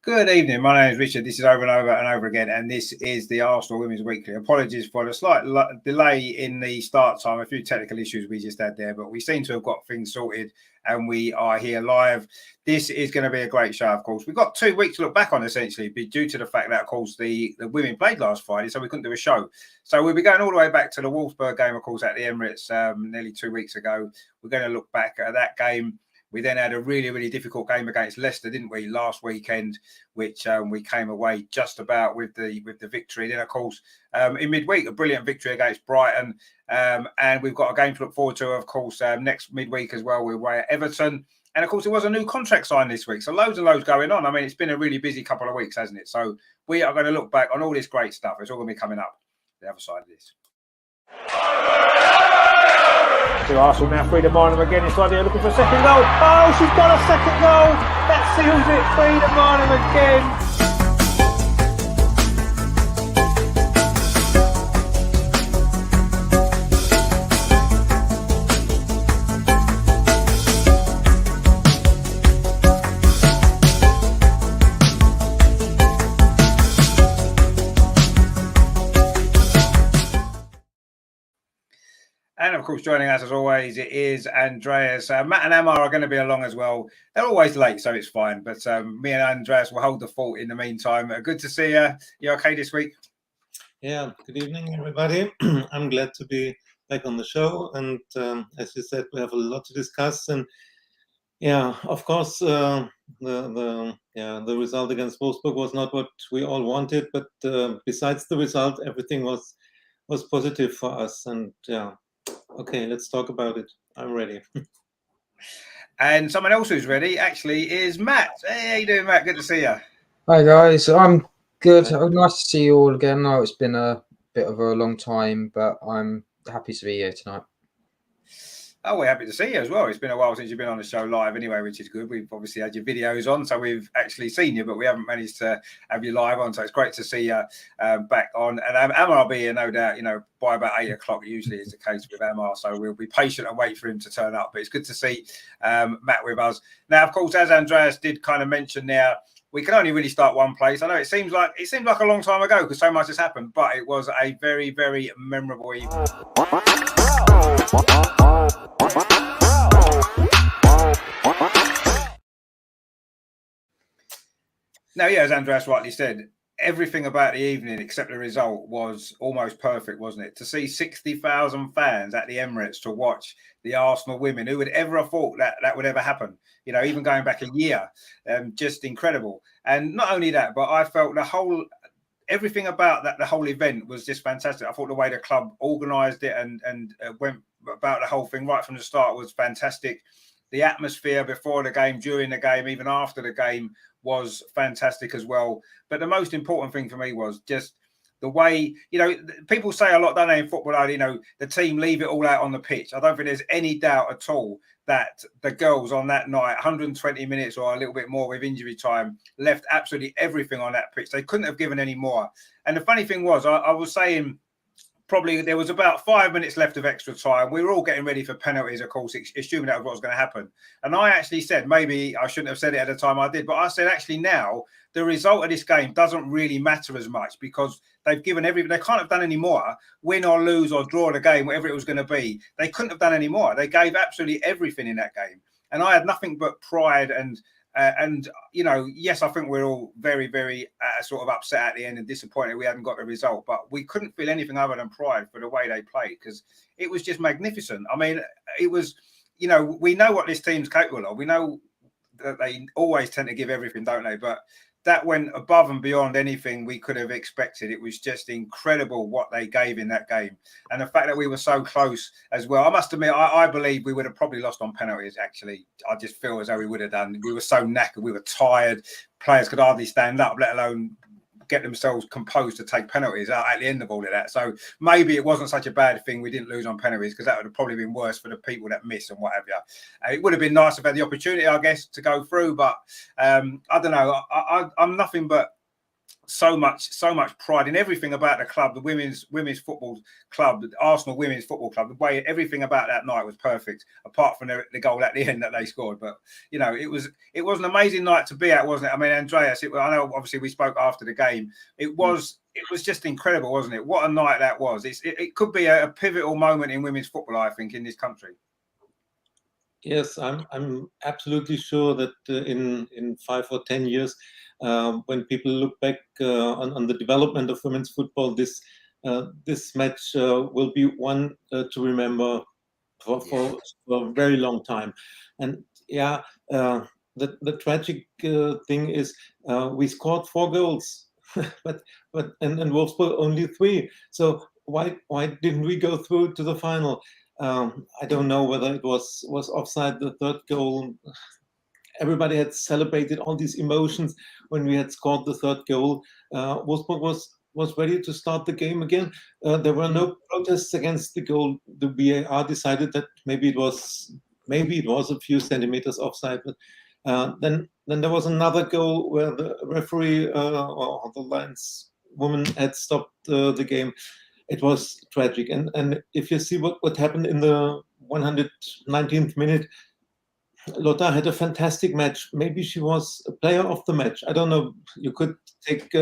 Good evening. My name is Richard. This is Over and Over and Over Again, and this is the Arsenal Women's Weekly. Apologies for the slight delay in the start time. A few technical issues we just had there, but we seem to have got things sorted, and we are here live. This is going to be a great show, of course. We've got 2 weeks to look back on, essentially, due to the fact that, of course, the women played last Friday, so we couldn't do a show. So we'll be going all the way back to the Wolfsburg game, of course, at the Emirates nearly 2 weeks ago. We're going to look back at that game. We then had a really, really difficult game against Leicester, didn't we, last weekend, which we came away just about with the victory. Then, of course, in midweek, a brilliant victory against Brighton. And we've got a game to look forward to, of course, next midweek as well. We're away at Everton. And, of course, there was a new contract signed this week. So loads and loads going on. I mean, it's been a really busy couple of weeks, hasn't it? So we are going to look back on all this great stuff. It's all going to be coming up the other side of this. So Arsenal now free to Marnham again inside there looking for a second goal. Oh, she's got a second goal. That seals it. Free to Marnham again. And, of course, joining us, as always, it is Andreas. Matt and Amar are going to be along as well. They're always late, so it's fine. But me and Andreas will hold the fort in the meantime. Good to see you. You okay this week? Yeah, good evening, everybody. I'm glad to be back on the show. And as you said, we have a lot to discuss. And, yeah, of course, the result against Wolfsburg was not what we all wanted. But besides the result, everything was positive for us. And, yeah. Okay, let's talk about it. I'm ready. And someone else who's ready, actually, is Matt. Hey, how you doing, Matt? Good to see you. Hi, guys. I'm good. Nice to see you all again. I know it's been a bit of a long time, but I'm happy to be here tonight. Oh, we're happy to see you as well. It's been a while since you've been on the show live anyway, which is good. We've obviously had your videos on, so we've actually seen you, but we haven't managed to have you live on. So it's great to see you back on. And Amar will be here, no doubt, by about 8 o'clock, usually is the case with Amar. So we'll be patient and wait for him to turn up. But it's good to see Matt with us. Now, of course, as Andreas did kind of mention there, we can only really start one place. I know it seems like a long time ago because so much has happened, but it was a very, very memorable evening. Now, yeah, as Andreas rightly said, everything about the evening except the result was almost perfect, wasn't it? To see 60,000 fans at the Emirates to watch the Arsenal women, who would ever have thought that would ever happen? Even going back a year, just incredible. And not only that, but I felt everything about the whole event was just fantastic. I thought the way the club organised it and went about the whole thing right from the start was fantastic. The atmosphere before the game, during the game, even after the game was fantastic as well. But the most important thing for me was just the way, people say a lot, don't they, in football, the team leave it all out on the pitch. I don't think there's any doubt at all that the girls on that night, 120 minutes or a little bit more with injury time, left absolutely everything on that pitch. They couldn't have given any more. And the funny thing was, I was saying, probably there was about 5 minutes left of extra time. We were all getting ready for penalties, of course, assuming that was what was going to happen. And I actually said, maybe I shouldn't have said it at the time I did, but I said, actually now, the result of this game doesn't really matter as much because they've given everything. They can't have done any more, win or lose or draw the game, whatever it was going to be. They couldn't have done any more. They gave absolutely everything in that game. And I had nothing but pride and yes, I think we're all very, very sort of upset at the end and disappointed we hadn't got the result, but we couldn't feel anything other than pride for the way they played because it was just magnificent. I mean, it was, we know what this team's capable of. We know that they always tend to give everything, don't they? But that went above and beyond anything we could have expected. It was just incredible what they gave in that game. And the fact that we were so close as well. I must admit, I believe we would have probably lost on penalties, actually. I just feel as though we would have done. We were so knackered. We were tired. Players could hardly stand up, let alone get themselves composed to take penalties at the end of all of that. So maybe it wasn't such a bad thing we didn't lose on penalties because that would have probably been worse for the people that miss and what have you. It would have been nice to have had the opportunity, I guess, to go through, but I don't know. I'm nothing but so much pride in everything about the club, the women's football club, the Arsenal women's football club. The way everything about that night was perfect, apart from the goal at the end that they scored. But you know, it was an amazing night to be at, wasn't it? I mean, Andreas, I know obviously we spoke after the game. It was just incredible, wasn't it? What a night that was. It could be a pivotal moment in women's football, I think, in this country. Yes, I'm absolutely sure that in 5 or 10 years, when people look back on the development of women's football, this match will be one to remember for a very long time. And the tragic thing is we scored 4 goals, but Wolfsburg only 3. So why didn't we go through to the final? I don't know whether it was offside, the 3rd goal. Everybody had celebrated all these emotions when we had scored the 3rd goal. Wolfsburg was ready to start the game again. There were no protests against the goal. The VAR decided that maybe it was a few centimeters offside. But then there was another goal where the referee or the lineswoman had stopped the game. It was tragic. And if you see what happened in the 119th minute, Lotta had a fantastic match. Maybe she was a player of the match. I don't know. You could take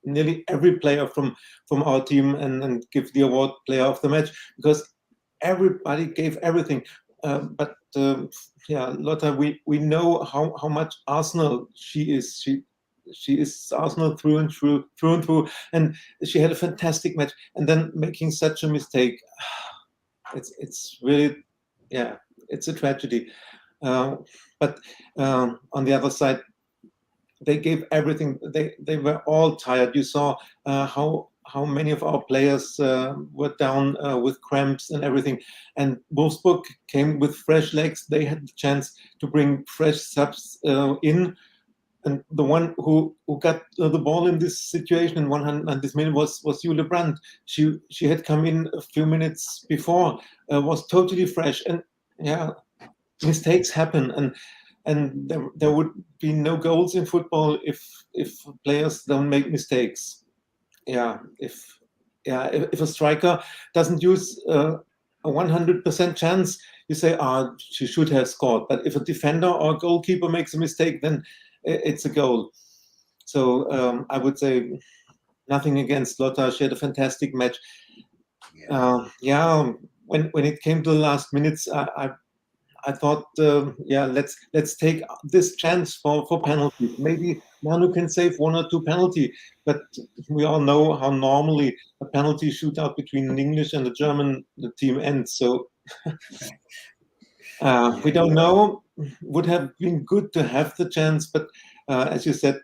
nearly every player from our team and give the award player of the match, because everybody gave everything. But Lotta, we know how much Arsenal she is. She is Arsenal through and through, and she had a fantastic match. And then making such a mistake, it's really, it's a tragedy. But on the other side, they gave everything. They were all tired. You saw how many of our players were down with cramps and everything. And Wolfsburg came with fresh legs. They had the chance to bring fresh subs in. And the one who got the ball in this situation in 190 minutes was Jule Brandt. She had come in a few minutes before, was totally fresh. And mistakes happen, and there would be no goals in football if players don't make mistakes. If a striker doesn't use a 100% chance, you say, she should have scored. But if a defender or a goalkeeper makes a mistake, then it's a goal. So I would say nothing against Lotta. She had a fantastic match. When it came to the last minutes, I thought, let's take this chance for penalties. Maybe Manu can save 1 or 2 penalty, but we all know how normally a penalty shootout between an English and a German team ends. So we don't know. Would have been good to have the chance, but as you said,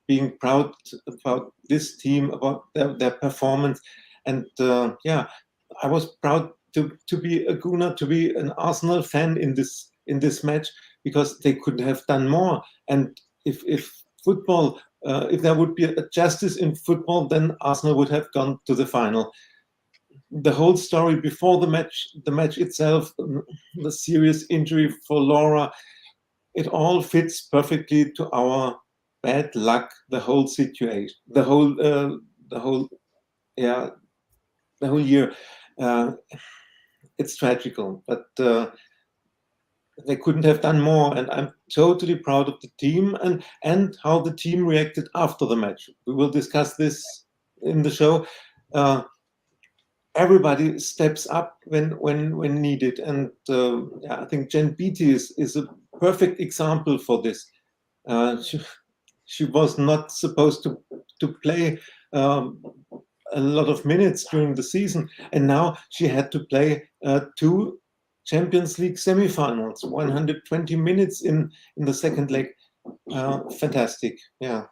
being proud about this team, about their performance, and I was proud to be a Gunnar, to be an Arsenal fan in this match, because they could have done more. And if football, if there would be a justice in football, then Arsenal would have gone to the final. The whole story before the match itself, the serious injury for Laura, it all fits perfectly to our bad luck. The whole situation, the whole year. It's tragical, but they couldn't have done more. And I'm totally proud of the team and how the team reacted after the match. We will discuss this in the show. Everybody steps up when needed, and I think Jen Beattie is a perfect example for this. She was not supposed to play a lot of minutes during the season, and now she had to play 2 Champions League semifinals, 120 minutes in the second leg. Fantastic, no,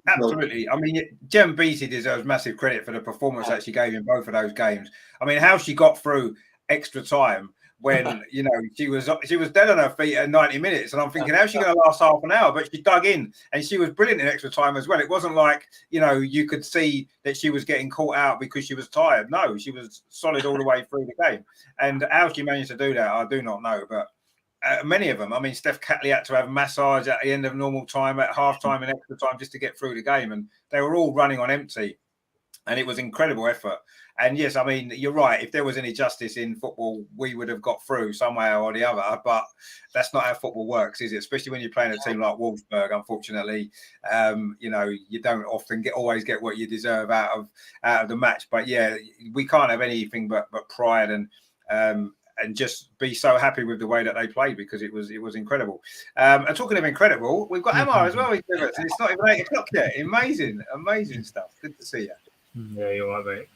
absolutely. I mean, Jem Beattie deserves massive credit for the performance that she gave in both of those games. I mean, how she got through extra time when she was dead on her feet at 90 minutes, and I'm thinking, how's she going to last half an hour? But she dug in, and she was brilliant in extra time as well. It wasn't like you could see that she was getting caught out because she was tired. No, she was solid all the way through the game. And how she managed to do that, I do not know. But Many of them. I mean, Steph Catley had to have massage at the end of normal time, at half time and extra time just to get through the game. And they were all running on empty. And it was incredible effort. And yes, I mean, you're right. If there was any justice in football, we would have got through somehow or the other. But that's not how football works, is it? Especially when you're playing a team like Wolfsburg. Unfortunately, you know, you don't often always get what you deserve out of the match. But yeah, we can't have anything but pride and just be so happy with the way that they played, because it was incredible. And talking of incredible, we've got Amar as well. It's not even 8 o'clock yet. Amazing stuff. Good to see you. Yeah, you're right, mate.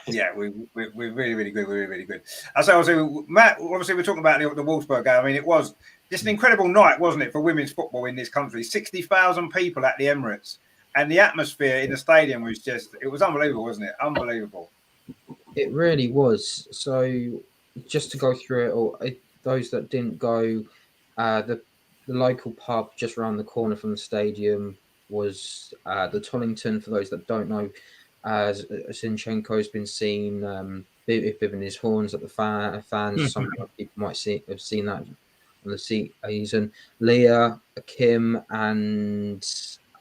Yeah, we're really good. We're really good. So, Matt, obviously, we're talking about the Wolfsburg game. I mean, it was just an incredible night, wasn't it, for women's football in this country? 60,000 people at the Emirates, and the atmosphere in the stadium was it was unbelievable, wasn't it? Unbelievable. It really was. So, just to go through it all, those that didn't go, the local pub just around the corner from the stadium was the Tollington. For those that don't know, Zinchenko's been seen bibbing his horns at the fans. Some people might have seen that on the season. Leah, Kim, and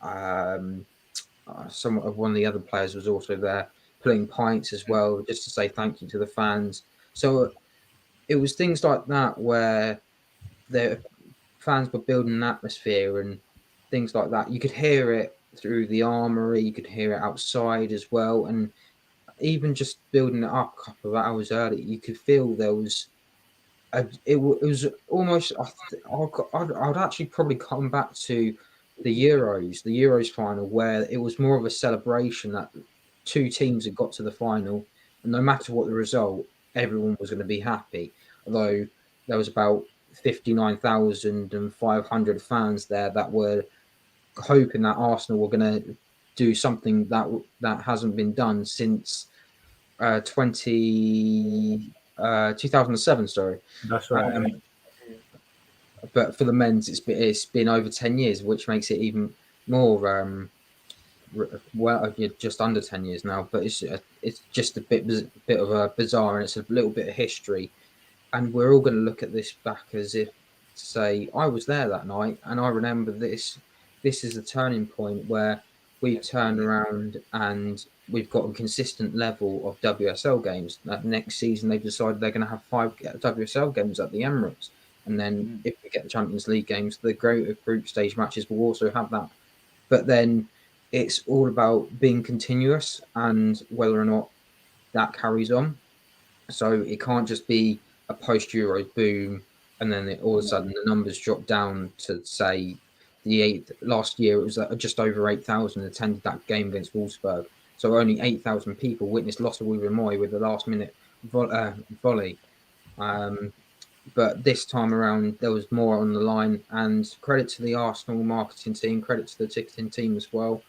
one of the other players was also there, putting pints as well, just to say thank you to the fans. So it was things like that where the fans were building an atmosphere and things like that. You could hear it through the armory, you could hear it outside as well, and even just building it up a couple of hours early, you could feel there was it was almost. I'd actually probably come back to the Euros final, where it was more of a celebration that two teams had got to the final, and no matter what the result, everyone was going to be happy. Although there was about 59,500 fans there that were hoping that Arsenal were going to do something that hasn't been done since 2007. Sorry, That's right. But for the men's, it's been over 10 years, which makes it even more. Just under 10 years now, but it's just a bit of a bizarre, and it's a little bit of history, and we're all going to look at this back as if to say, I was there that night, and I remember this. This is a turning point where we've turned around and we've got a consistent level of WSL games. That next season, they've decided they're going to have 5 WSL games at the Emirates, and then if we get the Champions League games, the greater group stage matches will also have that. But then it's all about being continuous and whether or not that carries on. So it can't just be a post-Euro boom and then all of a sudden the numbers drop down to say last year it was just over 8,000 attended that game against Wolfsburg. So only 8,000 people witnessed Lotte Moy with the last-minute volley. But this time around, there was more on the line, and credit to the Arsenal marketing team, credit to the ticketing team as well.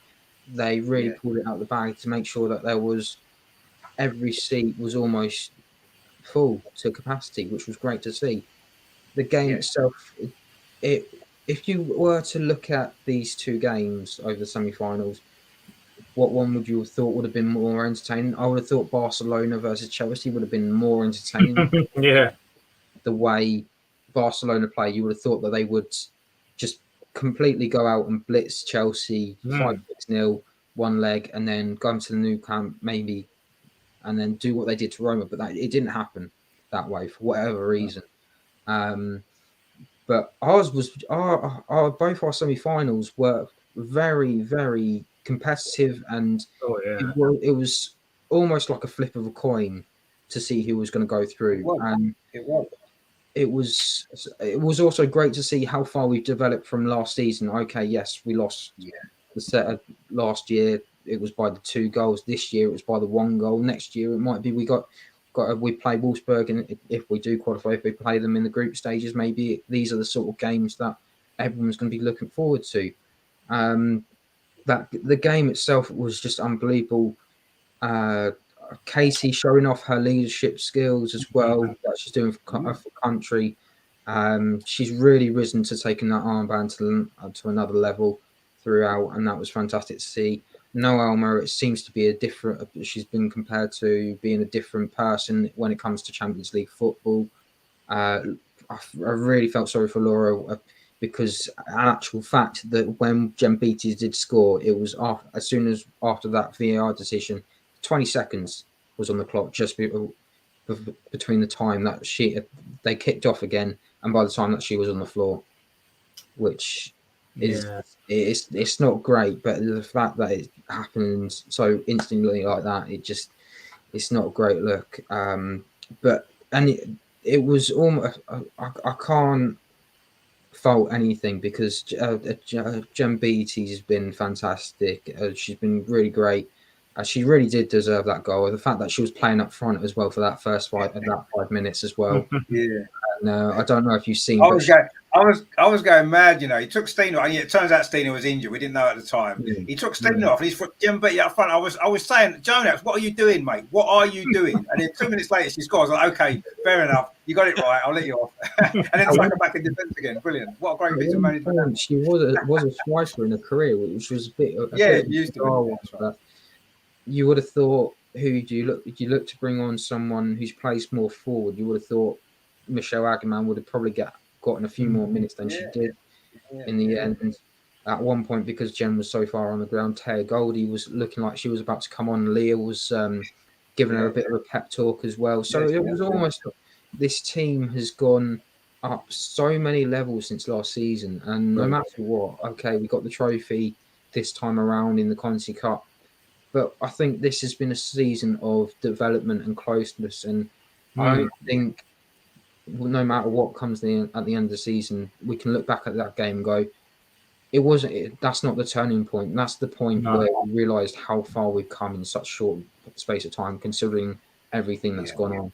They really pulled it out of the bag to make sure that every seat was almost full to capacity, which was great to see. The game itself, if you were to look at these two games over the semi-finals, what one would you have thought would have been more entertaining? I would have thought Barcelona versus Chelsea would have been more entertaining. Yeah. The way Barcelona play, you would have thought that they would just completely go out and blitz Chelsea 5-6-0, one leg, and then go into the Nou Camp maybe, and then do what they did to Roma. But it didn't happen that way for whatever reason. But both our semi-finals were very, very competitive, and it was almost like a flip of a coin to see who was going to go through. It was also great to see how far we've developed from last season. Okay, yes, we lost the set last year. It was by the 2 goals. This year it was by the 1 goal. Next year it might be we play Wolfsburg, and if we do qualify, if we play them in the group stages, maybe these are the sort of games that everyone's going to be looking forward to. That the game itself was just unbelievable. Casey showing off her leadership skills as well that she's doing for country. She's really risen to taking that armband to another level throughout, and that was fantastic to see. Noelle, it seems to be she's been compared to being a different person when it comes to Champions League football. I really felt sorry for Laura because, in actual fact, that when Gembetes did score, it was as soon as after that VAR decision, 20 seconds was on the clock just between the time that they kicked off again and by the time that she was on the floor, which is it's not great. But the fact that it happened so instantly like that, it's not a great look. It was almost I can't fault anything because Jem Beattie has been fantastic. She's been really great. She really did deserve that goal. The fact that she was playing up front as well for that first 5 minutes as well. Yeah. And I don't know if you've seen. I was going mad. You know, he took Stina, and it turns out Stina was injured. We didn't know at the time. Yeah. He took Stina off, and he's put Jem Beattie up front. I was saying, Jonas, what are you doing, mate? What are you doing? And then 2 minutes later, she scores. I was like, okay, fair enough. You got it right. I'll let you off. And then stuck her back in defence again. Brilliant. What a great piece of management. She was a striker in her career, which was a bit. Used to be. You would have thought, who do you look? If you look to bring on someone who's placed more forward, you would have thought Michelle Ackerman would have probably gotten a few more minutes than she did in the end. At one point, because Jen was so far on the ground, Taya Goldie was looking like she was about to come on. Leah was giving her a bit of a pep talk as well. So it was almost this team has gone up so many levels since last season, and no matter what, okay, we got the trophy this time around in the Conti Cup. But I think this has been a season of development and closeness, and I don't think, no matter what comes at the end of the season, we can look back at that game and go, that's not the turning point. That's the point where we realised how far we've come in such short space of time, considering everything that's gone on.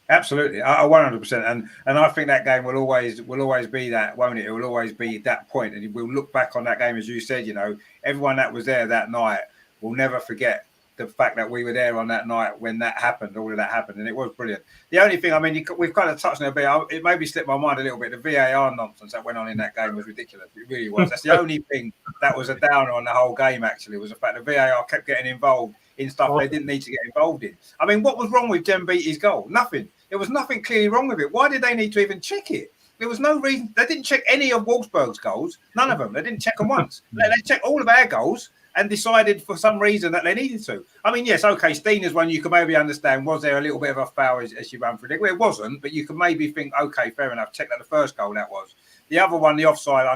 Absolutely, 100%, and I think that game will always be that, won't it? It will always be that point, and we'll look back on that game, as you said. You know, everyone that was there that night will never forget the fact that we were there on that night when that happened, all of that happened, and it was brilliant. The only thing, I mean, we've kind of touched on it a bit. It maybe slipped my mind a little bit. The VAR nonsense that went on in that game was ridiculous. It really was. That's the only thing that was a downer on the whole game, actually, was the fact that VAR kept getting involved in stuff they didn't need to get involved in. I mean, what was wrong with Jem Beattie's goal? Nothing. There was nothing clearly wrong with it. Why did they need to even check it? There was no reason. They didn't check any of Wolfsburg's goals. None of them. They didn't check them once. They checked all of our goals and decided for some reason that they needed to. I mean, yes, okay, Stina's one you can maybe understand. Was there a little bit of a foul as she ran through it? Well, it wasn't, but you can maybe think, okay, fair enough. Check that the first goal that was. The other one, the offside,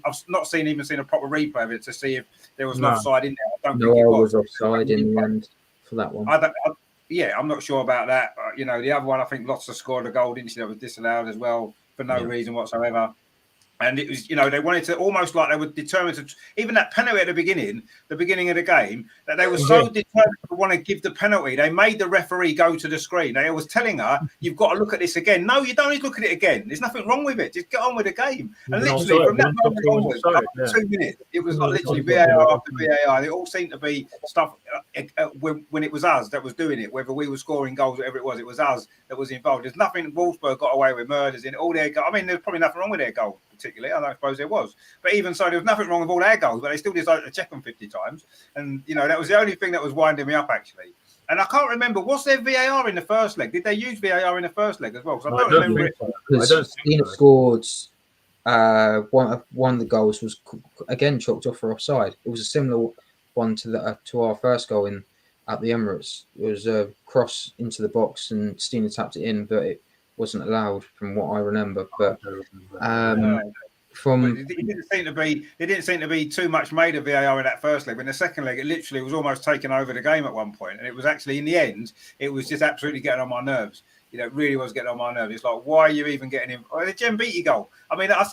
I've not even seen a proper replay of it to see if there was an offside in there. I don't think it was offside in the end for that one. I'm not sure about that. You know, the other one, I think Lotzer scored a goal, didn't she? That was disallowed as well for no reason whatsoever. And it was, you know, they wanted to almost like they were determined to, even that penalty at the beginning of the game, that they were so determined to want to give the penalty. They made the referee go to the screen. They was telling her, you've got to look at this again. No, you don't need to look at it again. There's nothing wrong with it. Just get on with the game. And literally from that moment onwards, 2 minutes, it was like literally VAR after VAR. It all seemed to be stuff when it was us that was doing it, whether we were scoring goals, whatever it was us that was involved. There's nothing, Wolfsburg got away with murders in all their goals. I mean, there's probably nothing wrong with their goal. Particularly, I don't suppose there was, but even so, there was nothing wrong with all our goals, but they still decided to check them 50 times, and you know that was the only thing that was winding me up actually. And I can't remember, was there VAR in the first leg? Did they use VAR in the first leg as well? Because I don't remember it. Because Stina scored one of the goals was again chalked off for offside. It was a similar one to our first goal at the Emirates. It was a cross into the box and Stina tapped it in, but it wasn't allowed from what I remember. But it didn't seem to be too much made of VAR in that first leg. But in the second leg, it literally was almost taking over the game at one point, and it was actually in the end, it was just absolutely getting on my nerves. You know, it really was getting on my nerves. It's like, why are you even getting in? The Jem Beattie goal. I mean, I've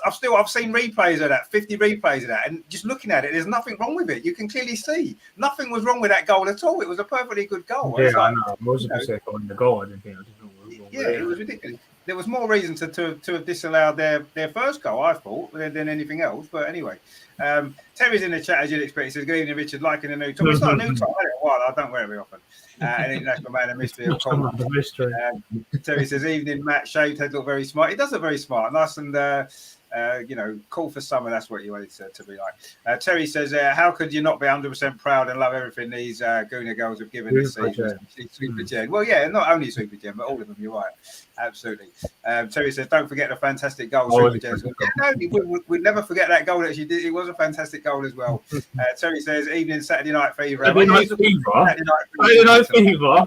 seen replays of that, 50 replays of that, and just looking at it, there's nothing wrong with it. You can clearly see nothing was wrong with that goal at all. It was a perfectly good goal. Yeah, I know. Most of the say on the goal, I didn't think it was ridiculous. There was more reason to have disallowed their first goal, I thought, than anything else. But anyway, Terry's in the chat, as you'd expect. He says, good evening, Richard, liking the new top. It's not a new top, I had it a while. I don't wear it very often. An international man of mystery. Terry says, evening, Matt. Shaved head look very smart. He does look very smart. Nice and Call for summer. That's what you wanted to be like. Terry says, how could you not be 100% proud and love everything these Gooner girls have given this season? Super Gen. Well, yeah, not only Super Gen, but all of them. You're right. Absolutely. Terry says, don't forget the fantastic goal Super Gen. We'd never forget that goal that she did. It was a fantastic goal as well. Terry says, evening Saturday night fever. Saturday night fever.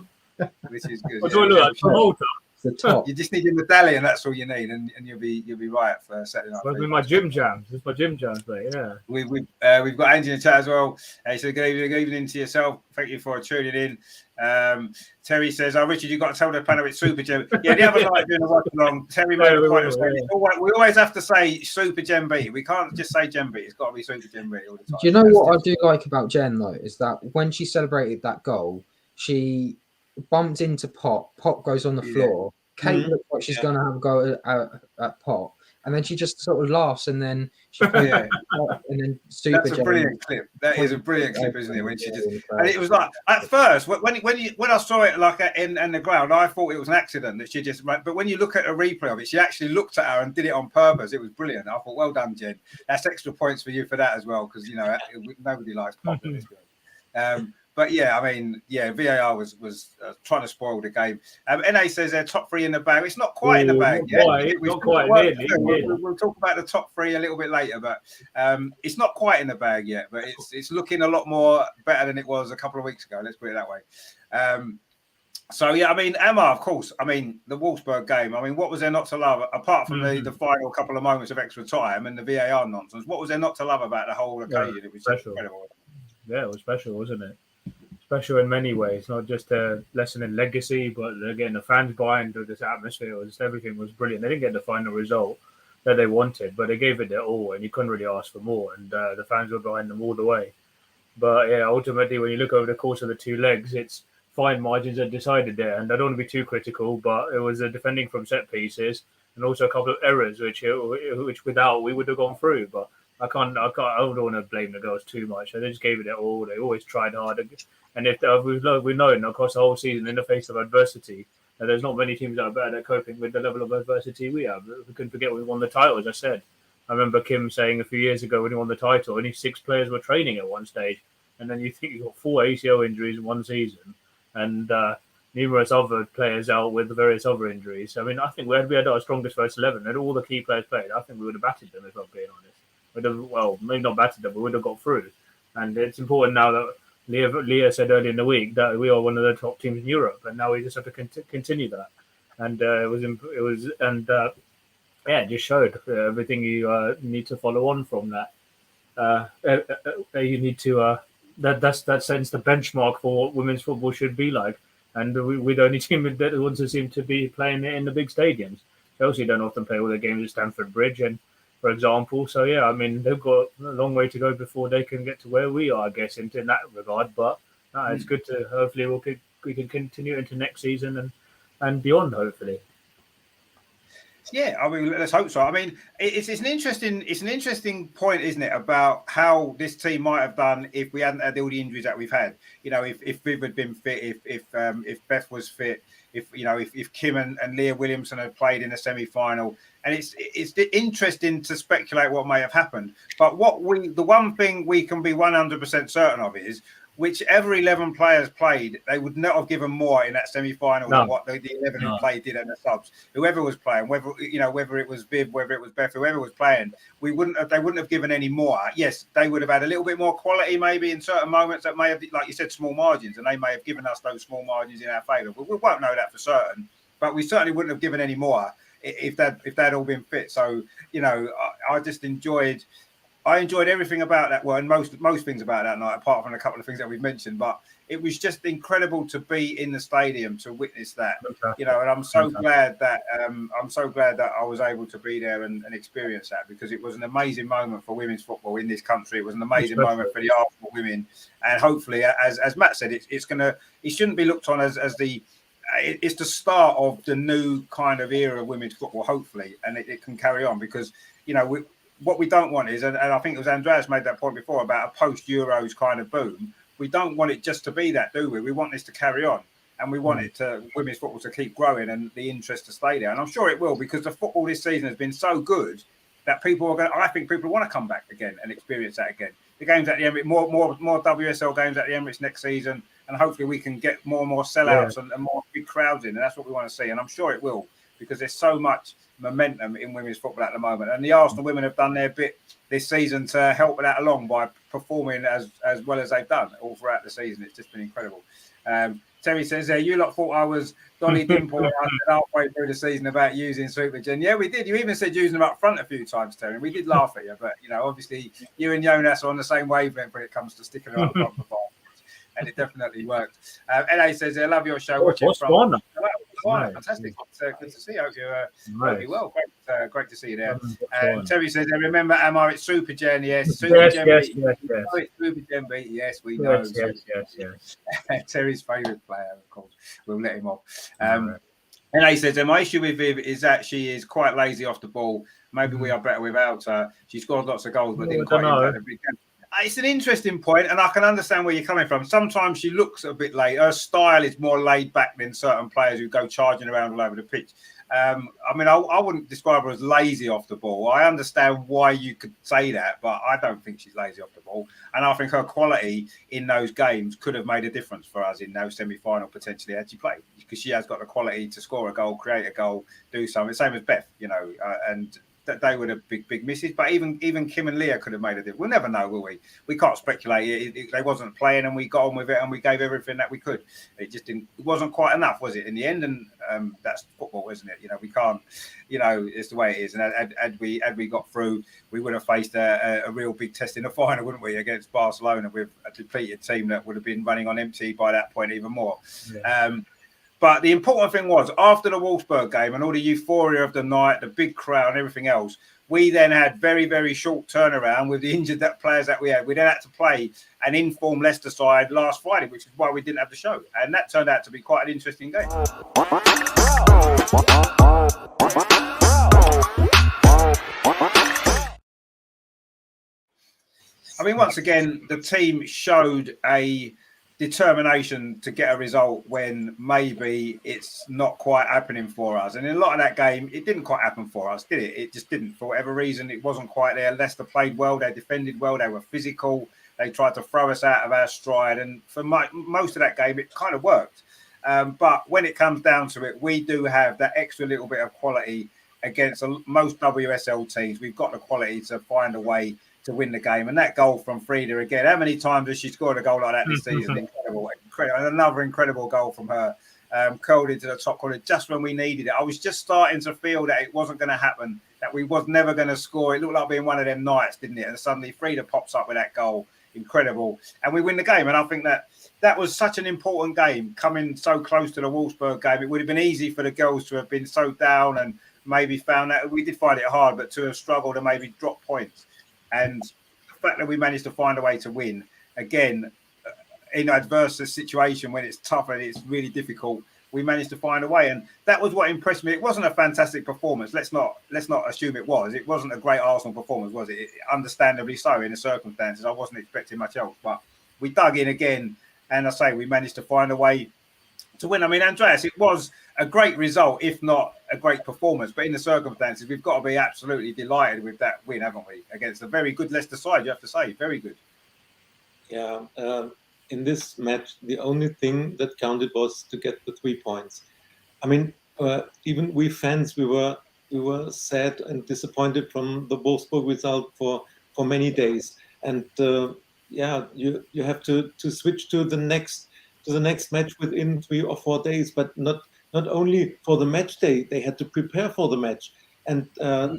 Which is good. What do I look like? Travolta? The top. You just need your medallion. That's all you need, and you'll be right for Saturday night. With my gym jams. It's my gym jams, mate. Yeah. We've got Angie in the chat as well. So good evening to yourself. Thank you for tuning in. Terry says, Richard, you've got to tell the panel it's Super Gem. Yeah, the other night doing a watch along, Terry made a point of saying, we always have to say Super Gem B. We can't just say Gem B. It's got to be Super Gem B all the time. Do you know what I do like about Jen, though, is that when she celebrated that goal, she bumped into Pop. Pop goes on the floor. Kate looks like she's going to have a go at Pop. And then she just sort of laughs, and then she and then Super. That's a brilliant clip. That is a brilliant clip, isn't it? When she just and it was like at first when I saw it like in the ground, I thought it was an accident that she just. But when you look at a replay of it, she actually looked at her and did it on purpose. It was brilliant. I thought, well done, Jen. That's extra points for you for that as well, because nobody likes Pop in this game. But yeah, I mean, VAR was trying to spoil the game. NA says they're top three in the bag. It's not quite in the bag yet. Not quite. We'll talk about the top three a little bit later, but it's not quite in the bag yet. But it's looking a lot more better than it was a couple of weeks ago. Let's put it that way. So yeah, I mean, Emma, of course. I mean, the Wolfsburg game. I mean, what was there not to love apart from the final couple of moments of extra time and the VAR nonsense? What was there not to love about the whole occasion? It was special. Incredible. Yeah, it was special, wasn't it? Special in many ways, not just a lesson in legacy, but again, the fans buying into this atmosphere. Everything was brilliant. They didn't get the final result that they wanted, but they gave it their all, and you couldn't really ask for more. And the fans were behind them all the way. But yeah, ultimately, when you look over the course of the two legs, it's fine margins that decided there. And I don't want to be too critical, but it was a defending from set pieces and also a couple of errors, which without we would have gone through. But I don't want to blame the girls too much. They just gave it their all. They always tried hard. And if we've known across the whole season, in the face of adversity, that there's not many teams that are better at coping with the level of adversity we have. We couldn't forget we won the title, as I said. I remember Kim saying a few years ago when he won the title, only 6 players were training at one stage. And then you think you've got 4 ACL injuries in one season and numerous other players out with various other injuries. I mean, I think we had our strongest first 11 and all the key players played. I think we would have battered them, if I'm being honest. Maybe not battered them, but we would have got through. And it's important now that Leah said earlier in the week that we are one of the top teams in Europe, and now we just have to continue that. And it just showed everything you need to follow on from that. You need to that sets the benchmark for what women's football should be like. And we're the only team that wants to seem to be playing it in the big stadiums. Chelsea don't often play all their games at Stamford Bridge, and for example. So, yeah, I mean, they've got a long way to go before they can get to where we are, I guess, in that regard. But it's good to hopefully we can continue into next season and beyond, hopefully. Yeah, I mean, let's hope so. I mean, it's an interesting point, isn't it, about how this team might have done if we hadn't had all the injuries that we've had. You know, if Viv had been fit, if Beth was fit, if Kim and Leah Williamson had played in the semi-final. And it's interesting to speculate what may have happened. But the one thing we can be 100% certain of is whichever 11 players played, they would not have given more in that semi-final than what the 11 who played did and the subs. Whoever was playing, whether it was Viv, whether it was Beth, whoever was playing, they wouldn't have given any more. Yes, they would have had a little bit more quality maybe in certain moments that may have, like you said, small margins, and they may have given us those small margins in our favour. But we won't know that for certain. But we certainly wouldn't have given any more if they'd all been fit. So, I just enjoyed everything about that. Well, and most things about that night, apart from a couple of things that we've mentioned. But it was just incredible to be in the stadium to witness that. And I'm so glad that I was able to be there and experience that, because it was an amazing moment for women's football in this country. It was an amazing moment for the Arsenal women, and hopefully, as Matt said, it shouldn't be looked on as it's the start of the new kind of era of women's football, hopefully, and it can carry on, because what we don't want is, and I think it was Andreas made that point before about a post-Euros kind of boom. We don't want it just to be that, do we? We want this to carry on, and we want women's football to keep growing and the interest to stay there. And I'm sure it will, because the football this season has been so good that people are going. I think people want to come back again and experience that again. The games at the Emirates, more WSL games at the Emirates next season, and hopefully we can get more and more sellouts and more big crowds in, and that's what we want to see. And I'm sure it will, because there's so much momentum in women's football at the moment, and the Arsenal women have done their bit this season to help that along by performing as well as they've done all throughout the season. It's just been incredible. Terry says there, you lot thought I was Dolly Dimple when I said halfway through the season about using Supergen. Yeah, we did. You even said using them up front a few times, Terry. We did laugh at you, but obviously you and Jonas are on the same wavelength when it comes to sticking them up front for ball, and it definitely worked. LA says, I love your show. Watching from. Nice. Fantastic. Good to see you. I hope you're well. Great to see you there. Terry says, remember, Amar, it's Super Gen. Yes. Super Gen beat. Super Gen beat. Yes, we know. Yes. Terry's favourite player, of course. We'll let him off. LA says, my issue with Viv is that she is quite lazy off the ball. Maybe we are better without her. She scored lots of goals, but didn't quite impact the big game. It's an interesting point, and I can understand where you're coming from. Sometimes she looks a bit late. Her style is more laid back than certain players who go charging around all over the pitch. I wouldn't describe her as lazy off the ball. I understand why you could say that, but I don't think she's lazy off the ball. And I think her quality in those games could have made a difference for us in those semi-final potentially had she played, because she has got the quality to score a goal, create a goal, do something. Same as Beth, and they were the big misses, but even Kim and Leah could have made a difference. We'll never know, will we? We can't speculate. They wasn't playing, and we got on with it, and we gave everything that we could. It just didn't. It wasn't quite enough, was it? In the end, and that's football, isn't it? We can't. It's the way it is. And had we got through, we would have faced a real big test in the final, wouldn't we, against Barcelona with a depleted team that would have been running on empty by that point even more. Yeah. But the important thing was, after the Wolfsburg game and all the euphoria of the night, the big crowd and everything else, we then had very, very short turnaround with the injured players that we had. We then had to play an informed Leicester side last Friday, which is why we didn't have the show. And that turned out to be quite an interesting game. Once again, the team showed a determination to get a result when maybe it's not quite happening for us. And in a lot of that game, it didn't quite happen for us, did it? It just didn't. For whatever reason, it wasn't quite there. Leicester played well. They defended well. They were physical. They tried to throw us out of our stride. And for most of that game, it kind of worked. But when it comes down to it, we do have that extra little bit of quality against most WSL teams. We've got the quality to find a way to win the game. And that goal from Frida again, how many times has she scored a goal like that this season? Incredible. And another incredible goal from her, curled into the top corner just when we needed it. I was just starting to feel that it wasn't going to happen, that we was never going to score. It looked like being one of them nights, didn't it? And suddenly Frida pops up with that goal. Incredible. And we win the game. And I think that was such an important game, coming so close to the Wolfsburg game. It would have been easy for the girls to have been so down and maybe found that we did find it hard, but to have struggled and maybe drop points. And the fact that we managed to find a way to win, again, in an adverse situation when it's tough and it's really difficult, we managed to find a way. And that was what impressed me. It wasn't a fantastic performance. Let's not assume it was. It wasn't a great Arsenal performance, was it? Understandably so in the circumstances. I wasn't expecting much else. But we dug in again, and I say we managed to find a way to win. Andreas, it was a great result, if not a great performance. But in the circumstances, we've got to be absolutely delighted with that win, haven't we? Against a very good Leicester side, you have to say. Very good. Yeah. In this match, the only thing that counted was to get the 3 points. Even we fans, we were sad and disappointed from the Wolfsburg result for many days. And you have to switch to the next match within 3 or 4 days, but not only for the match day, they had to prepare for the match and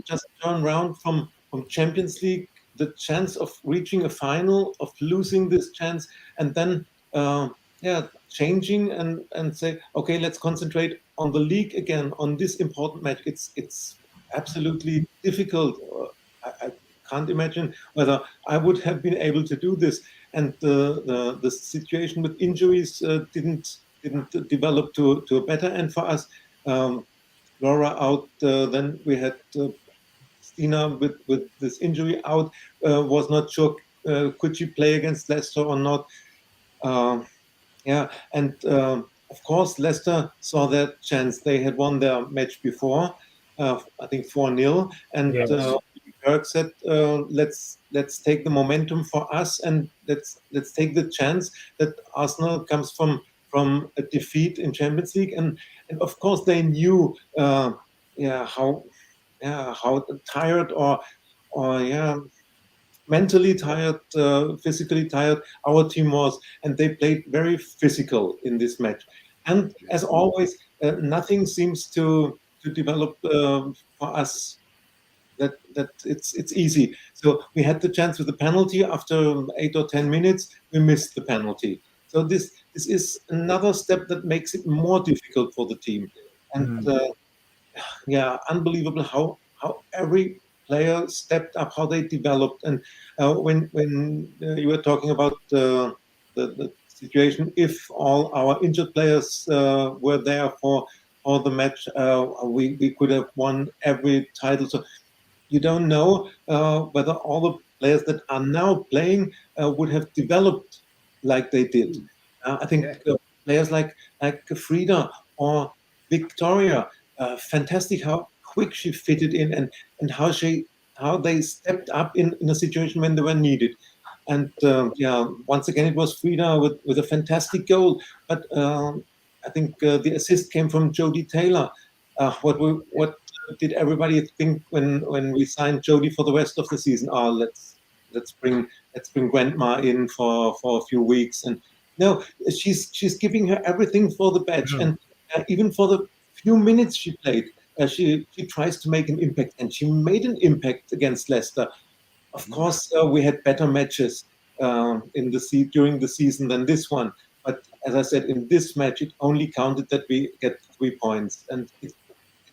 just turn around from Champions League, the chance of reaching a final, of losing this chance, and then changing and say, okay, let's concentrate on the league again, on this important match. It's absolutely difficult. I can't imagine whether I would have been able to do this. And the situation with injuries didn't develop to a better end for us. Laura out, then we had Stina with this injury out, was not sure could she play against Leicester or not. And of course Leicester saw their chance. They had won their match before, I think 4-0, and we Kirk said, let's take the momentum for us, and let's take the chance that Arsenal comes from a defeat in Champions League, and of course they knew how tired or mentally tired, physically tired our team was, and they played very physical in this match. And as always, nothing seems to develop for us that it's easy. So we had the chance with the penalty after 8 or 10 minutes. We missed the penalty. So this is another step that makes it more difficult for the team. And unbelievable how every player stepped up, how they developed. And when you were talking about the situation, if all our injured players were there for the match, we could have won every title. So you don't know whether all the players that are now playing would have developed like they did. I think players like Frida or Victoria, fantastic how quick she fitted in, and how they stepped up in a situation when they were needed. And once again it was Frida with a fantastic goal. But I think the assist came from Jodie Taylor. What did everybody think when we signed Jodie for the rest of the season? Let's bring Grandma in for a few weeks. And no, she's giving her everything for the badge, and even for the few minutes she played, she tries to make an impact, and she made an impact against Leicester. Of course, we had better matches during the season than this one. But as I said, in this match, it only counted that we get 3 points, and it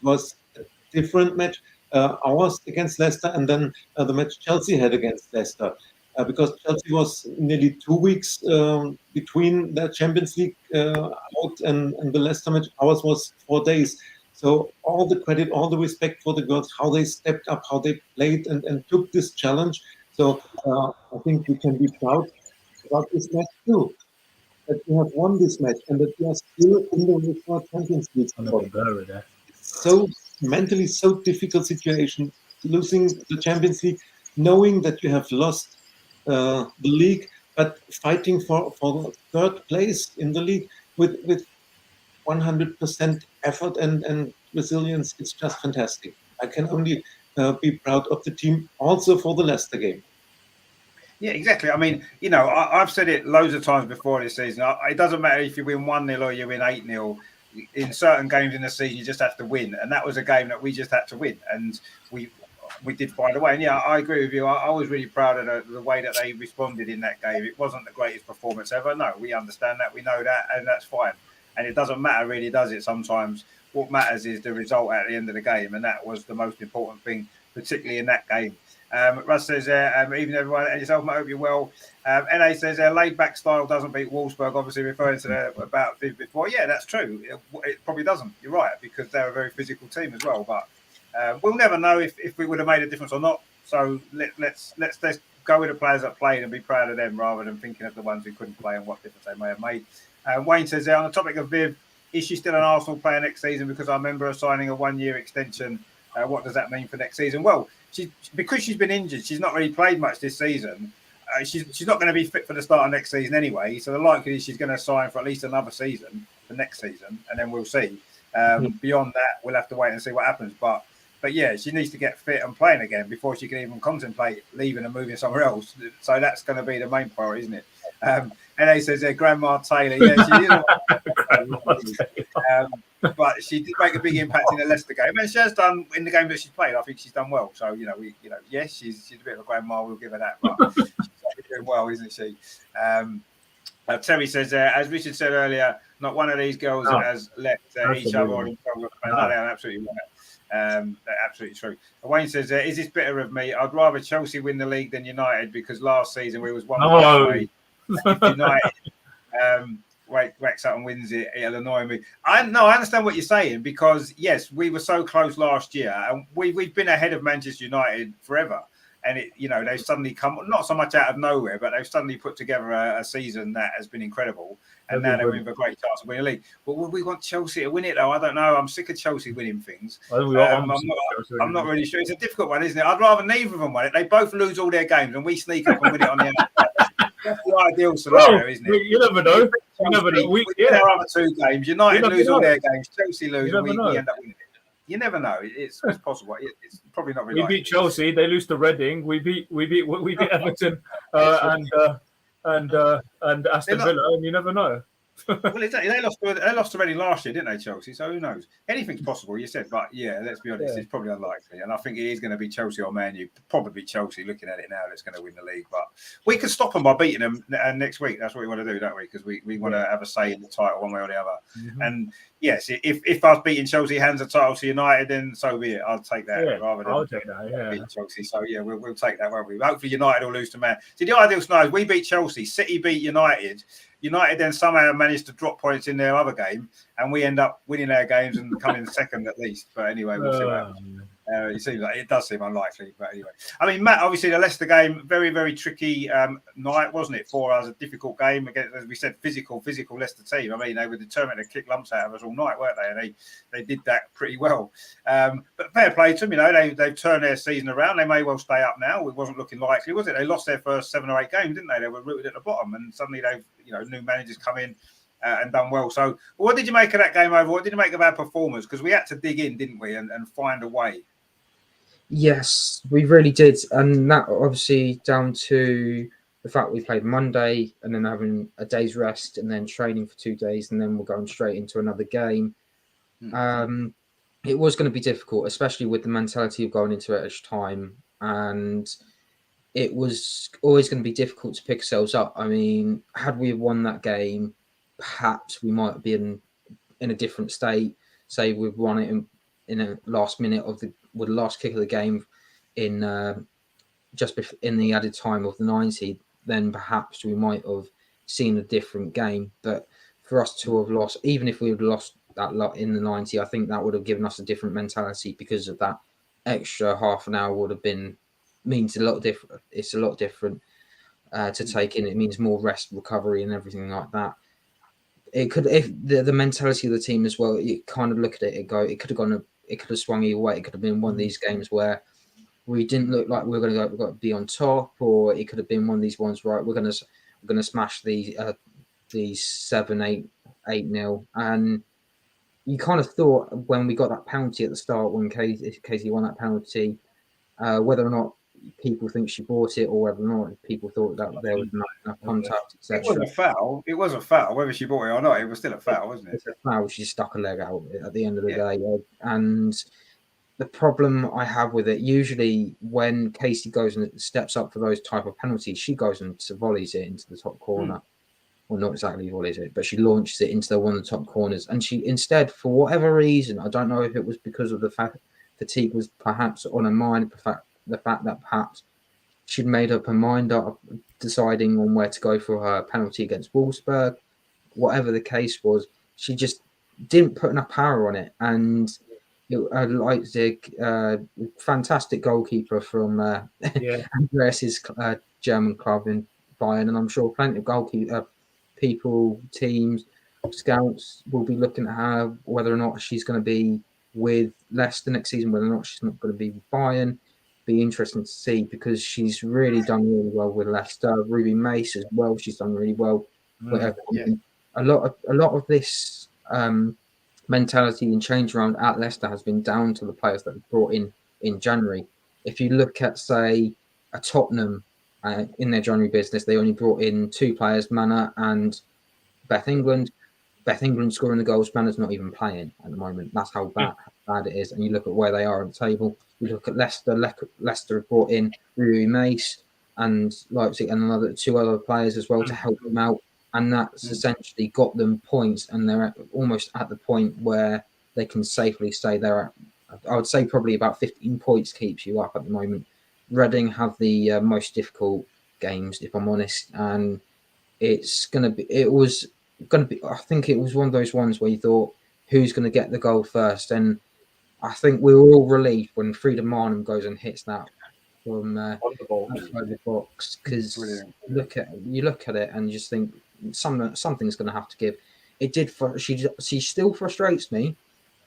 was a different match, ours against Leicester, and then the match Chelsea had against Leicester. Because Chelsea was nearly 2 weeks between the Champions League out and the Leicester match. Ours was 4 days. So all the credit, all the respect for the girls, how they stepped up, how they played and took this challenge. So I think we can be proud about this match too, that we have won this match and that we are still in the race for Champions League. It's so mentally so difficult situation, losing the Champions League, knowing that you have lost the league, but fighting for the third place in the league with 100% effort and resilience. It's just fantastic. I can only be proud of the team, also for the Leicester game. Yeah, exactly. I mean, I've said it loads of times before this season. It doesn't matter if you win 1-0 or you win 8-0. In certain games in the season, you just have to win, and that was a game that we just had to win, and we did find a way. And I agree with you. I was really proud of the way that they responded in that game. It wasn't the greatest performance ever. No, we understand that, we know that, and that's fine. And it doesn't matter really, does it? Sometimes what matters is the result at the end of the game, and that was the most important thing, particularly in that game. Russ says, evening everyone, and yourself, I hope you're well. NA says, laid-back style doesn't beat Wolfsburg, obviously referring to about Viv before. Yeah, that's true. It probably doesn't. You're right, because they're a very physical team as well. But we'll never know if we would have made a difference or not. So let's go with the players that played and be proud of them rather than thinking of the ones who couldn't play and what difference they may have made. Wayne says, on the topic of Viv, is she still an Arsenal player next season? Because I remember her signing a 1-year extension. What does that mean for next season? Well, because she's been injured, she's not really played much this season. She's not going to be fit for the start of next season anyway. So the likelihood is she's going to sign for at least another season, the next season, and then we'll see. Beyond that, we'll have to wait and see what happens. But yeah, she needs to get fit and playing again before she can even contemplate leaving and moving somewhere else. So that's going to be the main priority, isn't it? NA says, Grandma Taylor. Yeah, she is. But she did make a big impact in the Leicester game, and she has done in the game that she's played. I think she's done well. So yes, she's a bit of a grandma. We'll give her that, but she's doing well, isn't she? Terry says, as Richard said earlier, not one of these girls has left each other or in trouble. No, they're absolutely right. They're absolutely true. Wayne says, is this bitter of me? I'd rather Chelsea win the league than United, because last season we was one away. If United Wrexham wins it, it'll annoy me. I understand what you're saying, because yes, we were so close last year, and we've been ahead of Manchester United forever. and they've suddenly come, not so much out of nowhere, but they've suddenly put together a season that has been incredible, and now they're in for a great chance of winning the league. But would we want Chelsea to win it though? I don't know. I'm sick of Chelsea winning things. I'm not really sure. It's a difficult one, isn't it? I'd rather neither of them win it. They both lose all their games, and we sneak up and win it on the outside. That's the ideal scenario, isn't it? You never know. You never know. We win our other two games. United lose all their games. Chelsea lose, and we end up winning it. You never know. It's possible. It's probably not really. We beat Chelsea. They lose to Reading. We beat Everton and Aston Villa, and you never know. Well, exactly. They lost to Reading last year, didn't they, Chelsea? So who knows? Anything's possible, you said. But yeah, let's be honest, it's probably unlikely. And I think it is going to be Chelsea or Man U. Probably Chelsea, looking at it now, that's going to win the league. But we can stop them by beating them next week. That's what we want to do, don't we? Because we want to have a say in the title one way or the other. Mm-hmm. And yes, if us beating Chelsea hands the title to United, then so be it. I'll take that rather than I'll take that. Beat Chelsea. So yeah, we'll take that, won't we? Hopefully United will lose to Man. See, the ideal scenario is we beat Chelsea, City beat United. United then somehow managed to drop points in their other game, and we end up winning our games and coming second at least. But anyway, we'll see what happens. It seems like it does seem unlikely, but anyway. I mean, Matt, obviously the Leicester game, very, very tricky night, wasn't it? For us, a difficult game against, as we said, physical Leicester team. I mean, they were determined to kick lumps out of us all night, weren't they? And they did that pretty well. But fair play to them, they've turned their season around. They may well stay up now. It wasn't looking likely, was it? They lost their first 7 or 8 games, didn't they? They were rooted at the bottom, and suddenly they've, new managers come in. And done well. So, what did you make of that game over? What did you make of our performance? Because we had to dig in, didn't we, and find a way. Yes, we really did. And that obviously down to the fact we played Monday and then having a day's rest and then training for 2 days and then we're going straight into another game. It was going to be difficult, especially with the mentality of going into extra time. And it was always going to be difficult to pick ourselves up. I mean, had we won that game, perhaps we might be in a different state. Say we've won it in a last minute with the last kick of the game in just in the added time of the 90, then perhaps we might have seen a different game. But for us to have lost, even if we had lost that lot in the 90, I think that would have given us a different mentality, because of that extra half an hour would have means a lot different. It's a lot different to take in. It means more rest, recovery, and everything like that. It could, if the mentality of the team as well, you kind of look at it and go, it could have swung either way. It could have been one of these games where we didn't look like we were going to be on top, or it could have been one of these ones, right, we're going to smash these 7-8-0. And you kind of thought when we got that penalty at the start, when Casey won that penalty, whether or not people think she bought it or whether or not people thought that there was enough contact, etc. It was a foul. Whether she bought it or not, it was still a foul, wasn't it? It's a foul. She stuck a leg out at the end of the day. And the problem I have with it, usually when Casey goes and steps up for those type of penalties, she goes and volleys it into the top corner. Well, not exactly volleys it, but she launches it into one of the top corners. And she instead, for whatever reason, I don't know if it was because of the fact fatigue was perhaps on her mind, the fact that perhaps she'd made up her mind up deciding on where to go for her penalty against Wolfsburg. Whatever the case was, she just didn't put enough power on it. And Leipzig, fantastic goalkeeper from Andreas's German club in Bayern, and I'm sure plenty of goalkeeper people, teams, scouts will be looking at her, whether or not she's going to be with Leicester next season, whether or not she's not going to be with Bayern. Be interesting to see, because she's really done really well with Leicester. Ruby Mace as well, she's done really well. A lot of this mentality and change around at Leicester has been down to the players that were brought in January. If you look at, say, a Tottenham in their January business, they only brought in 2 players, Mana and Beth England. Beth England scoring the goals, Mana's not even playing at the moment. That's how bad it is. And you look at where they are on the table. You look at Leicester. Leicester have brought in Ruby Mace and Leipzig and 2 other players as well to help them out. And that's essentially got them points, and they're almost at the point where they can safely say they're at, I would say probably about 15 points keeps you up at the moment. Reading have the most difficult games, if I'm honest, and I think it was one of those ones where you thought, who's going to get the goal first? And I think we were all relieved when Frida Marnham goes and hits that from outside the box, because you look at it and you just think something's going to have to give. It did. She still frustrates me,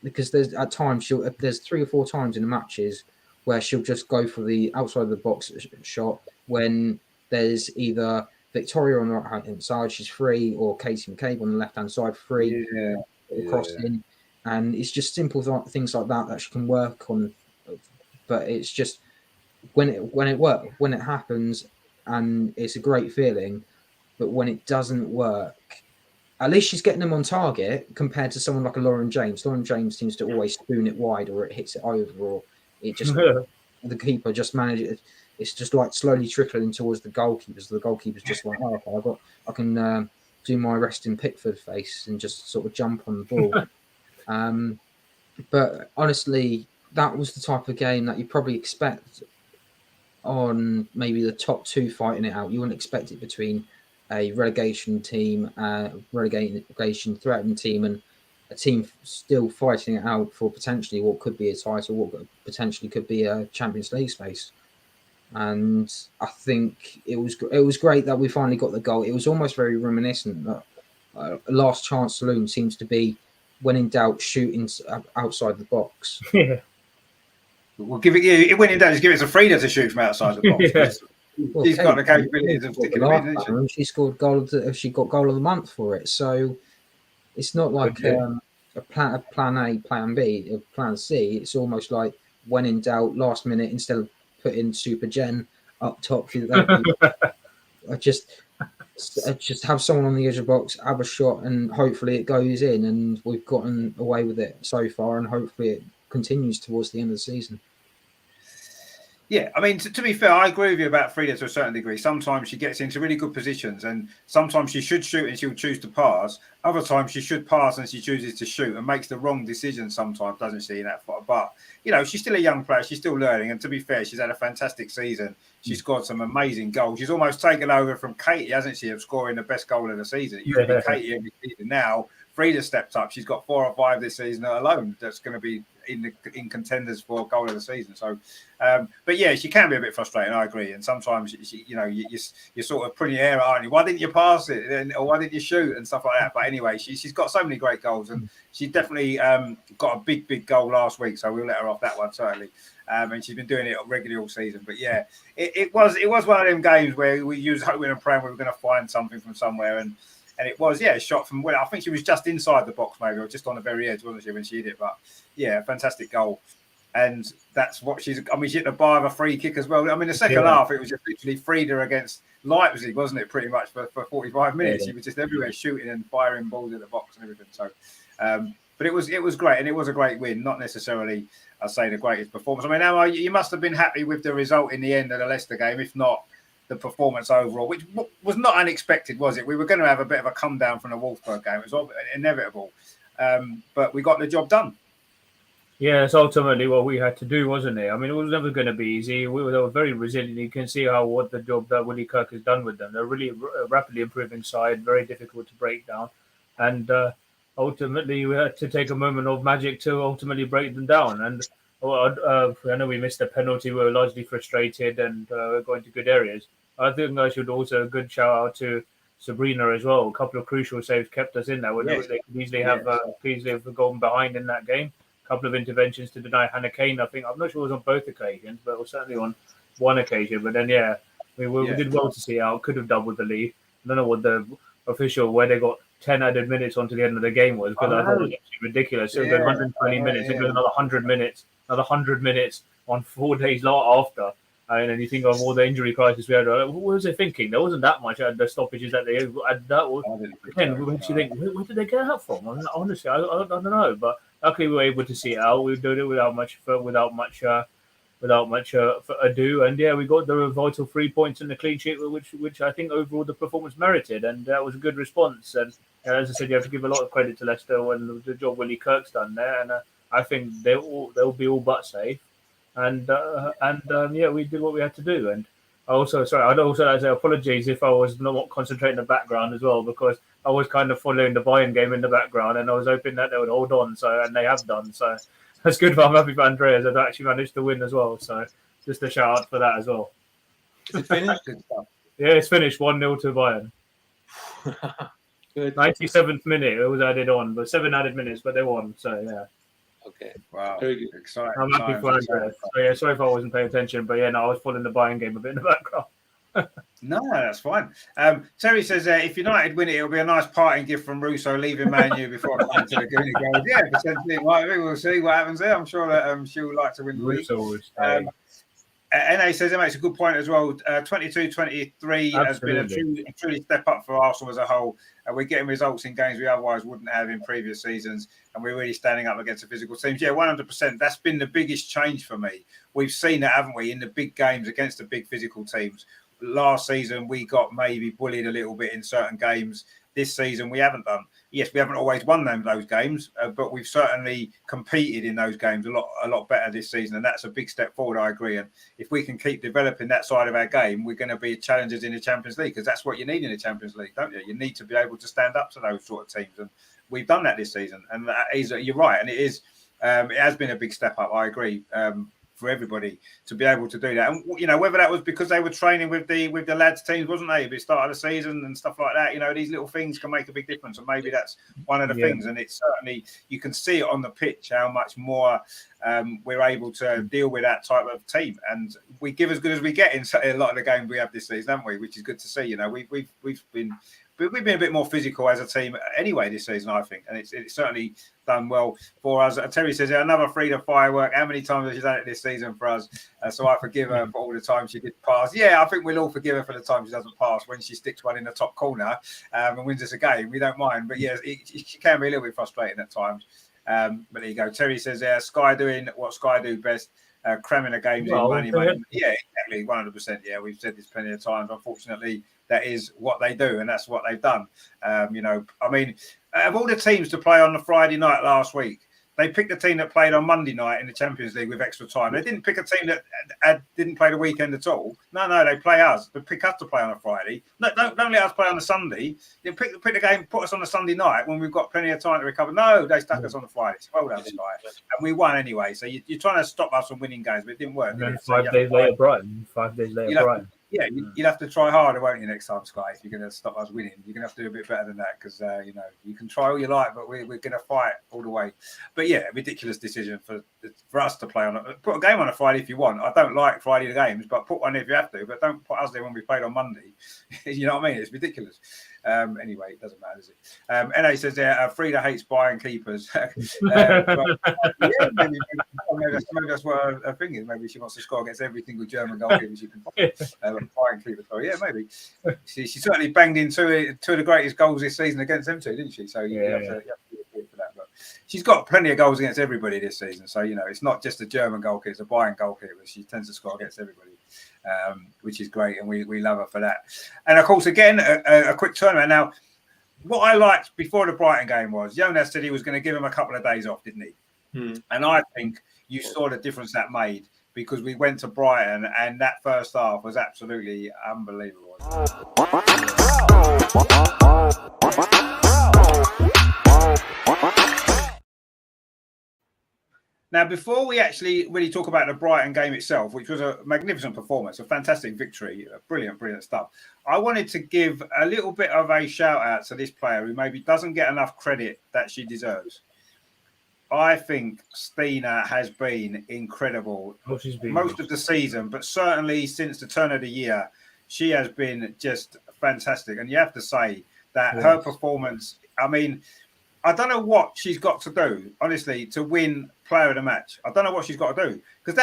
because there's at times there's 3 or 4 times in the matches where she'll just go for the outside of the box shot when there's either Victoria on the right hand side, she's free, or Katie McCabe on the left hand side, free, crossing, and it's just simple things like that she can work on. But it's just when it happens, and it's a great feeling. But when it doesn't work, at least she's getting them on target compared to someone like a Lauren James. Lauren James seems to always spoon it wide, or it hits it over, or it just the keeper just manages it. It's just like slowly trickling towards the goalkeepers. The goalkeeper's just like, oh, okay, I can do my resting Pickford face and just sort of jump on the ball. But honestly, that was the type of game that you probably expect on maybe the top 2 fighting it out. You wouldn't expect it between a relegation team, relegation threatened team, and a team still fighting it out for potentially what could be a title, what potentially could be a Champions League space. And I think it was great that we finally got the goal. It was almost very reminiscent that last chance saloon seems to be, when in doubt, shooting outside the box. Yeah. We'll give it when in doubt, just give it to Frida to shoot from outside the box. Well, she's got the capabilities of sticking them in, isn't she? She scored she got goal of the month for it. So it's not like a plan A, plan B, a plan C. It's almost like, when in doubt, last minute, instead of putting Super Jen up top, I just have someone on the edge of the box, have a shot, and hopefully it goes in. And we've gotten away with it so far, and hopefully it continues towards the end of the season. Yeah, I mean, to be fair, I agree with you about Frida to a certain degree. Sometimes she gets into really good positions, and sometimes she should shoot and she'll choose to pass. Other times she should pass and she chooses to shoot and makes the wrong decision sometimes, doesn't she, in that fight? But, she's still a young player. She's still learning. And to be fair, she's had a fantastic season. She's scored some amazing goals. She's almost taken over from Katie, hasn't she, of scoring the best goal of the season. It used to be Katie every season. Now, Frida stepped up. She's got 4 or 5 this season alone. That's going to be in contenders for goal of the season. So, but yeah, she can be a bit frustrating. I agree. And sometimes you're sort of putting your hair out, aren't you? Why didn't you pass it? Or why didn't you shoot and stuff like that? But anyway, she's got so many great goals, and she definitely got a big goal last week. So we'll let her off that one certainly. And she's been doing it regularly all season. But yeah, it was one of them games where we was hoping and praying we were going to find something from somewhere, and it was, a shot from I think she was just inside the box, maybe, or just on the very edge, wasn't she, when she hit it? But yeah, fantastic goal. And that's what she hit the bar of a free kick as well. I mean, the second half, it was just literally Frida against Leipzig, wasn't it, pretty much, for 45 minutes? She was just everywhere shooting and firing balls at the box and everything. So, but it was great, and it was a great win. Not necessarily, I'd say, the greatest performance. I mean, Emma, you must have been happy with the result in the end of the Leicester game, if not the performance overall, which was not unexpected, was it? We were going to have a bit of a come down from the Wolfsburg game. It was inevitable, but we got the job done. Yeah, it's ultimately what we had to do, wasn't it? I mean, it was never going to be easy. They were very resilient. You can see what the job that Willie Kirk has done with them. They're really rapidly improving side, very difficult to break down. And ultimately, we had to take a moment of magic to ultimately break them down. And I know we missed a penalty. We were largely frustrated and going to good areas. I think I should also a good shout out to Sabrina as well. A couple of crucial saves kept us in there. They could easily have gone behind in that game. A couple of interventions to deny Hannah Kane. I'm not sure it was on both occasions, but it was certainly on one occasion. But then, we did well to see out. Could have doubled the lead. I don't know what the official, where they got 10 added minutes onto the end of the game was, because I thought it was actually ridiculous. So it goes 120 minutes, it goes another 100 minutes on 4 days after. And then you think of all the injury crisis we had. What was they thinking? There wasn't that much at the stoppages that they had. That was, again, we actually think, where did they get that from? I mean, honestly, I don't know. But luckily, we were able to see it out. We did it without much ado. And we got the vital 3 points and the clean sheet, which I think overall the performance merited, and that was a good response. And as I said, you have to give a lot of credit to Leicester and the job Willie Kirk's done there. And I think they'll be all but safe. And we did what we had to do. And I'd also like to say apologies if I was not concentrating in the background as well, because I was kind of following the Bayern game in the background, and I was hoping that they would hold on. And they have done. So that's good. I'm happy for Andreas. They've actually managed to win as well. So Just a shout out for that as well. Is it finished? Good stuff. Yeah, it's finished 1-0 to Bayern. Good. 97th minute, it was added on, but 7 added minutes, but they won. So yeah, Okay. Wow. Very good. Exciting. I'm happy for Andreas. So yeah, sorry if I wasn't paying attention, but yeah, no, I was following the Bayern game a bit in the background. No, that's fine. Terry says if United win it, it'll be a nice parting gift from Russo leaving Man U before coming to the Goonie goes. Yeah, potentially it might be. We'll see what happens there. I'm sure that she'll like to win the league. NA says it makes a good point as well. 22-23 has been a truly step up for Arsenal as a whole. We're getting results in games we otherwise wouldn't have in previous seasons, and we're really standing up against the physical teams. Yeah, 100%. That's been the biggest change for me. We've seen it, haven't we, in the big games against the big physical teams. Last season, we got maybe bullied a little bit in certain games. This season, we haven't done. Yes, we haven't always won those games, but we've certainly competed in those games a lot better this season, and that's a big step forward. I agree. And if we can keep developing that side of our game, we're going to be challengers in the Champions League, because that's what you need in the Champions League, don't you? You need to be able to stand up to those sort of teams, and we've done that this season. And that is, you're right, and it is. It has been a big step up. I agree. For everybody to be able to do that, and you know, whether that was because they were training with the lads teams, wasn't they, at the start of the season and stuff like that. You know, these little things can make a big difference, and maybe that's one of the things. And it's certainly, you can see it on the pitch how much more we're able to deal with that type of team, and we give as good as we get in a lot of the games we have this season, haven't we? Which is good to see. You know, we've been a bit more physical as a team anyway this season, I think, and it's certainly done well for us. Terry says, another Frida firework. How many times has she done it this season for us? So I forgive her for all the times she did pass. Yeah, I think we'll all forgive her for the time she doesn't pass when she sticks one in the top corner and wins us a game. We don't mind. But yeah, she can be a little bit frustrating at times. But there you go. Terry says, Sky doing what Sky do best. Cramming the games in money. Yeah, exactly, 100%. Yeah, we've said this plenty of times. Unfortunately, that is what they do, and that's what they've done. You know, I mean, of all the teams to play on the Friday night last week, they picked the team that played on Monday night in the Champions League with extra time. They didn't pick a team that didn't play the weekend at all. No, they play us. They pick us to play on a Friday. No, don't let us play on a Sunday. They pick the game, put us on a Sunday night when we've got plenty of time to recover. No, they stuck us on a Friday. So well done, Sky. And we won anyway. So you're trying to stop us from winning games, but it didn't work. And then 5 days later, Brighton. 5 days later, Brighton. Yeah, you'll have to try harder, won't you, next time, Sky, if you're going to stop us winning. You're going to have to do a bit better than that, because, you know, you can try all you like, but we're going to fight all the way. But, yeah, ridiculous decision for us to play on it. Put a game on a Friday if you want. I don't like Friday games, but put one if you have to. But don't put us there when we played on Monday. You know what I mean? It's ridiculous. Anyway, it doesn't matter, does it? NA says Frida hates buying keepers. But, yeah, maybe that's what her thing is. Maybe she wants to score against every single German goalkeeper she can find. Buying keepers. So, yeah, maybe. She certainly banged in two of the greatest goals this season against them two, didn't she? So you have to be for that. But she's got plenty of goals against everybody this season. So, you know, it's not just a German goalkeeper, it's a Bayern goalkeeper. She tends to score against everybody. Which is great, and we love her for that. And of course, again, a quick turnaround. Now, what I liked before the Brighton game was Jonas said he was going to give him a couple of days off, didn't he? And I think you saw the difference that made, because we went to Brighton and that first half was absolutely unbelievable. Now, before we actually really talk about the Brighton game itself, which was a magnificent performance, a fantastic victory, brilliant stuff, I wanted to give a little bit of a shout out to this player who maybe doesn't get enough credit that she deserves. I think Stina has been incredible most of the season, but certainly since the turn of the year, she has been just fantastic. And you have to say that her performance, I mean, I don't know what she's got to do, honestly, to win player of the match. I don't know what she's got to do. Because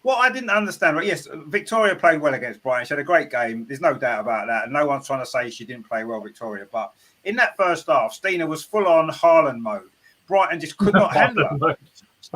what I didn't understand, right? Yes, Victoria played well against Brighton. She had a great game. There's no doubt about that. And no one's trying to say she didn't play well, Victoria. But in that first half, Stina was full on Haaland mode. Brighton just could not handle her.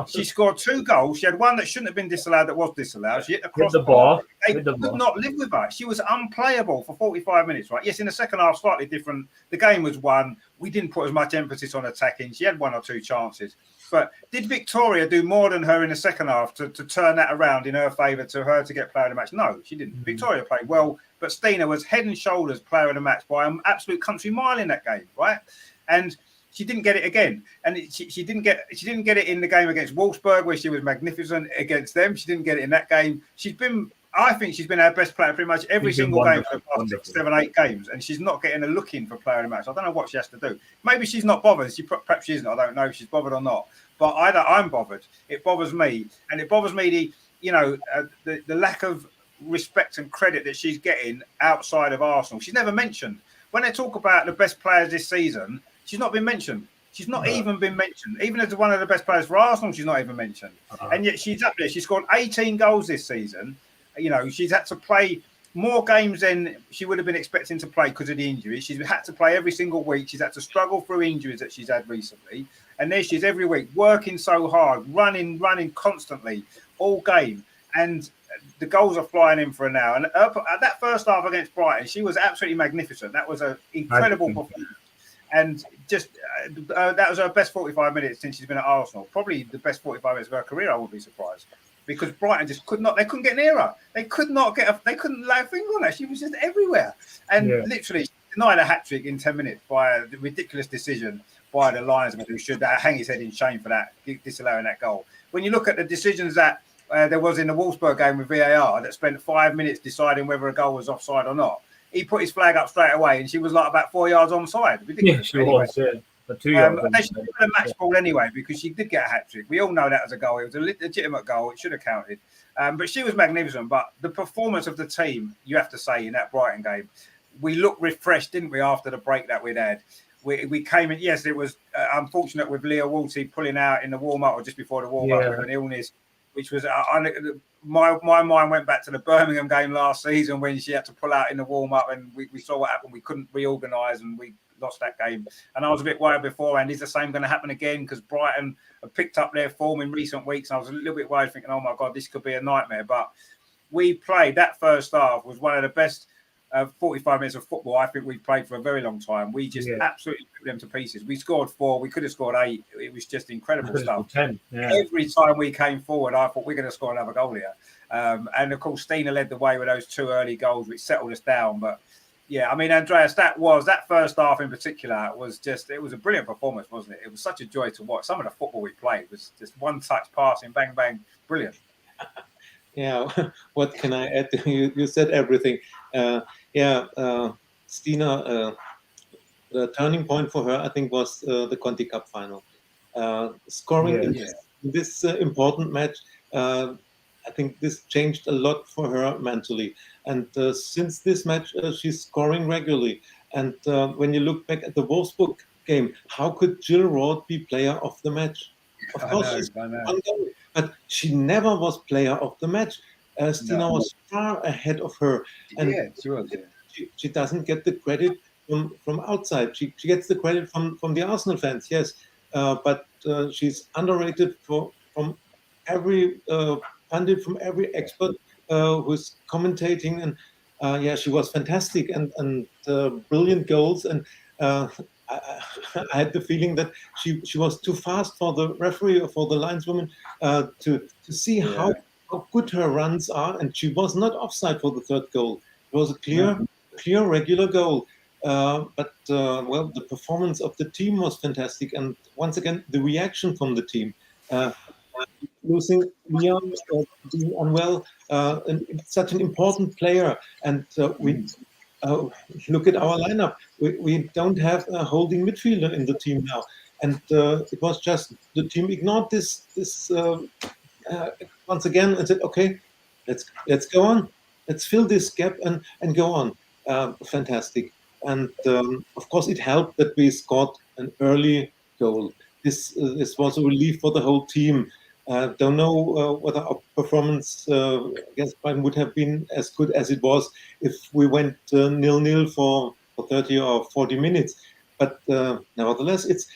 She scored 2 goals. She had one that shouldn't have been disallowed that was disallowed. She hit across the bar. They could not live with her. She was unplayable for 45 minutes, right? Yes, in the second half, slightly different. The game was won. We didn't put as much emphasis on attacking. She had 1 or 2 chances. But did Victoria do more than her in the second half to turn that around in her favour to her to get player of the match? No, she didn't. Victoria played well, but Stina was head and shoulders player of the match by an absolute country mile in that game, right? And she didn't get it again, and she didn't get it in the game against Wolfsburg, where she was magnificent against them. She didn't get it in that game. I think she's been our best player pretty much every single game for the past 6, 7, 8 games, and she's not getting a look in for player of the match. I don't know what she has to do. Maybe she's not bothered. Perhaps she isn't. I don't know if she's bothered or not. But I'm bothered. It bothers me, and it bothers me the lack of respect and credit that she's getting outside of Arsenal. She's never mentioned. When they talk about the best players this season, she's not been mentioned. She's not even been mentioned. Even as one of the best players for Arsenal, she's not even mentioned. And yet she's up there. She scored 18 goals this season. She's had to play more games than she would have been expecting to play because of the injuries. She's had to play every single week. She's had to struggle through injuries that she's had recently. And there she is every week, working so hard, running constantly all game. And the goals are flying in for her now. And that first half against Brighton, she was absolutely magnificent. That was an incredible performance. And just that was her best 45 minutes since she's been at Arsenal. Probably the best 45 minutes of her career, I wouldn't be surprised. Because Brighton just they couldn't get near her. They couldn't lay a finger on her. She was just everywhere. And literally she denied a hat-trick in 10 minutes by a ridiculous decision by the linesman, who should hang his head in shame for that, disallowing that goal. When you look at the decisions that there was in the Wolfsburg game with VAR that spent 5 minutes deciding whether a goal was offside or not, he put his flag up straight away and she was like about 4 yards onside. Ridiculous. Yeah, she was, yeah. But 2 yards. They should have put a match ball anyway, because she did get a hat-trick. We all know that was a goal. It was a legitimate goal. It should have counted. But she was magnificent. But the performance of the team, you have to say, in that Brighton game, we looked refreshed, didn't we, after the break that we'd had? We came in, yes, it was unfortunate with Leah Wolty pulling out in the warm-up or just before the warm-up with an illness, which was my mind went back to the Birmingham game last season when she had to pull out in the warm-up, and we saw what happened. We couldn't reorganise and we lost that game. And I was a bit worried beforehand, is the same going to happen again? Because Brighton have picked up their form in recent weeks. And I was a little bit worried, thinking, oh my God, this could be a nightmare. But we played, that first half was one of the best 45 minutes of football I think we've played for a very long time. We just absolutely put them to pieces. We scored 4, we could have scored 8. It was just incredible stuff. 10, yeah. Every time we came forward, I thought we're going to score another goal here. And of course, Stina led the way with those 2 early goals, which settled us down. But yeah, I mean, Andreas, that first half in particular it was a brilliant performance, wasn't it? It was such a joy to watch. Some of the football we played was just one touch passing, bang, bang, brilliant. Yeah, what can I add? You said everything. Stina, the turning point for her, I think, was the Conti Cup final. Scoring in this important match, I think this changed a lot for her mentally. And since this match, she's scoring regularly. And when you look back at the Wolfsburg game, how could Jill Roth be player of the match? Of course, she's one goal, but she never was player of the match. Stina was far ahead of her. And she was. She doesn't get the credit from outside. She gets the credit from the Arsenal fans, yes. But she's underrated from every pundit, from every expert who's commentating. And she was fantastic and brilliant goals. And I had the feeling that she was too fast for the referee or for the lineswoman to see how good her runs are. And she was not offside for the third goal. It was a clear regular goal. But the performance of the team was fantastic. And once again, the reaction from the team. Losing Leon, being unwell, and such an important player. And we look at our lineup. We don't have a holding midfielder in the team now. And it was just the team ignored this once again and said, okay, let's go on. Let's fill this gap and go on. Fantastic. And of course, it helped that we scored an early goal. This was a relief for the whole team. Don't know whether our performance against Brighton would have been as good as it was if we went 0-0 for 30 or 40 minutes. But nevertheless, it's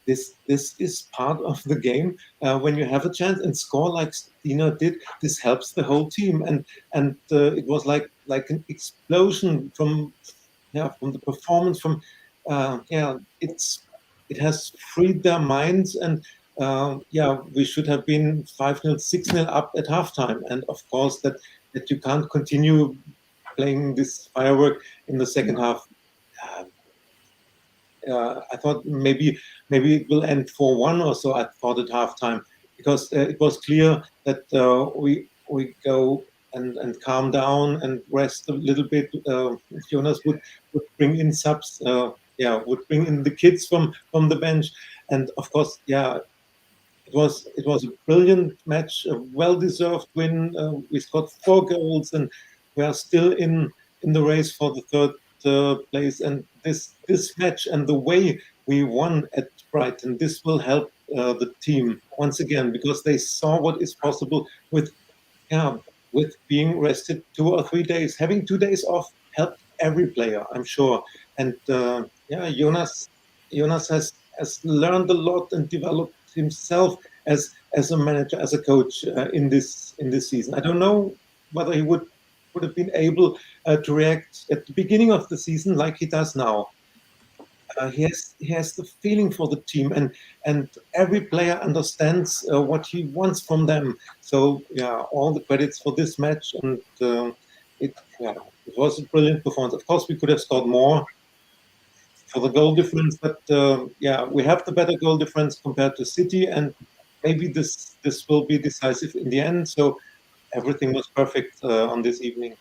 this is part of the game. When you have a chance and score like Stina did, this helps the whole team. And it was like an explosion from the performance. It has freed their minds. And we should have been 5-0, 6-0 up at halftime. And of course, that you can't continue playing this firework in the second half. I thought maybe it will end 4-1 or so. I thought at halftime, because it was clear that we go and calm down and rest a little bit. Jonas would bring in subs. Would bring in the kids from the bench, and of course, it was a brilliant match, a well-deserved win. We scored 4 goals, and we are still in the race for the third place. And this match and the way we won at Brighton, this will help the team once again, because they saw what is possible with being rested 2 or 3 days. Having 2 days off helped every player, I'm sure. And Jonas has learned a lot and developed himself as a manager, as a coach in this season. I don't know whether he would have been able to react at the beginning of the season like he does now. He has the feeling for the team, and every player understands what he wants from them. So all the credits for this match, and it was a brilliant performance. Of course, we could have scored more for the goal difference, but we have the better goal difference compared to City, and maybe this will be decisive in the end. So everything was perfect on this evening.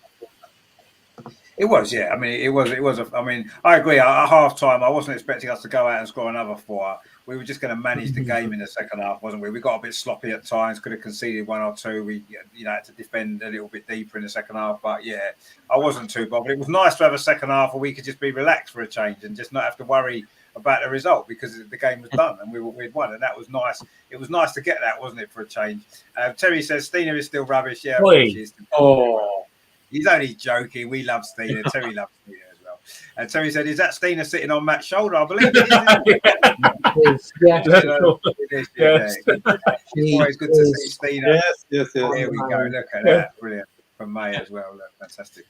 It was, yeah. I mean, it was. I mean, I agree. At half time, I wasn't expecting us to go out and score another 4. We were just going to manage the game in the second half, wasn't we? We got a bit sloppy at times. Could have conceded 1 or 2. We, had to defend a little bit deeper in the second half. But yeah, I wasn't too bothered. It was nice to have a second half where we could just be relaxed for a change and just not have to worry about the result, because the game was done and we'd won, and that was nice. It was nice to get that, wasn't it, for a change? Terry says Stina is still rubbish. Yeah, she is. He's only joking. We love Stina. Terry loves Stina as well. And Terry said, "Is that Stina sitting on Matt's shoulder?" I believe it is. Yes. Yes. It's always good to see Stina. Yes. Here we go. Look at that. Brilliant. From May as well. Look, fantastic.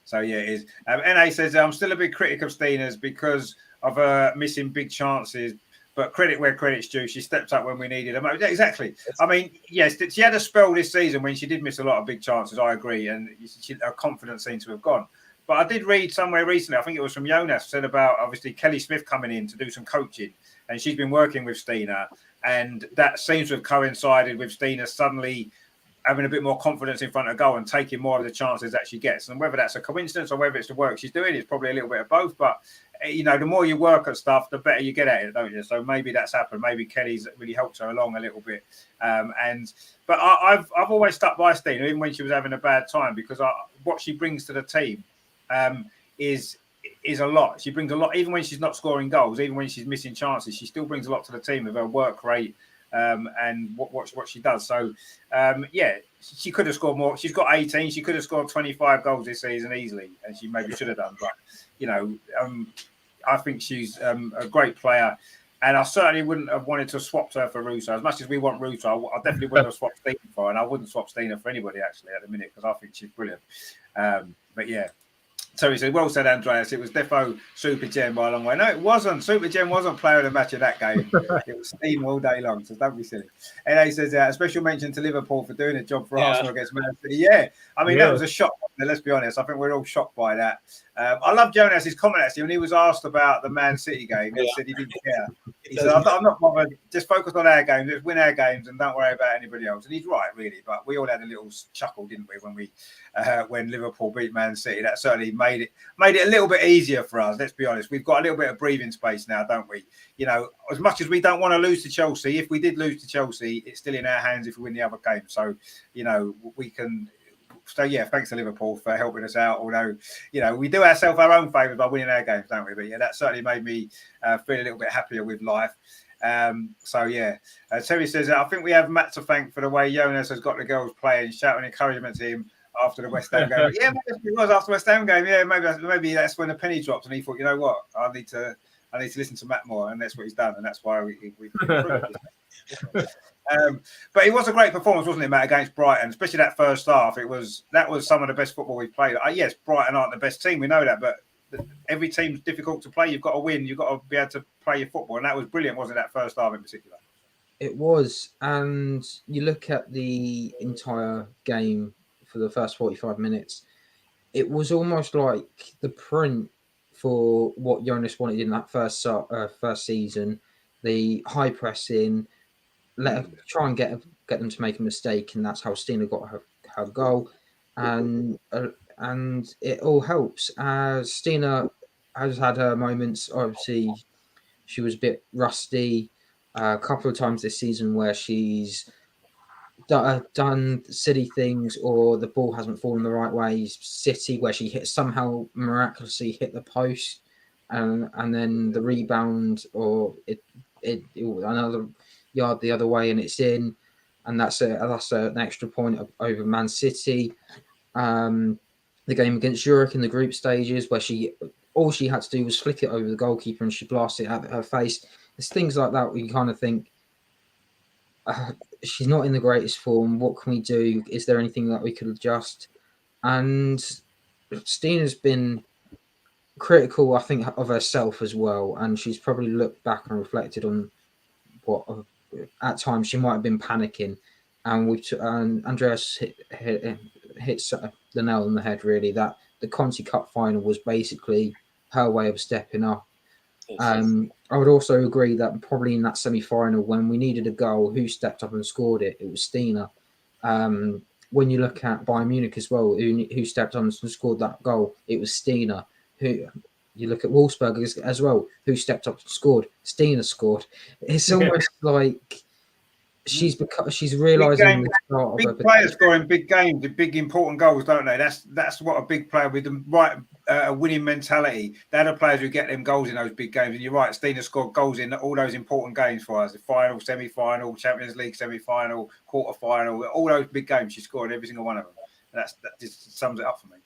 So yeah, it is. NA says, "I'm still a big critic of Stina's because of her missing big chances. But credit where credit's due. She stepped up when we needed her. Yeah, exactly. I mean, yes, she had a spell this season when she did miss a lot of big chances. I agree, and her confidence seemed to have gone. But I did read somewhere recently, I think it was from Jonas, said about obviously Kelly Smith coming in to do some coaching, and she's been working with Stina, and that seems to have coincided with Stina suddenly having a bit more confidence in front of goal and taking more of the chances that she gets. And whether that's a coincidence or whether it's the work she's doing, it's probably a little bit of both. But the more you work at stuff, the better you get at it, don't you? So maybe that's happened. Maybe Kelly's really helped her along a little bit. But I've always stuck by Stina, even when she was having a bad time, because what she brings to the team is a lot. She brings a lot, even when she's not scoring goals, even when she's missing chances. She still brings a lot to the team with her work rate and what she does. So she could have scored more. She's got 18. She could have scored 25 goals this season easily, and she maybe should have done. But I think she's a great player, and I certainly wouldn't have wanted to swap her for Russo. As much as we want Russo, I definitely wouldn't have swapped Stina for her, and I wouldn't swap Stina for anybody actually at the minute, because I think she's brilliant. But yeah. So he said, well said, Andreas. It was defo Super Gem by a long way. No, it wasn't. Super Gem wasn't player of the match of that game. It was Steam all day long, so don't be silly. And he says, a special mention to Liverpool for doing a job for Arsenal against Man City. Yeah, I mean, that was a shock. Let's be honest. I think we're all shocked by that. I love Jonas's comment actually when he was asked about the Man City game. He said he didn't care. He said, I'm not bothered. Just focus on our games. Let's win our games and don't worry about anybody else. And he's right, really. But we all had a little chuckle, didn't we, when Liverpool beat Man City? That certainly made it a little bit easier for us. Let's be honest. We've got a little bit of breathing space now, don't we? As much as we don't want to lose to Chelsea, if we did lose to Chelsea, it's still in our hands if we win the other game. So, we can. So yeah, thanks to Liverpool for helping us out. Although, we do ourselves our own favours by winning our games, don't we? But yeah, that certainly made me feel a little bit happier with life. Terry says, I think we have Matt to thank for the way Jonas has got the girls playing, shouting encouragement to him after the West Ham game. Yeah, maybe it was after the West Ham game. Yeah, maybe that's when the penny dropped, and he thought, you know what, I need to listen to Matt more, and that's what he's done, and that's why we've improved. But it was a great performance, wasn't it, Matt, against Brighton, especially that first half. That was some of the best football we've played. Yes, Brighton aren't the best team, we know that, but every team's difficult to play. You've got to win. You've got to be able to play your football, and that was brilliant, wasn't it, that first half in particular? It was, and you look at the entire game for the first 45 minutes, it was almost like the print for what Jonas wanted in that first season. The high pressing, try and get them to make a mistake, and that's how Stina got her goal, and it all helps. As Stina has had her moments, obviously she was a bit rusty a couple of times this season where she's done silly things or the ball hasn't fallen the right way. City where she somehow miraculously hit the post, and then the rebound or it another yard the other way and it's in, and that's an extra point over Man City. The game against Zurich in the group stages where all she had to do was flick it over the goalkeeper and she blasted it at her face. There's things like that where you kind of think, she's not in the greatest form. What can we do? Is there anything that we could adjust? And Stina's been critical, I think, of herself as well. And she's probably looked back and reflected on what at times she might have been panicking. And Andreas hits the nail on the head, really, that the Conti Cup final was basically her way of stepping up. I would also agree that probably in that semi-final when we needed a goal, who stepped up and scored it? It was Stina. When you look at Bayern Munich as well, who stepped on and scored that goal? It was Stina. Who you look at Wolfsburg as well, who stepped up and scored? Stina scored. It's almost like she's realising the start big of her players scoring big games, the big important goals, don't they? That's what a big player with the right a winning mentality. They're the players who get them goals in those big games. And you're right, Stina scored goals in all those important games for us: the final, semi-final, Champions League semi-final, quarter-final, all those big games. She scored every single one of them. And that just sums it up for me.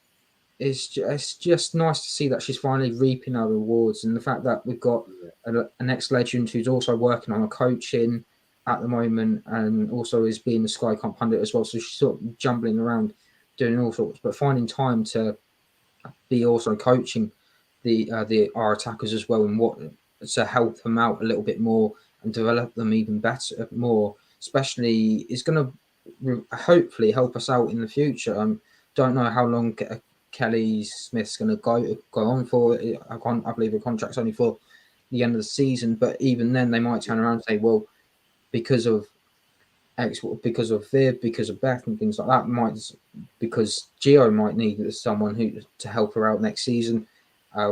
It's just nice to see that she's finally reaping her rewards, and the fact that we've got an ex-legend who's also working on her coaching at the moment, and also is being the Sky Comp pundit as well. So she's sort of jumbling around, doing all sorts, but finding time to be also coaching our attackers as well, and what to help them out a little bit more and develop them even better, more. Especially is going to hopefully help us out in the future. Don't know how long Kelly Smith's going to go on for. I believe the contract's only for the end of the season, but even then they might turn around and say, well, because of Viv, because of Beth and things like that, because Gio might need someone to help her out next season.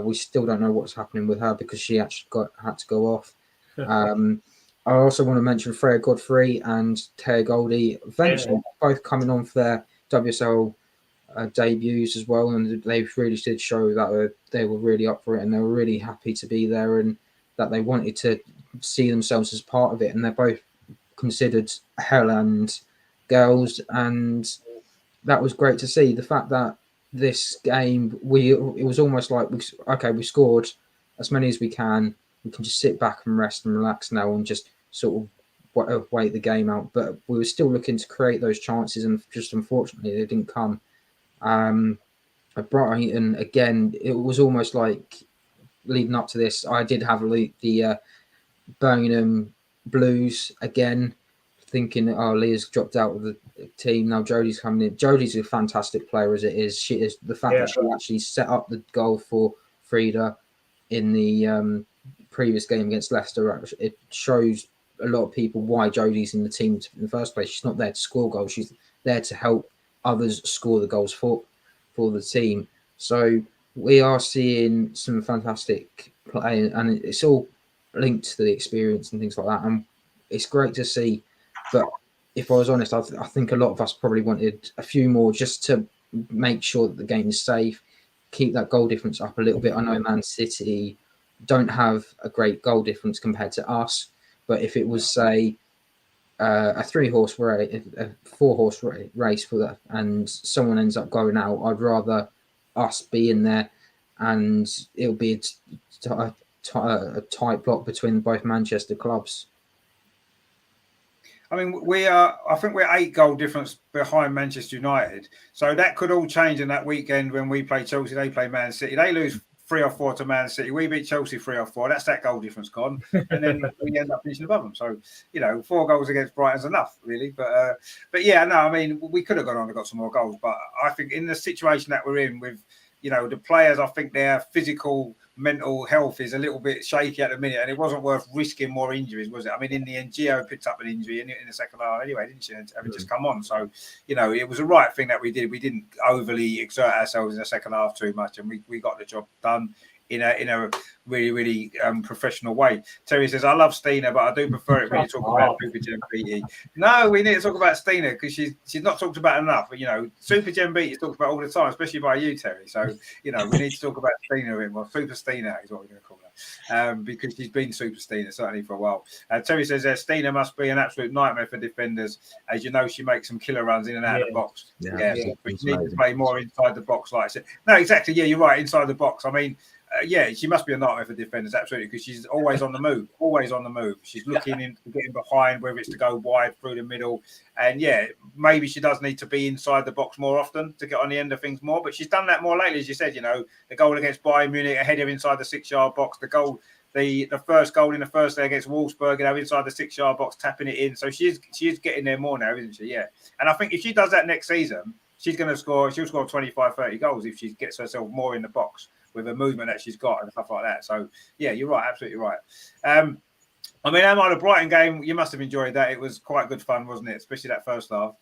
We still don't know what's happening with her because she actually had to go off. I also want to mention Freya Godfrey and Taya Goldie, eventually both coming on for their WSL debuts as well, and they really did show that they were really up for it and they were really happy to be there and that they wanted to see themselves as part of it. And they're both considered Helland girls, and that was great to see. The fact that this game, it was almost like we scored as many as we can can just sit back and rest and relax now and just sort of wait the game out. But we were still looking to create those chances, and just unfortunately they didn't come. At Brighton again, it was almost like leading up to this, I did have the Birmingham Blues again, thinking, Leah's dropped out of the team, now Jodie's coming in. Jodie's a fantastic player as it is. She is the fact that she actually set up the goal for Frida in the previous game against Leicester. It shows a lot of people why Jodie's in the team in the first place. She's not there to score goals, she's there to help others score the goals for the team. So we are seeing some fantastic play, and it's all linked to the experience and things like that, and it's great to see. But if I was honest, I think a lot of us probably wanted a few more just to make sure that the game is safe, keep that goal difference up a little bit. I know Man City don't have a great goal difference compared to us, but if it was, say, a 3-horse race, a 4-horse race for that, and someone ends up going out, I'd rather us be in there, and it'll be a tight block between both Manchester clubs. I mean, I think we're 8 goal difference behind Manchester United. So that could all change in that weekend when we play Chelsea, they play Man City. They lose 3 or 4 to Man City. We beat Chelsea 3 or 4. That's that goal difference gone. And then we end up finishing above them. So, 4 goals against Brighton's enough, really. But yeah, no, I mean, we could have gone on and got some more goals. But I think in the situation that we're in with the players, I think their physical, mental health is a little bit shaky at the minute, and it wasn't worth risking more injuries, was it? I mean, in the end, Gio picked up an injury in the second half anyway, didn't she? Having just come on. So, it was the right thing that we did. We didn't overly exert ourselves in the second half too much, and we got the job done in a really, really professional way. Terry says, I love Stina, but I do prefer it when you talk about Super Gem BE. No, we need to talk about Stina because she's not talked about enough. But, Super Gem BE is talked about all the time, especially by you, Terry. So, we need to talk about Stina a bit more. Super Stina is what we're going to call her because she's been Super Stina, certainly for a while. Terry says, Stina must be an absolute nightmare for defenders. As you know, she makes some killer runs in and out of the box. But you need to play more inside the box, like I said. No, exactly. Yeah, you're right, inside the box. I mean, she must be a nightmare for defenders, absolutely, because she's always on the move, She's looking in, getting behind, whether it's to go wide through the middle. And maybe she does need to be inside the box more often to get on the end of things more. But she's done that more lately, as you said, the goal against Bayern Munich, a header inside the 6-yard box, the first goal in the first day against Wolfsburg, inside the 6-yard box, tapping it in. So she's getting there more now, isn't she? Yeah. And I think if she does that next season, she'll score 25, 30 goals if she gets herself more in the box with the movement that she's got and stuff like that. So, you're right. Absolutely right. The Brighton game, you must have enjoyed that. It was quite good fun, wasn't it? Especially that first half.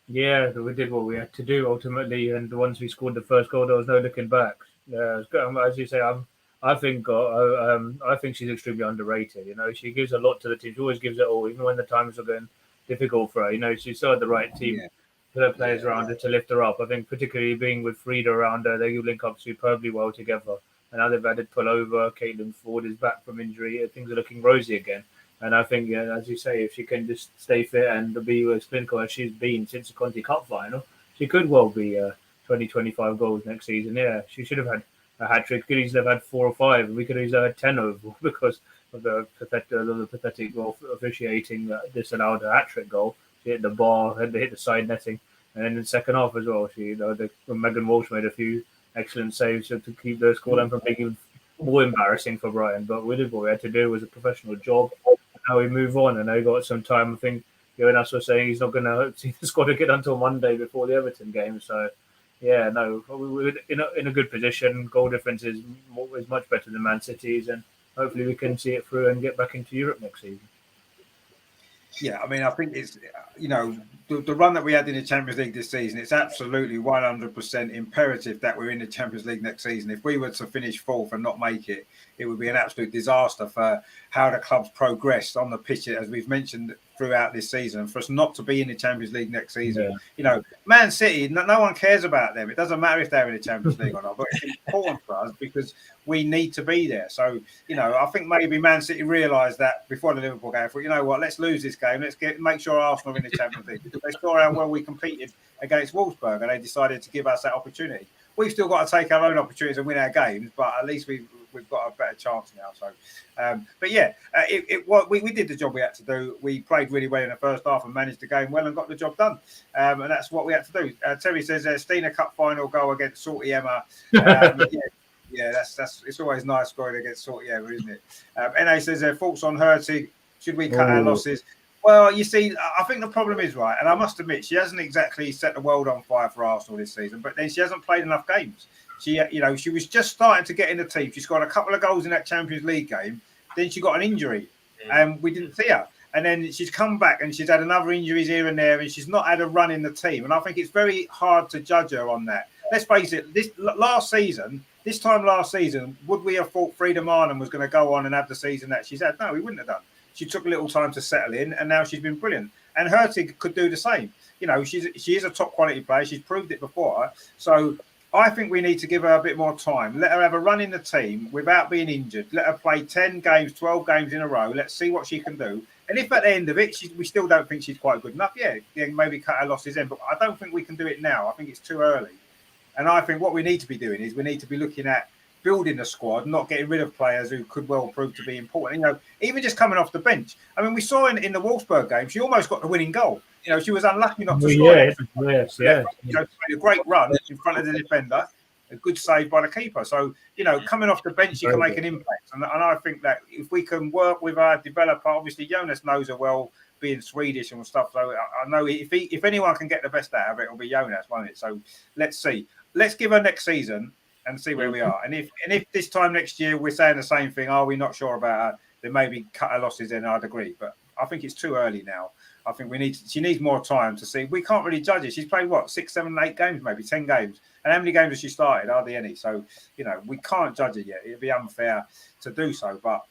Yeah, we did what we had to do ultimately. And once we scored the first goal, there was no looking back. As you say, I think she's extremely underrated. She gives a lot to the team. She always gives it all, even when the times are going difficult for her. She's still the right team. Yeah. Her players around her to lift her up. I think particularly being with Frida around her, they link up superbly well together. And now they've added pullover. Caitlin Ford is back from injury. Things are looking rosy again. And I think, as you say, if she can just stay fit and be as clinical as she's been since the Conti Cup final, she could well be 20-25 goals next season. Yeah, she should have had a hat-trick. Could easily have had 4 or 5. And we could easily have had 10 overall because of the pathetic goal officiating that disallowed a hat-trick goal. She hit the bar, had to hit the side netting, and then in the second half as well, Megan Walsh made a few excellent saves to keep the scoreline from being even more embarrassing for Brighton. But we did what we had to do. It was a professional job. Now we move on, and they got some time. I think Jonas was saying he's not going to see the squad again until Monday before the Everton game. So, we're in a good position. Goal difference is much better than Man City's, and hopefully we can see it through and get back into Europe next season. Yeah, I think it's, the run that we had in the Champions League this season, it's absolutely 100% imperative that we're in the Champions League next season. If we were to finish fourth and not make it, it would be an absolute disaster for how the club's progressed on the pitch, as we've mentioned throughout this season. For us not to be in the Champions League next season, Man City, no one cares about them. It doesn't matter if they're in the Champions League or not, but it's important for us because we need to be there. So, I think maybe Man City realised that before the Liverpool game. Thought, let's lose this game. Let's make sure Arsenal are in the Champions League because they saw how well we competed against Wolfsburg and they decided to give us that opportunity. We've still got to take our own opportunities and win our games, but at least we've got a better chance now. So, we did the job we had to do. We played really well in the first half and managed the game well and got the job done. And that's what we had to do. Terry says, Stina Cup final goal against Salty Emma. That's it's always nice scoring against Salty Emma, isn't it? NA says, thoughts on Hurtig. Should we cut our losses? Well, you see, I think the problem is, right, and I must admit, she hasn't exactly set the world on fire for Arsenal this season, but then she hasn't played enough games. She was just starting to get in the team. She scored a couple of goals in that Champions League game. Then she got an injury, and we didn't see her. And then she's come back, and she's had another injuries here and there, and she's not had a run in the team. And I think it's very hard to judge her on that. Let's face it, this time last season, would we have thought Frida Marnham was going to go on and have the season that she's had? No, we wouldn't have done. She took a little time to settle in, and now she's been brilliant. And Hurtig could do the same. She is a top quality player. She's proved it before. So I think we need to give her a bit more time. Let her have a run in the team without being injured. Let her play 10 games, 12 games in a row. Let's see what she can do. And if at the end of it, we still don't think she's quite good enough, maybe cut her losses in. But I don't think we can do it now. I think it's too early. And I think what we need to be doing is we need to be looking at building a squad, not getting rid of players who could well prove to be important. Even just coming off the bench. I mean, we saw in the Wolfsburg game, she almost got the winning goal. She was unlucky not to score. Yes. Made a great run in front of the defender, a good save by the keeper. So, coming off the bench, she can make an impact. And I think that if we can work with our developer, obviously Jonas knows her well, being Swedish and stuff. So I know if anyone can get the best out of it, it'll be Jonas, won't it? So let's see. Let's give her next season. and see where we are. And if this time next year we're saying the same thing, are we not sure about her? Then maybe cut her losses. Then I'd agree. But I think it's too early now. I think she needs more time to see. We can't really judge it. She's played what 6, 7, 8 games, maybe 10 games. And how many games has she started? Hardly any. So we can't judge it yet. It'd be unfair to do so. But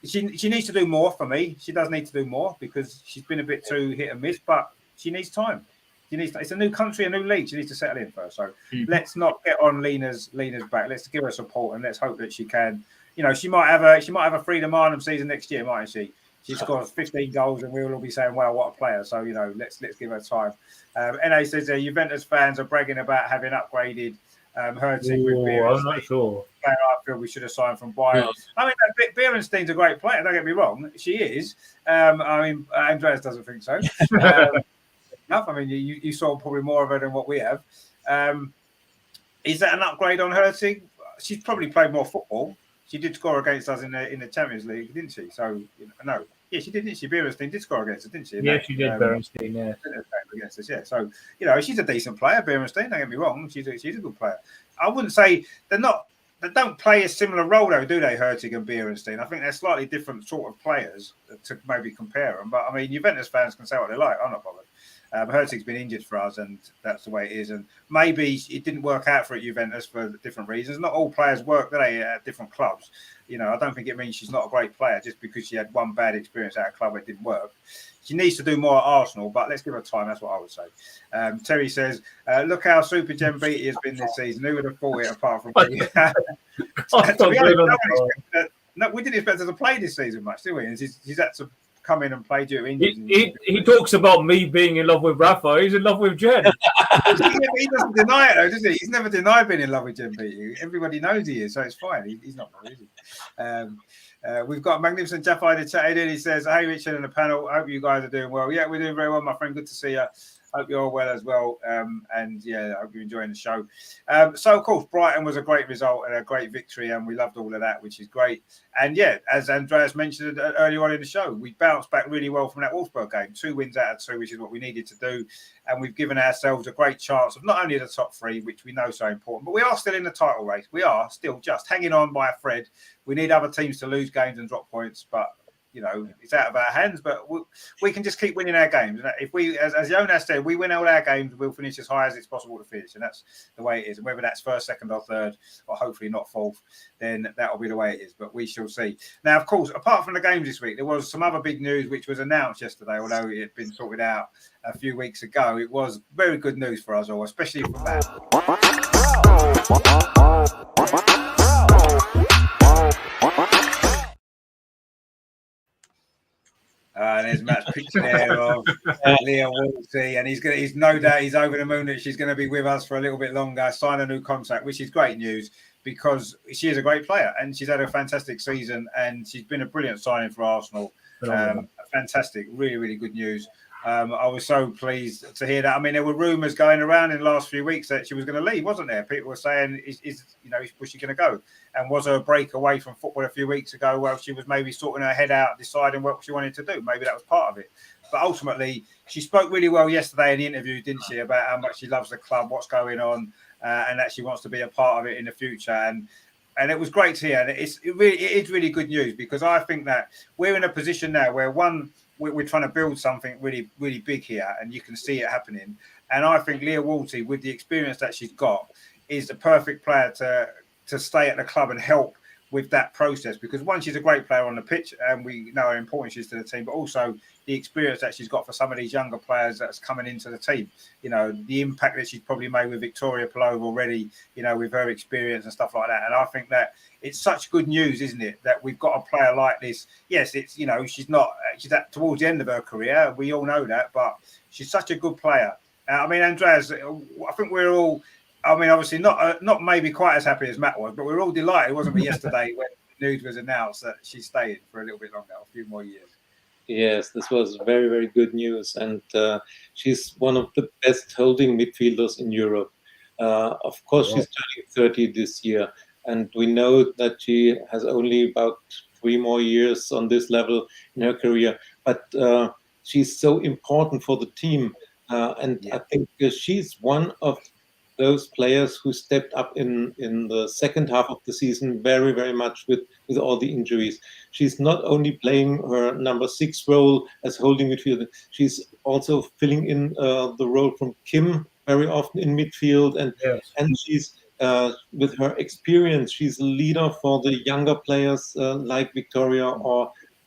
she needs to do more for me. She does need to do more because she's been a bit too hit and miss. But she needs time. It's a new country, a new league. She needs to settle in first. So let's not get on Lena's back. Let's give her support and let's hope that she can. She might have a Freedom Arnhem season next year, mightn't she? She scores 15 goals, and we'll all be saying, "Wow, what a player!" So let's give her time. Na says Juventus fans are bragging about having upgraded her team with Beerenstein. I'm not sure. Player I feel we should have signed from Bayern. No. I mean, Beerenstein's a great player. Don't get me wrong, she is. Andreas doesn't think so. Enough. I mean, you saw probably more of her than what we have. Is that an upgrade on her team? She's probably played more football. She did score against us in the Champions League, didn't she? So no, yeah, she did, didn't she? Beerenstein did score against us, didn't she? Yeah, she did. Beerenstein, yeah, against us, yeah. So she's a decent player. Beerenstein, don't get me wrong, she's a good player. I wouldn't say they don't play a similar role though, do they? Hurtig and Beerenstein. I think they're slightly different sort of players to maybe compare them. But I mean, Juventus fans can say what they like. I'm not bothered. Hurtig's been injured for us, and that's the way it is. And maybe it didn't work out for Juventus for different reasons. Not all players work, do they, at different clubs? I don't think it means she's not a great player just because she had one bad experience at a club that didn't work. She needs to do more at Arsenal, but let's give her time. That's what I would say. Terry says, look how Super Gem Beatty has been this season. Who would have thought it apart from me? No, we didn't expect her to play this season much, did we? And she's had to come in and play due to injuries. He talks about me being in love with Rafa. He's in love with Jen. He doesn't deny it, though, does he? He's never denied being in love with Jen Beatty. Everybody knows he is, so it's fine. He's not wrong, is he? We've got Magnificent Jaffa to chat in. He says, "Hey, Richard and the panel. I hope you guys are doing well." Yeah, we're doing very well, my friend. Good to see you. Hope you're all well as well. And yeah, I hope you're enjoying the show. So, of course, Brighton was a great result and a great victory, and we loved all of that, which is great. And yeah, as Andreas mentioned earlier on in the show, we bounced back really well from that Wolfsburg game. 2 wins out of 2, which is what we needed to do. And we've given ourselves a great chance of not only the top 3, which we know is so important, but we are still in the title race. We are still just hanging on by a thread. We need other teams to lose games and drop points, but it's out of our hands, but we can just keep winning our games. If we, as Jonas said, we win all our games, we'll finish as high as it's possible to finish, and that's the way it is. And whether that's first, second, or third, or hopefully not fourth, then that'll be the way it is. But we shall see. Now, of course, apart from the games this week, there was some other big news which was announced yesterday, although it had been sorted out a few weeks ago. It was very good news for us all, especially for Matt. And there's Matt's picture there of Leah Wolsey, and he's no doubt he's over the moon that she's going to be with us for a little bit longer, sign a new contract, which is great news because she is a great player and she's had a fantastic season and she's been a brilliant signing for Arsenal. Fantastic, really, really good news. I was so pleased to hear that. I mean, there were rumours going around in the last few weeks that she was going to leave, wasn't there? People were saying, was she going to go? And was her a break away from football a few weeks ago? Well, she was maybe sorting her head out, deciding what she wanted to do. Maybe that was part of it. But ultimately, she spoke really well yesterday in the interview, didn't she, about how much she loves the club, what's going on, and that she wants to be a part of it in the future. And it was great to hear. And it is really good news because I think that we're in a position now where we're trying to build something really, really big here, and you can see it happening. And I think Leah Wolsey, with the experience that she's got, is the perfect player to stay at the club and help with that process. Because one, she's a great player on the pitch, and we know how important she is to the team, but also the experience that she's got for some of these younger players that's coming into the team. The impact that she's probably made with Victoria Palova already, with her experience and stuff like that. And I think that it's such good news, isn't it, that we've got a player like this. Yes, it's, she's at towards the end of her career. We all know that, but she's such a good player. Andreas, I think we're all, obviously not maybe quite as happy as Matt was, but we're all delighted, wasn't we, yesterday when the news was announced that she's staying for a little bit longer, a few more years. Yes, this was very, very good news. And she's one of the best holding midfielders in Europe. Of course, she's turning 30 this year. And we know that she has only about 3 more years on this level in her career. But she's so important for the team. I think she's one of those players who stepped up in the second half of the season very, very much with all the injuries. She's not only playing her number 6 role as holding midfield, she's also filling in the role from Kim very often in midfield, and she's with her experience, she's a leader for the younger players like Victoria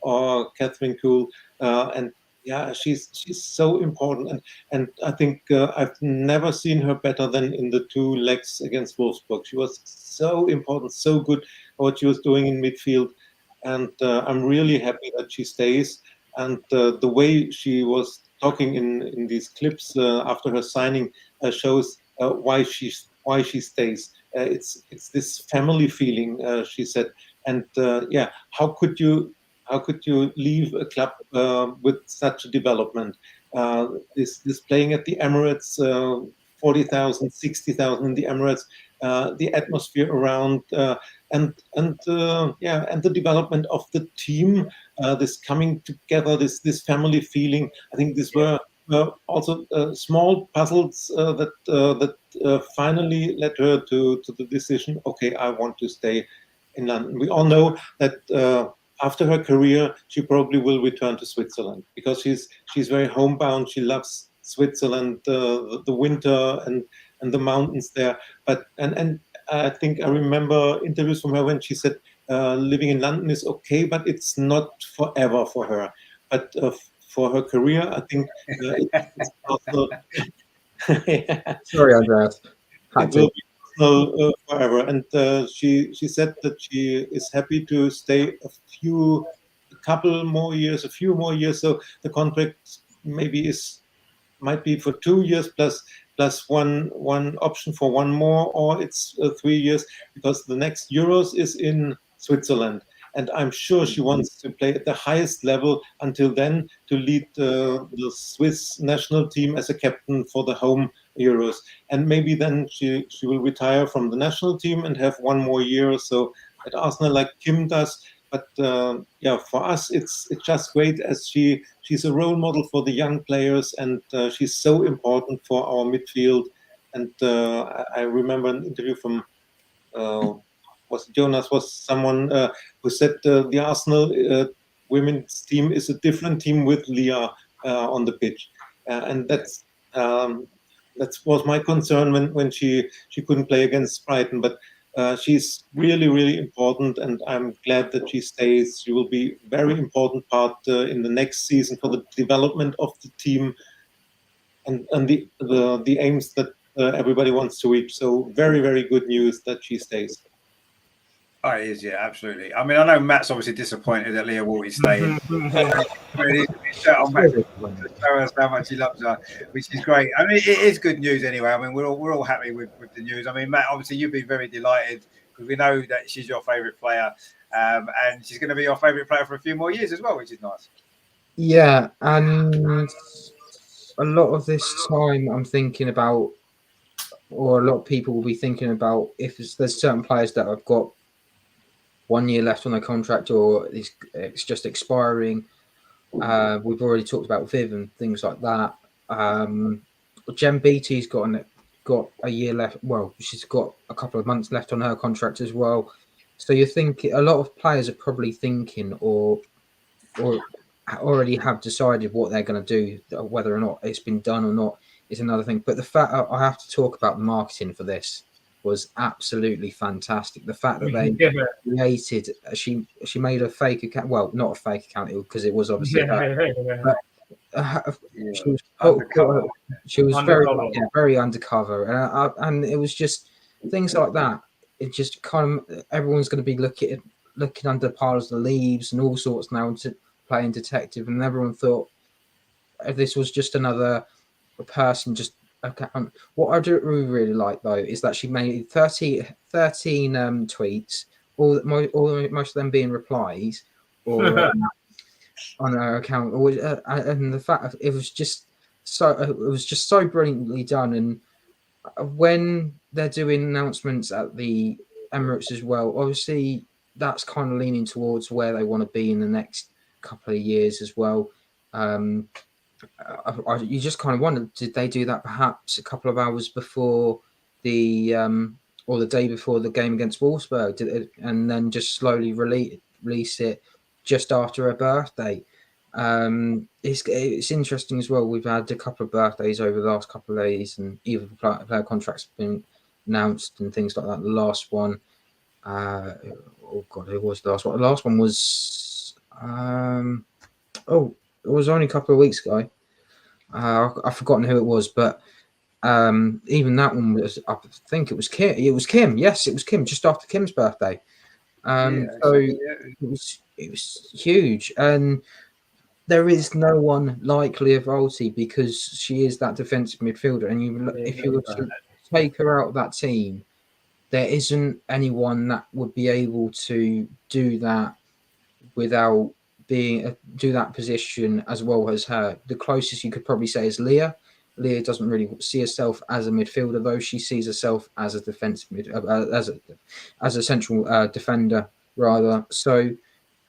or Catherine Kuhl, and yeah, she's so important, and I think I've never seen her better than in the 2 legs against Wolfsburg. She was so important, so good what she was doing in midfield, and I'm really happy that she stays. And the way she was talking in these clips after her signing shows why she stays. It's this family feeling, she said, and yeah, how could you leave a club with such a development? This playing at the Emirates, 40,000, 60,000 in the Emirates, the atmosphere around, and the development of the team, this coming together, this family feeling. I think these were also small puzzles that finally led her to the decision. Okay, I want to stay in London. We all know that after her career, she probably will return to Switzerland because she's very homebound. She loves Switzerland, the winter and the mountains there. But and I think I remember interviews from her when she said living in London is okay, but it's not forever for her. But for her career, I think it's also. Yeah. Sorry, Andreas. It will be forever. And she said that she is happy to stay a few more years. So the contract maybe might be for 2 years plus one option for one more, or it's 3 years, because the next Euros is in Switzerland. And I'm sure she wants to play at the highest level until then, to lead the Swiss national team as a captain for the home Euros. And maybe then she will retire from the national team and have 1 more year or so at Arsenal, like Kim does. But yeah, for us, it's just great, as she's a role model for the young players, and she's so important for our midfield. And I remember an interview from was someone who said the Arsenal women's team is a different team with Leah on the pitch, and that was my concern when she couldn't play against Brighton. But she's really, really important, and I'm glad that she stays. She will be a very important part in the next season for the development of the team and the aims that everybody wants to reach. So very, very good news that she stays. Oh, it is, yeah, absolutely. I mean, I know Matt's obviously disappointed that Leah Walt's staying. Show us how much he loves her, which is great. I mean, it is good news anyway. I mean, we're all happy with the news. I mean, Matt, obviously you've been very delighted because we know that she's your favourite player, and she's going to be your favourite player for a few more years as well, which is nice. Yeah, and a lot of this time I'm thinking about, or a lot of people will be thinking about, if there's certain players that have got 1 year left on their contract, or it's just expiring. We've already talked about Viv and things like that. Jem Beattie's got a year left. Well, she's got a couple of months left on her contract as well. So you think a lot of players are probably thinking, or already have decided what they're going to do. Whether or not it's been done or not is another thing. But the fact I have to talk about the marketing for this was absolutely fantastic. The fact that they created, she made a fake account. Well, not a fake account because it was obviously her. But she was very undercover, and it was just things like that. It just kind of, everyone's going to be looking under piles of leaves and all sorts now to playing detective, and everyone thought this was just another person just. What I do really like though is that she made 13 tweets, most of them being replies, or on her account, and the fact it was just so brilliantly done. And when they're doing announcements at the Emirates as well, obviously that's kind of leaning towards where they want to be in the next couple of years as well. You just kind of wonder, did they do that perhaps a couple of hours before the or the day before the game against Wolfsburg, and then just slowly release it just after her birthday. It's interesting as well. We've had a couple of birthdays over the last couple of days, and either player contracts have been announced and things like that. The last one, oh god, who was the last one? The last one was it was only a couple of weeks ago. I've forgotten who it was, but even that one was, I think it was Kim. It was Kim. Yes, it was Kim. Just after Kim's birthday. So it was huge, and there is no one like Leah Volti because she is that defensive midfielder. And if you were to take her out of that team, there isn't anyone that would be able to do that without do that position as well as her. The closest you could probably say is Leah. Leah doesn't really see herself as a midfielder, though. She sees herself as a defensive as a central defender rather. So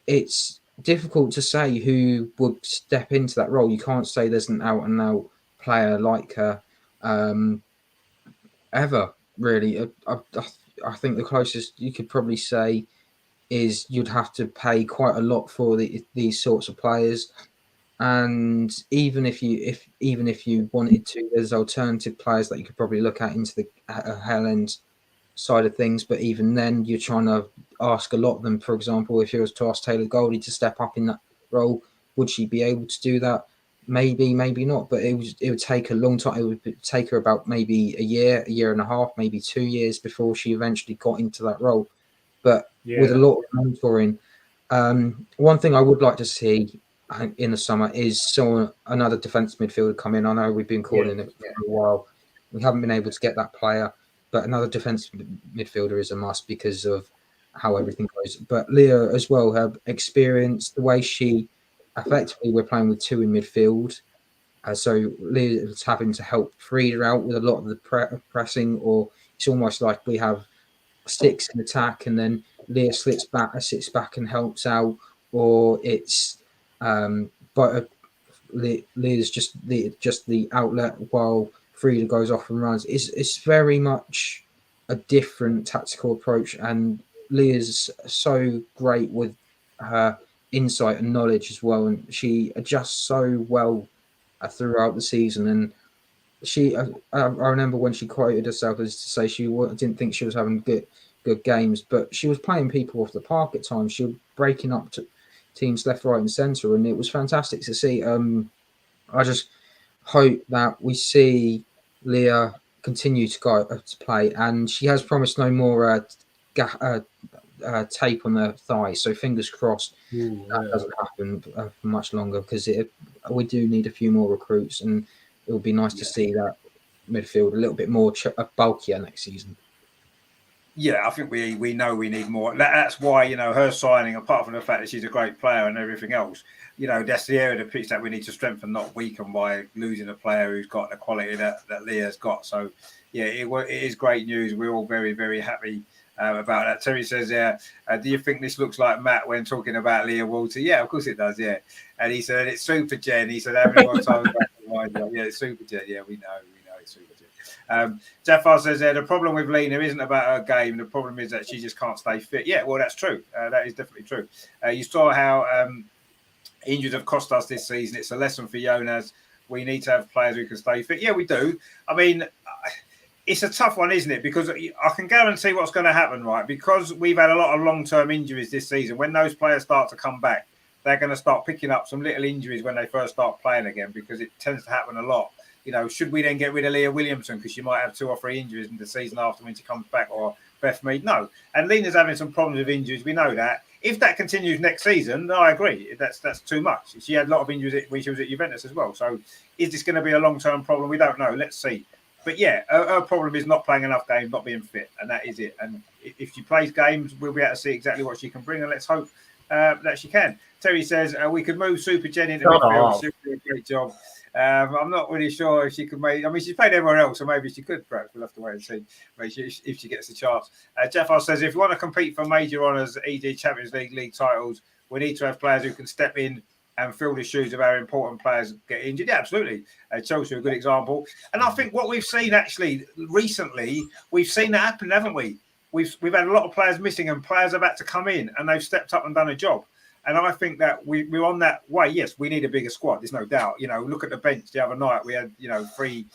it's difficult to say who would step into that role. You can't say there's an out and out player like her ever really. I think the closest you could probably say is you'd have to pay quite a lot for these sorts of players. And even if you wanted to, there's alternative players that you could probably look at into the Hell End side of things. But even then, you're trying to ask a lot of them. For example, if you was to ask Taylor Goldie to step up in that role, would she be able to do that? Maybe, maybe not. But it would take a long time. It would take her about maybe a year and a half, maybe 2 years before she eventually got into that role. But with a lot of mentoring, one thing I would like to see in the summer is another defensive midfielder come in. I know we've been calling it for a while. We haven't been able to get that player, but another defensive midfielder is a must because of how everything goes. But Leah as well, her experience, the way she effectively we're playing with two in midfield. So Leah is having to help Frida out with a lot of the pressing, or it's almost like we have 6 in attack and then Leah sits back and helps out, or it's but Leah's just the outlet while Frida goes off and runs. It's very much a different tactical approach, and Leah's so great with her insight and knowledge as well, and she adjusts so well throughout the season. And I remember when she quoted herself as to say she didn't think she was having good games, but she was playing people off the park at times. She was breaking up to teams left, right, and centre, and it was fantastic to see. I just hope that we see Leah continue to go to play, and she has promised no more tape on her thigh. So fingers crossed that doesn't happen for much longer, because we do need a few more recruits, and it would be nice to see that midfield a little bit more bulkier next season. Yeah, I think we know we need more. That's why, her signing, apart from the fact that she's a great player and everything else, that's the area of the pitch that we need to strengthen, not weaken by losing a player who's got the quality that Leah's got. So, yeah, it is great news. We're all very, very happy about that. Terry says, do you think this looks like Matt when talking about Leah Walter? Yeah, of course it does, yeah. And he said, it's Super Jen. He said, how many more times? Yeah, it's Super Jen. Yeah, we know it's Super Jen. Jafar says the problem with Lena isn't about her game. The problem is that she just can't stay fit. Yeah, well, that's true. That is definitely true. You saw how injuries have cost us this season. It's a lesson for Jonas. We need to have players who can stay fit. Yeah, we do. I mean, it's a tough one, isn't it? Because I can guarantee what's going to happen, right? Because we've had a lot of long-term injuries this season. When those players start to come back, they're going to start picking up some little injuries when they first start playing again, because it tends to happen a lot. Should we then get rid of Leah Williamson because she might have 2 or 3 injuries in the season after when she comes back, or Beth Mead? No. And Lena's having some problems with injuries. We know that. If that continues next season, I agree. That's too much. She had a lot of injuries when she was at Juventus as well. So is this going to be a long-term problem? We don't know. Let's see. But yeah, her problem is not playing enough games, not being fit, and that is it. And if she plays games, we'll be able to see exactly what she can bring, and let's hope that she can. Terry says we could move Super Jen into midfield. She'll do a great job. I'm not really sure if she could make. I mean, she's played everywhere else, so maybe she could. Perhaps we'll have to wait and see if she gets a chance. Jeffar says if you want to compete for major honours, e.g. Champions League titles, we need to have players who can step in and fill the shoes of our important players get injured. Yeah, absolutely. Chelsea are a good example. And I think what we've seen actually recently, we've seen that happen, haven't we? We've had a lot of players missing and players have had to come in and they've stepped up and done a job. And I think that we're on that way. Yes, we need a bigger squad. There's no doubt. Look at the bench the other night. We had, three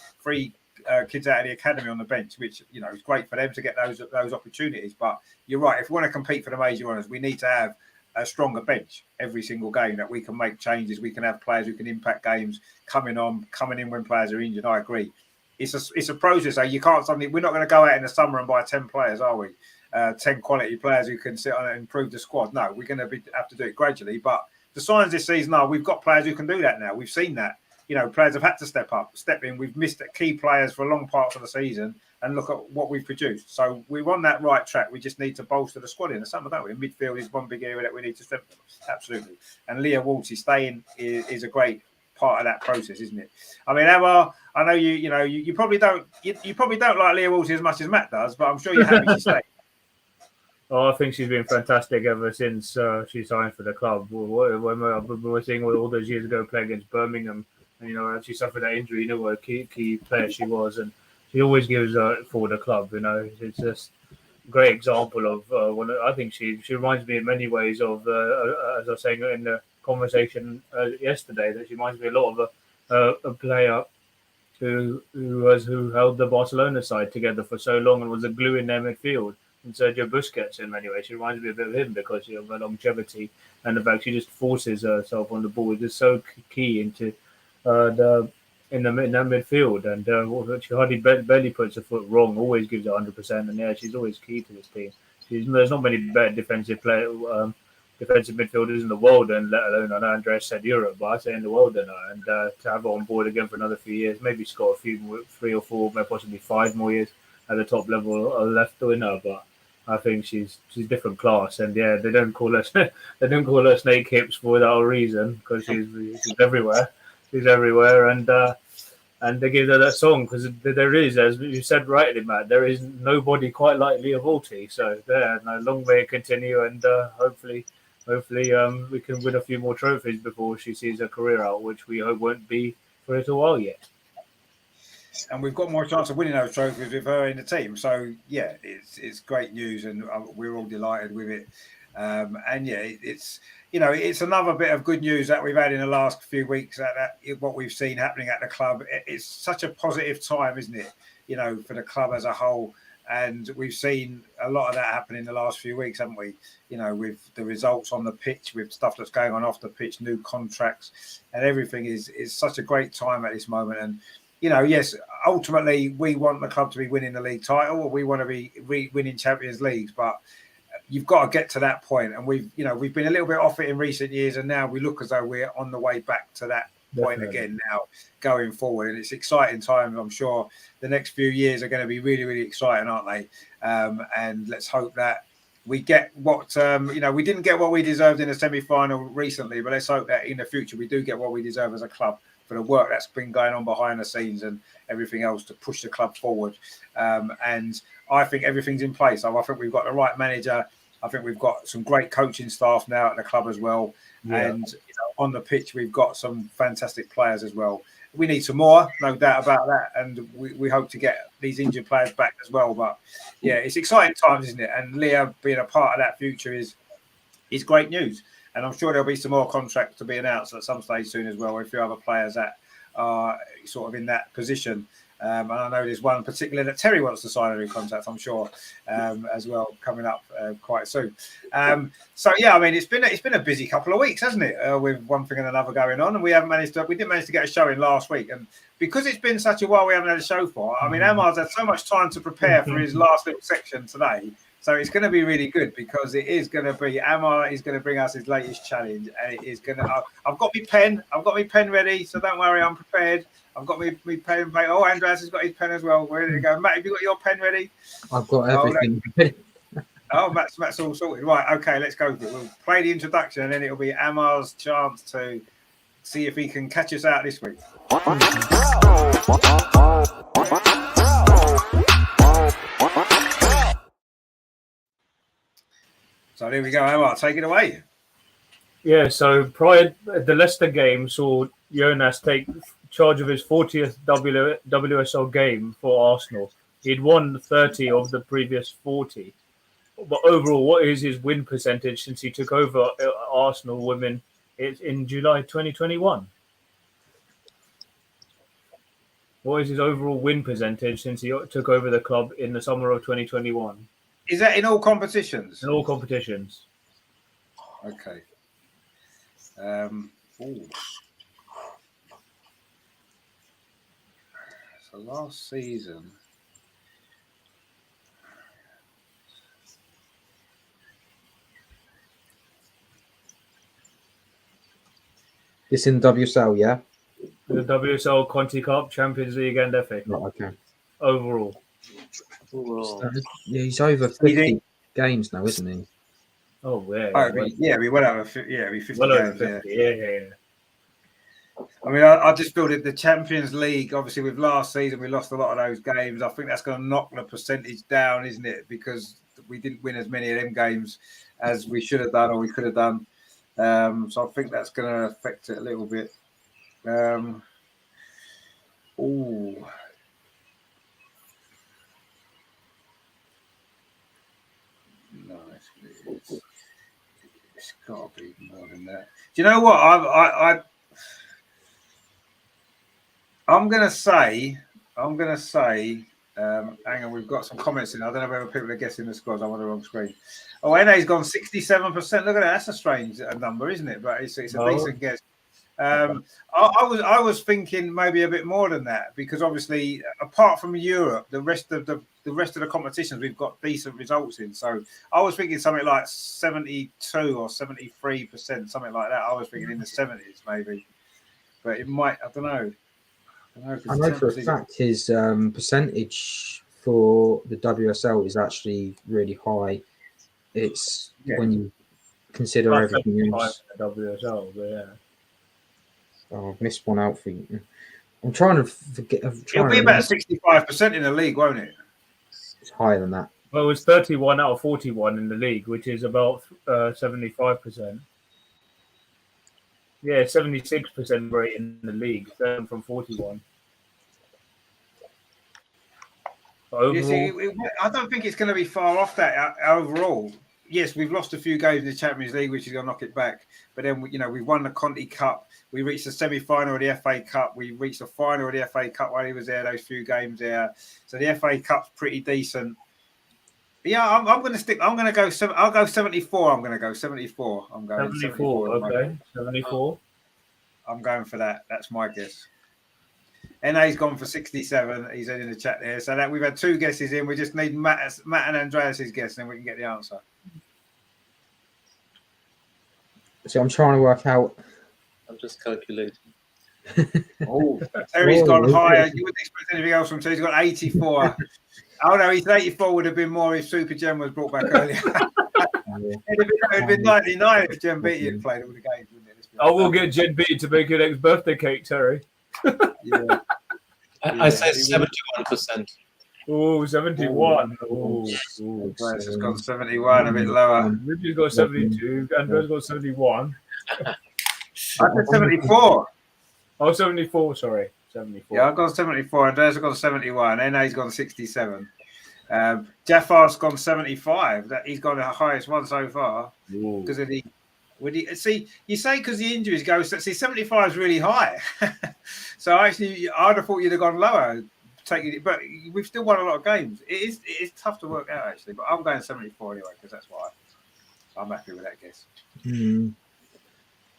kids out of the academy on the bench, which, is great for them to get those opportunities. But you're right. If we want to compete for the major honours, we need to have a stronger bench every single game that we can make changes. We can have players who can impact games coming in when players are injured. I agree. It's a process. So you can't suddenly. We're not going to go out in the summer and buy 10 players, are we? 10 quality players who can sit on it and improve the squad. No, we're going to have to do it gradually. But the signs this season are we've got players who can do that now. We've seen that. Players have had to step in. We've missed key players for long parts of the season, and look at what we've produced. So we're on that right track. We just need to bolster the squad in the summer, don't we? Midfield is one big area that we need to strengthen. Absolutely. And Leah Waltz staying is a great part of that process, isn't it? I mean, Emma, I know you probably don't like Leah Waltz as much as Matt does, but I'm sure you're happy she stayed. Oh, I think she's been fantastic ever since she signed for the club. When we were seeing all those years ago play against Birmingham, and she suffered that injury. What a key player she was, and she always gives for the club. It's just a great example of I think she reminds me in many ways of as I was saying in the conversation yesterday, that she reminds me a lot of a player who held the Barcelona side together for so long and was a glue in their midfield. And Sergio Busquets in many ways. She reminds me a bit of him because of her longevity and the fact she just forces herself on the ball. It's just so key into in that midfield, and she hardly barely puts her foot wrong. Always gives it 100%, and she's always key to this team. There's not many better defensive midfielders in the world, and let alone, I know Andreas said Europe, but I say in the world than her. And to have her on board again for another few years, maybe she's got a few more, 3 or 4, maybe possibly 5 more years at the top level left in her, but I think she's different class, and they don't call her Snake Hips for that reason, because she's everywhere. She's everywhere, and they give her that song because there is, as you said rightly, Matt, there is nobody quite like Leah Volti. So long may it continue, and hopefully we can win a few more trophies before she sees her career out, which we hope won't be for a little while yet. And we've got more chance of winning those trophies with her in the team. So yeah, it's great news, and we're all delighted with it. It's another bit of good news that we've had in the last few weeks. That what we've seen happening at the club. It's such a positive time, isn't it? For the club as a whole. And we've seen a lot of that happen in the last few weeks, haven't we? With the results on the pitch, with stuff that's going on off the pitch, new contracts, and everything is such a great time at this moment. And yes, ultimately we want the club to be winning the league title, or we want to be winning Champions Leagues, but you've got to get to that point. And we've been a little bit off it in recent years, and now we look as though we're on the way back to that point again now going forward. And it's exciting times. I'm sure the next few years are going to be really, really exciting, aren't they? And let's hope that we get what, we didn't get what we deserved in the semi-final recently, but let's hope that in the future we do get what we deserve as a club for the work that's been going on behind the scenes and everything else to push the club forward. And I think everything's in place. I think we've got the right manager. I think we've got some great coaching staff now at the club as well. Yeah. And on the pitch, we've got some fantastic players as well. We need some more, no doubt about that. And we hope to get these injured players back as well. But yeah, it's exciting times, isn't it? And Leah being a part of that future is great news. And I'm sure there'll be some more contracts to be announced at some stage soon as well, with a few other players that are sort of in that position. And I know there's one particular that Terry wants to sign a new contract, I'm sure, as well, coming up quite soon. So yeah, I mean, it's been a busy couple of weeks, hasn't it? With one thing and another going on, and we didn't manage to get a show in last week, and because it's been such a while we haven't had a show for. I mean, Amar's had so much time to prepare for his last little section today. So it's going to be really good, because it is going to be, Amar is going to bring us his latest challenge, and it is going to, I've got my pen ready, so don't worry, I'm prepared. I've got my pen. Oh, Andreas has got his pen as well. Where did it go? Matt, have you got your pen ready? I've got everything ready. Oh, Matt's all sorted. Right, okay, let's go. We'll play the introduction, and then it'll be Amar's chance to see if he can catch us out this week. So there we go, Amar, take it away. Yeah, so prior the Leicester game saw Jonas take charge of his 40th WSL game for Arsenal. He'd won 30 of the previous 40. But overall, what is his win percentage since he took over Arsenal women in July 2021? What is his overall win percentage since he took over the club in the summer of 2021? Is that in all competitions? In all competitions. Okay. So last season, This in WSL, yeah. The WSL Conti Cup, Champions League, and FA Cup. Right, okay. Overall. Yeah, he's over 50 games now, isn't he? Oh, yeah. we went over 50 well over games. 50. Yeah. I mean, I just feel that the Champions League, obviously, with last season, we lost a lot of those games. I think that's going to knock the percentage down, isn't it? Because we didn't win as many of them games as we should have done or we could have done. So I think that's going to affect it a little bit. No, it's got to be more than that. Do you know what? I'm gonna say. Hang on, we've got some comments in. I don't know whether people are guessing the scores. I'm on the wrong screen. Oh, NA's gone 67%. Look at that. That's a strange number, isn't it? But it's a decent guess. I was thinking maybe a bit more than that because obviously, apart from Europe, the rest of the competitions we've got decent results in. So I was thinking something like 72 or 73%, something like that. I was thinking in the 70s maybe, but it might. I don't know. I know for a fact his percentage for the WSL is actually really high. It's when you consider everything else. WSL, but yeah. Oh, I've missed one out for you. I'm trying to forget. It'll be about 65% in the league, won't it? It's higher than that. Well, it was 31 out of 41 in the league, which is about 75%. Yeah, 76% rate in the league, 7 from 41. Overall, I don't think it's going to be far off that overall. Yes, we've lost a few games in the Champions League, which is going to knock it back. But then, we've won the Conti Cup. We reached the semi-final of the FA Cup. We reached the final of the FA Cup while he was there, those few games there. So the FA Cup's pretty decent. Yeah, I'm going to stick. I'm going to go. I'll go 74. I'm going to go 74. I'm going 74. Okay, 74. I'm going for that. That's my guess. NA's gone for 67. He's in the chat there. So that we've had two guesses in. We just need Matt and Andreas's guess, and then we can get the answer. So I'm trying to work out. I'm just calculating. Terry's gone higher. You wouldn't expect anything else from Terry. He's got 84. Oh no, his 84 would have been more if Super Gem was brought back earlier. It'd have been 99 if Gem Beatty had played all the games, wouldn't it? I will get Jen Beatty to make your next birthday cake, Terry. Yeah. I say 71%. Oh, 71. Andreas has gone 71, a bit lower. Richard's got 72. Andreas got 71. I said 74. Oh, 74, sorry. 74. Yeah, I've gone 74. Andreas has gone 71. NA's gone 67. Jafar's gone 75. He's got the highest one so far because of the. See, you say because the injuries go. See, 75 is really high. So actually, I'd have thought you'd have gone lower, taking it. But we've still won a lot of games. It is tough to work out actually. But I'm going 74 anyway because that's why I'm happy with that guess.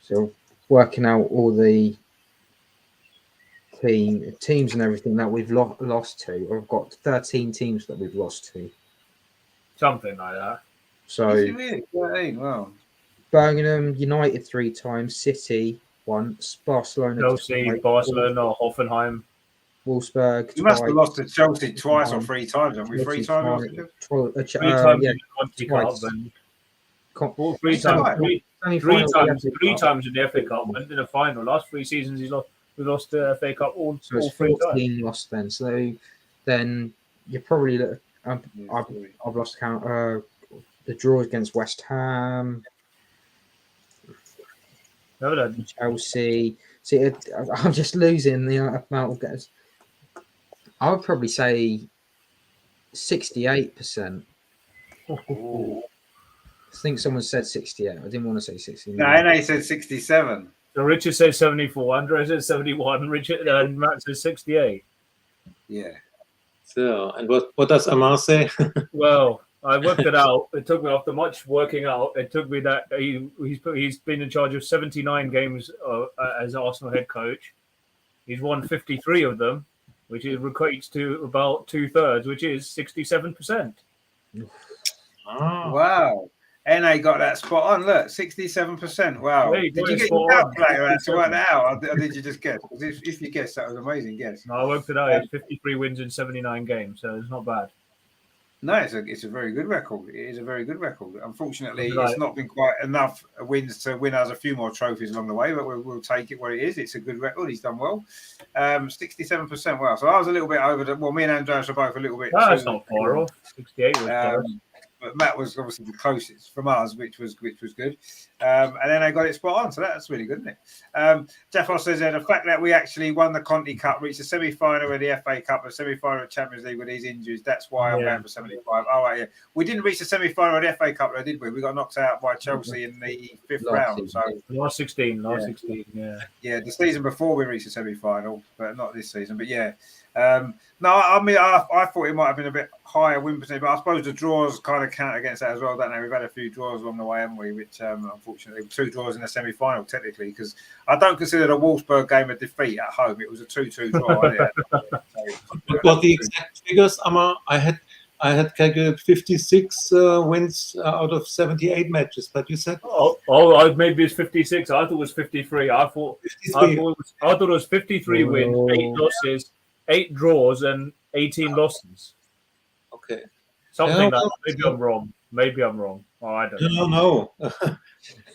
So working out all the teams and everything that we've lost to. I've got 13 teams that we've lost to. Something like that. So really? 13, wow. Birmingham United 3 times, City once, Barcelona, Chelsea, Barcelona, Hoffenheim, Wolfsburg. You must have lost to Chelsea twice or 3 times, haven't we? 3 times. 3 times in the Conti Cup and 3 times. 3 times in the FA Cup and in the final. Last 3 seasons, we lost the FA Cup all 3 times. Lost then. So then you're probably I've lost count. The draw against West Ham. No, no. Chelsea. See, I'm just losing the amount of guys. I would probably say 68%. Ooh. I think someone said 68. I didn't want to say 69. No, NA said 67. So Richard says 74, Andre says 71, Richard and Matt says 68. Yeah. So, and what does Amar say? Well, I worked it out. It took me, after much working out, it took me that he's been in charge of 79 games as Arsenal head coach. He's won 53 of them, which equates to about 2/3, which is 67%. Wow. NA got that spot on. Look, 67%. Wow. Yeah, Did you get your calculator out to work that out? Or did you just guess? Because if you guessed, that was an amazing guess. No, I worked it out. It's 53 wins in 79 games, so it's not bad. No, it's a very good record. It is a very good record. Unfortunately, Right. it's not been quite enough wins to win us a few more trophies along the way, but we'll take it what it is. It's a good record. He's done well. 67%. Wow. So I was a little bit over well, me and Andreas are both a little bit. That's not far off. 68 was close. But Matt was obviously the closest from us, which was good. And then I got it spot on, so that's really good, isn't it? Jeff Ross says the fact that we actually won the Conti Cup, reached the semi-final of the FA Cup, and semi-final of Champions League with these injuries. That's why I'm going for 75. Oh, right, yeah. We didn't reach the semi-final of the FA Cup, though, did we? We got knocked out by Chelsea in the fifth round. So last 16, yeah. Yeah, the season before we reached the semi-final, but not this season. But yeah. No, I mean, I thought it might have been a bit higher win percentage, but I suppose the draws kind of count against that as well, don't they? We've had a few draws along the way, haven't we? Which, unfortunately, 2 draws in the semi-final, technically, because I don't consider the Wolfsburg game a defeat at home. It was a 2-2 draw. What were the exact figures, Amar? I had calculated 56 wins out of 78 matches, but you said Maybe it's 56. I thought it was 53. I thought it was 53 wins, 8 losses, 8 draws, and 18 losses. Okay. Something like that. Maybe I'm wrong. Oh, I don't know. No.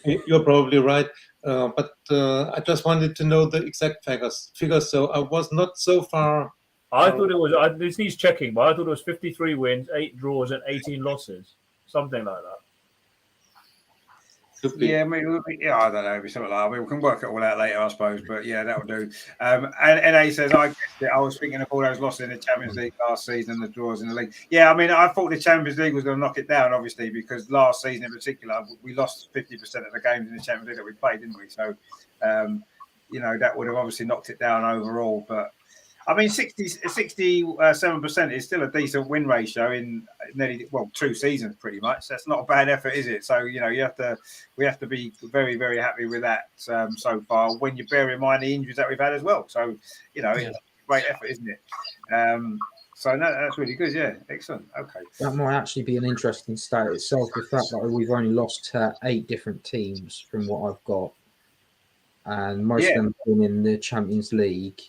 You're probably right. But I just wanted to know the exact figures. So I was not so far. I thought it was. This needs checking, but I thought it was 53 wins, 8 draws, and 18 losses. Something like that. Yeah, maybe, I don't know, maybe something like that. We can work it all out later, I suppose. But yeah, that'll do. And NA says, I was thinking of all those losses in the Champions League last season, the draws in the league. Yeah, I mean, I thought the Champions League was going to knock it down, obviously, because last season in particular, we lost 50% of the games in the Champions League that we played, didn't we? So, that would have obviously knocked it down overall. But I mean, 67% is still a decent win ratio in nearly 2 seasons, pretty much. That's not a bad effort, is it? So we have to be very, very happy with that so far. When you bear in mind the injuries that we've had as well, so it's a great effort, isn't it? So no, that's really good. Yeah, excellent. Okay, that might actually be an interesting stat itself. The fact that we've only lost to 8 different teams from what I've got, and most of them have been in the Champions League.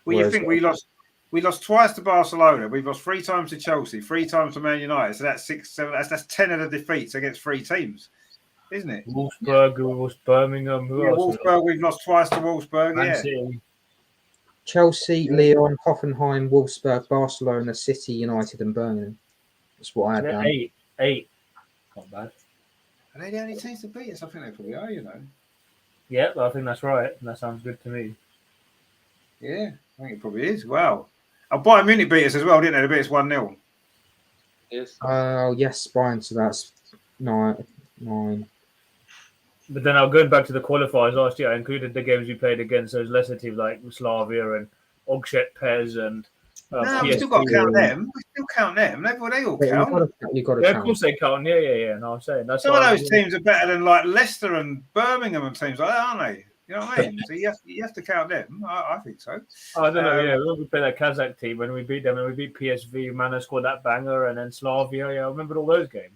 Well, you think we lost twice to Barcelona. We've lost 3 times to Chelsea, 3 times to Man United. So that's 6, 7. That's 10 of the defeats against 3 teams, isn't it? Wolfsburg, Birmingham. Wolfsburg. We've lost twice to Wolfsburg. Man City. Chelsea, Lyon, Hoffenheim, Wolfsburg, Barcelona, City, United, and Birmingham. That's what I had done. 8. Not bad. Are they the only teams to beat us? I think they probably are. Yeah, I think that's right. That sounds good to me. Yeah, I think it probably is. Wow. And Bayern Munich beat us as well, didn't they? They beat us 1-0. Yes. Oh, yes, Bayern. So that's 9. But then going back to the qualifiers last year, I included the games we played against those lesser teams like Slavia and Ogset Pez and no, we still got to count them. We still count them. They all count. You've got to count. Of course they count. Yeah. No, I'm saying that's some of those teams are better than like Leicester and Birmingham and teams like that, aren't they? You know what I mean? So you have to count them. I think so. I don't know. Yeah, we played that Kazakh team when we beat them, and we beat PSV. Mano scored that banger, and then Slavia. Yeah, I remember all those games.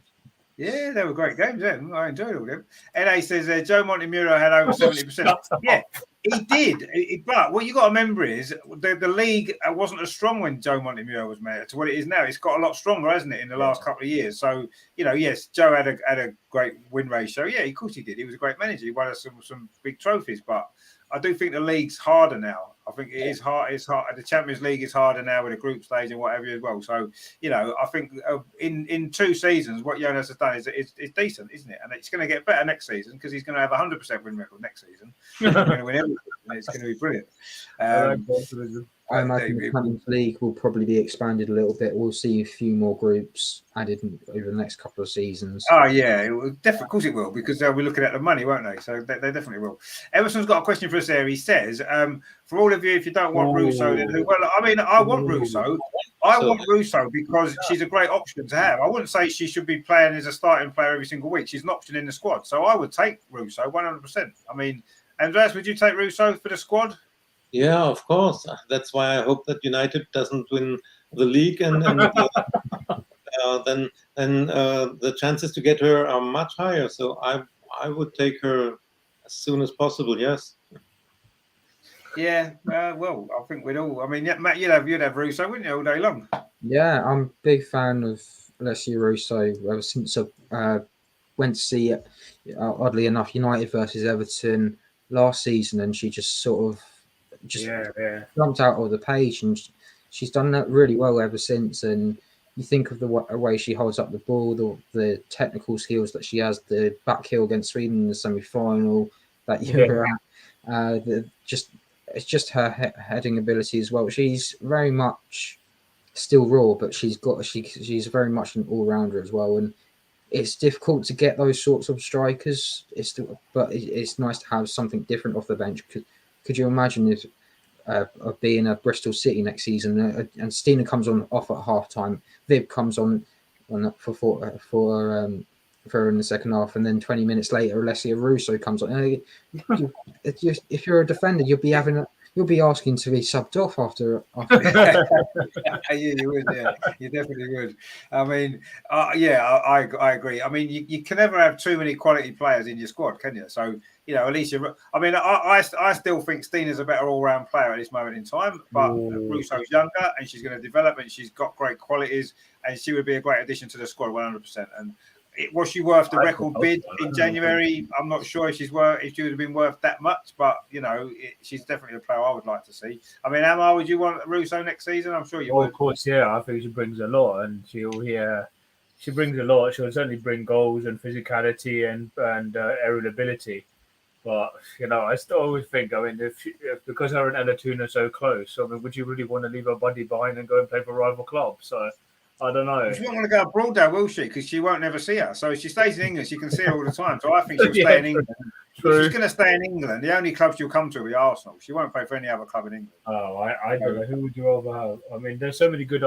Yeah, they were great games. Yeah, I enjoyed all them. NA says Joe Montemuro had over 70%. Yeah, he did. But what you got to remember is the league wasn't as strong when Joe Montemuro was mayor to what it is now. It's got a lot stronger, hasn't it, in the last couple of years? So yes, Joe had a great win ratio. Yeah, of course he did. He was a great manager. He won us some big trophies. But I do think the league's harder now. I think it is hard. It's hard. The Champions League is harder now with the group stage and whatever as well. So, I think in 2 seasons, what Jonas has done is decent, isn't it? And it's going to get better next season because he's going to have a 100% win record next season. He's going to win everything, and it's going to be brilliant. I imagine the Champions League will probably be expanded a little bit. We'll see a few more groups added over the next couple of seasons. Oh, yeah. Of course it will, because they'll be looking at the money, won't they? So they definitely will. Emerson's got a question for us there. He says, for all of you, if you don't want Russo, then I want Russo. I want Russo because she's a great option to have. I wouldn't say she should be playing as a starting player every single week. She's an option in the squad. So I would take Russo 100%. I mean, Andreas, would you take Russo for the squad? Yeah, of course. That's why I hope that United doesn't win the league, and then the chances to get her are much higher. So I would take her as soon as possible. Yes. Yeah. Well, I think we'd all. I mean, yeah, Matt, you'd have Russo, wouldn't you, all day long? Yeah, I'm a big fan of Alessia Russo ever since I went to see, oddly enough, United versus Everton last season, and she just sort of jumped out of the page, and she's done that really well ever since. And you think of the way she holds up the ball, the technical skills that she has, the back heel against Sweden in the semi-final that you were at, it's just her heading ability as well. She's very much still raw, but she's very much an all-rounder as well. And it's difficult to get those sorts of strikers. But it's nice to have something different off the bench. Could you imagine if of being a Bristol City next season, and Stina comes off at half time, Viv comes on for her in the second half, and then 20 minutes later, Alessia Russo comes on. If you're a defender, you'll be asking to be subbed off after. You would, yeah, you definitely would. I mean, I agree. I mean, you can never have too many quality players in your squad, can you? So, Alicia. I mean, I still think Stina's a better all-round player at this moment in time, but Russo's younger and she's going to develop, and she's got great qualities, and she would be a great addition to the squad, 100%. And was she worth the record bid in January? I'm not sure if she would have been worth that much, but she's definitely a player I would like to see. I mean, Amar, would you want Russo next season? I'm sure you would. Of course, yeah. I think she brings a lot, and she brings a lot. She'll certainly bring goals and physicality and aerial ability. But I still always think, I mean, if because her and Ella Toone are so close, I mean, would you really want to leave her buddy behind and go and play for rival clubs? So I don't know. She won't want to go abroad, though, will she? Because she won't never see her. So if she stays in England, she can see her all the time. So I think she'll stay in England. If she's going to stay in England, the only club she'll come to will be Arsenal. She won't play for any other club in England. Oh, I don't know. Who would you rather have? I mean, there's so many good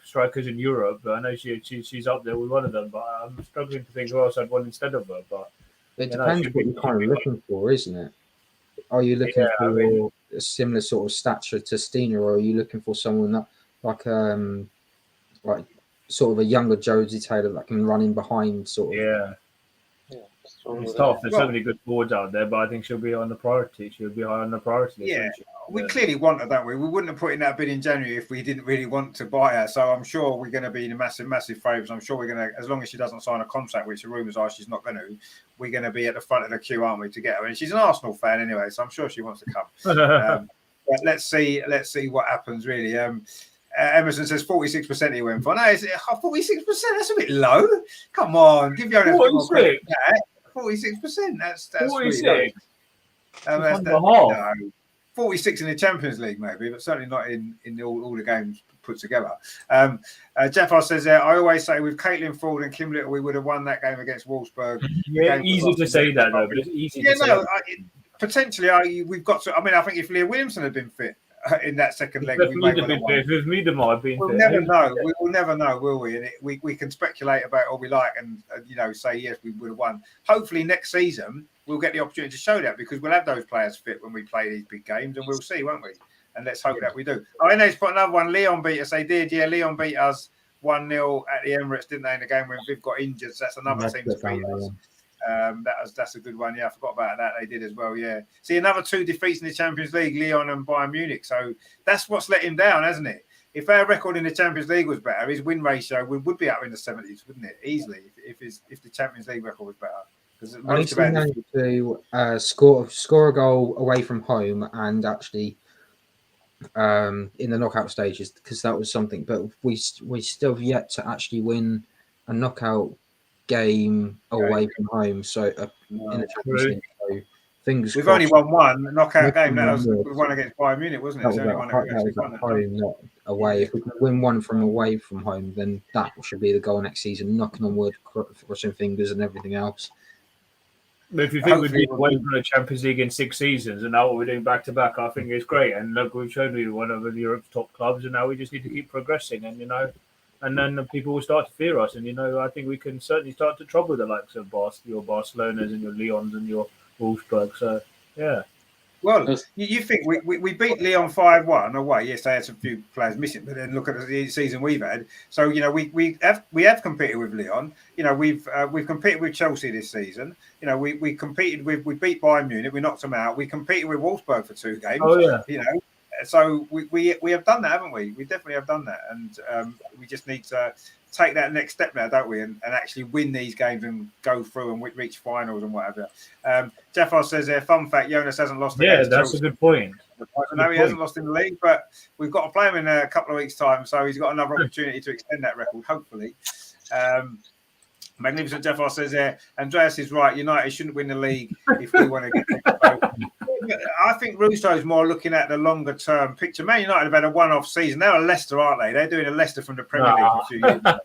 strikers in Europe, but I know she's up there with one of them. But I'm struggling to think who else I'd want instead of her. But it depends what you're kind of looking for, isn't it? Are you looking for a similar sort of stature to Stina, or are you looking for someone that like sort of a younger Josie Taylor that can run in behind, sort of? Yeah. It's tough. There's so many good forwards out there, but I think she'll be on the priority. She'll be high on the priority. Yeah, we clearly want her, don't we? We wouldn't have put in that bid in January if we didn't really want to buy her. So I'm sure we're going to be in a massive favours. I'm sure we're going to, as long as she doesn't sign a contract, which the rumours are she's not going to, we're going to be at the front of the queue, aren't we, to get her? And she's an Arsenal fan anyway, so I'm sure she wants to come. But let's see what happens, really. Emerson says 46% he went for. No, 46%. That's a bit low. Come on, give Jonas a bit more credit. 46%. That's 46. Really 46 in the Champions League, maybe, but certainly not in all the games put together. Jeffar says, I always say with Caitlin Ford and Kim Little, we would have won that game against Wolfsburg. Yeah, easy to say that, though. But it's easy to say. Potentially, we've got to. I mean, I think if Leah Williamson had been fit in that second leg, we may well have won. If Meadow might have been we'll never know. We will never know, will we? And we can speculate about all we like and say yes, we would have won. Hopefully next season we'll get the opportunity to show that, because we'll have those players fit when we play these big games, and we'll see, won't we? And let's hope that we do. I know he's put another one. Leon beat us. They did, yeah. Leon beat us 1-0 at the Emirates, didn't they? In the game when Viv got injured. So that's another team to beat us. That's a good one. Yeah, I forgot about that. They did as well. Yeah. See, another 2 defeats in the Champions League, Lyon and Bayern Munich. So that's what's let him down, hasn't it? If our record in the Champions League was better, his win ratio would be up in the 70s, wouldn't it? Easily, if the Champions League record was better. Because At least we managed to score a goal away from home and actually in the knockout stages, because that was something. But we still have yet to actually win a knockout game away from home. So in the Champions League, so fingers we've crossed. only won one knockout game. That was we won against Bayern Munich, wasn't it? That It's was the only at, one that we that actually was at won. home, not away. Yeah. If we can win one from away from home, then that should be the goal next season. Knocking on wood, crossing fingers, and everything else. But if you think we've been away from the Champions League in 6 seasons, and now what we're doing back to back, I think it's great. And look, we've shown we one of Europe's top clubs, and now we just need to keep progressing. And and then the people will start to fear us. And I think we can certainly start to trouble the likes of your Barcelonas and your Lyons and your Wolfsburg. So yeah. Well, you think we beat Lyon 5-1 away? Yes, they had some few players missing, but then look at the season we've had. So we have competed with Lyon. We've competed with Chelsea this season. We competed we beat Bayern Munich. We knocked them out. We competed with Wolfsburg for 2 games. Oh yeah. So we have done that, haven't we? We definitely have done that, and we just need to take that next step now, don't we? And actually win these games and go through and reach finals and whatever. Jeffar says there, fun fact, Jonas hasn't lost. Yeah, that's Chelsea. A good point. No, he hasn't lost in the league, but we've got to play him in a couple of weeks' time, so he's got another opportunity to extend that record, hopefully. Magnificent Jeffar says there, Andreas is right, United shouldn't win the league if we want to get I think Russo's more looking at the longer term picture. Man United have had a one-off season. They're a Leicester, aren't they? They're doing a Leicester from the Premier League a few years ago.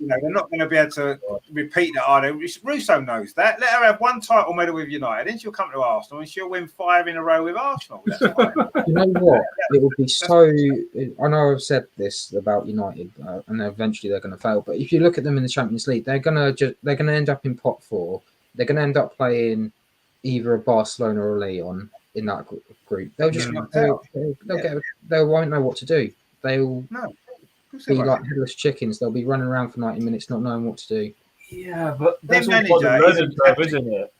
They're not going to be able to repeat that, are they? Russo knows that. Let her have 1 title medal with United, then she'll come to Arsenal and she'll win 5 in a row with Arsenal. That's fine. You know what? It would be so. I know I've said this about United, and eventually they're going to fail. But if you look at them in the Champions League, they're going to end up in pot 4. They're going to end up playing either a Barcelona or a Lyon in that group. They'll just they won't know what to do. They'll be like headless chickens. They'll be running around for 90 minutes not knowing what to do. Yeah, but their manager isn't it?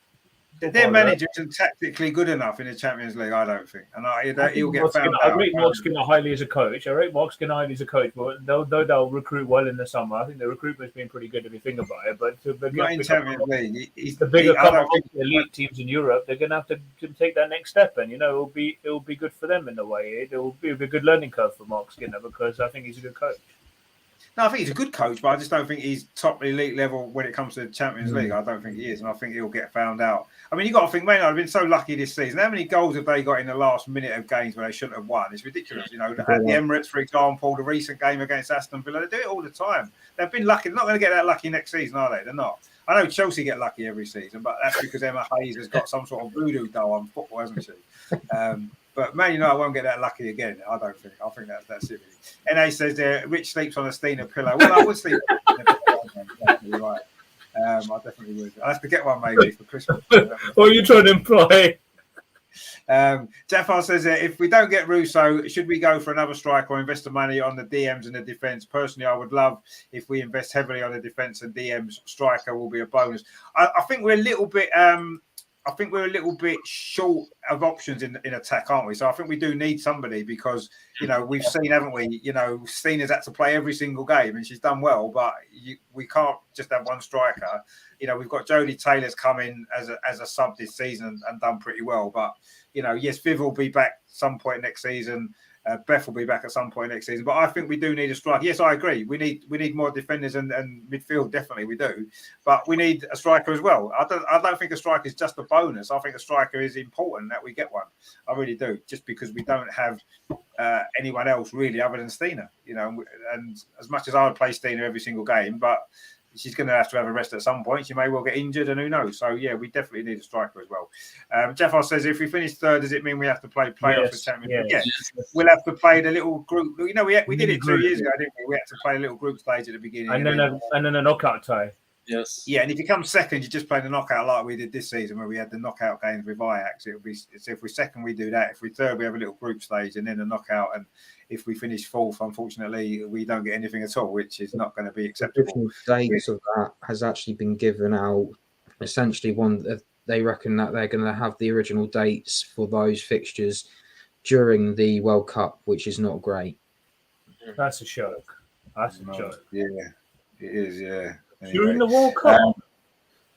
Their manager isn't tactically good enough in the Champions League, I don't think. And he'll get found out. I rate Mark Skinner highly as a coach. But they'll recruit well in the summer. I think the recruitment's been pretty good if you think about it. But not in Champions League. The bigger elite teams in Europe, they're going to have to take that next step. And, it'll be good for them in a way. It'll be a good learning curve for Mark Skinner because I think he's a good coach. No, I think he's a good coach, but I just don't think he's top elite level when it comes to the Champions League. I don't think he is, and I think he'll get found out. I mean, you got to think, man, I've been so lucky this season. How many goals have they got in the last minute of games where they shouldn't have won? It's ridiculous. At the Emirates, for example, the recent game against Aston Villa, they do it all the time. They've been lucky. They're not going to get that lucky next season, are they? They're not. I know Chelsea get lucky every season, but that's because Emma Hayes has got some sort of voodoo doll on football, hasn't she? But Man United won't get that lucky again. I don't think. I think that's it. NA says there, Rich sleeps on a Steiner pillow. Well, I would sleep on a pillow. You're right. I definitely would. I'll have to get one maybe for Christmas. What are you trying to imply? Jafar says if we don't get Russo, should we go for another striker or invest the money on the DMs and the defence? Personally, I would love if we invest heavily on the defence and DMs. Striker will be a bonus. I think we're a little bit. I think we're a little bit short of options in attack, aren't we? So I think we do need somebody because, we've seen, haven't we? Stina's had to play every single game and she's done well, but we can't just have one striker. We've got Jodie Taylor's come in as a sub this season and done pretty well. But, yes, Viv will be back some point next season. Beth will be back at some point next season, but I think we do need a striker. Yes, I agree. We need more defenders and midfield. Definitely, we do. But we need a striker as well. I don't think a striker is just a bonus. I think a striker is important that we get one. I really do. Just because we don't have anyone else really other than Stina. And as much as I would play Stina every single game, but she's going to have a rest at some point. She may well get injured, and who knows? So, yeah, we definitely need a striker as well. Jeffar says, if we finish third, does it mean we have to play playoffs for Champions League? Yes. We'll have to play the little group. We did it 2 years ago, didn't we? We had to play a little group stage at the beginning. And then a knockout tie. Yes. Yeah, and if you come second, you just play the knockout like we did this season where we had the knockout games with Ajax. If we're second, we do that. If we're third, we have a little group stage and then a knockout. And if we finish fourth, unfortunately, we don't get anything at all, which is not going to be acceptable. The dates of that has actually been given out. Essentially, they reckon that they're going to have the original dates for those fixtures during the World Cup, which is not great. That's a joke. That's a joke. Yeah, it is, yeah. Anyway. During the World Cup?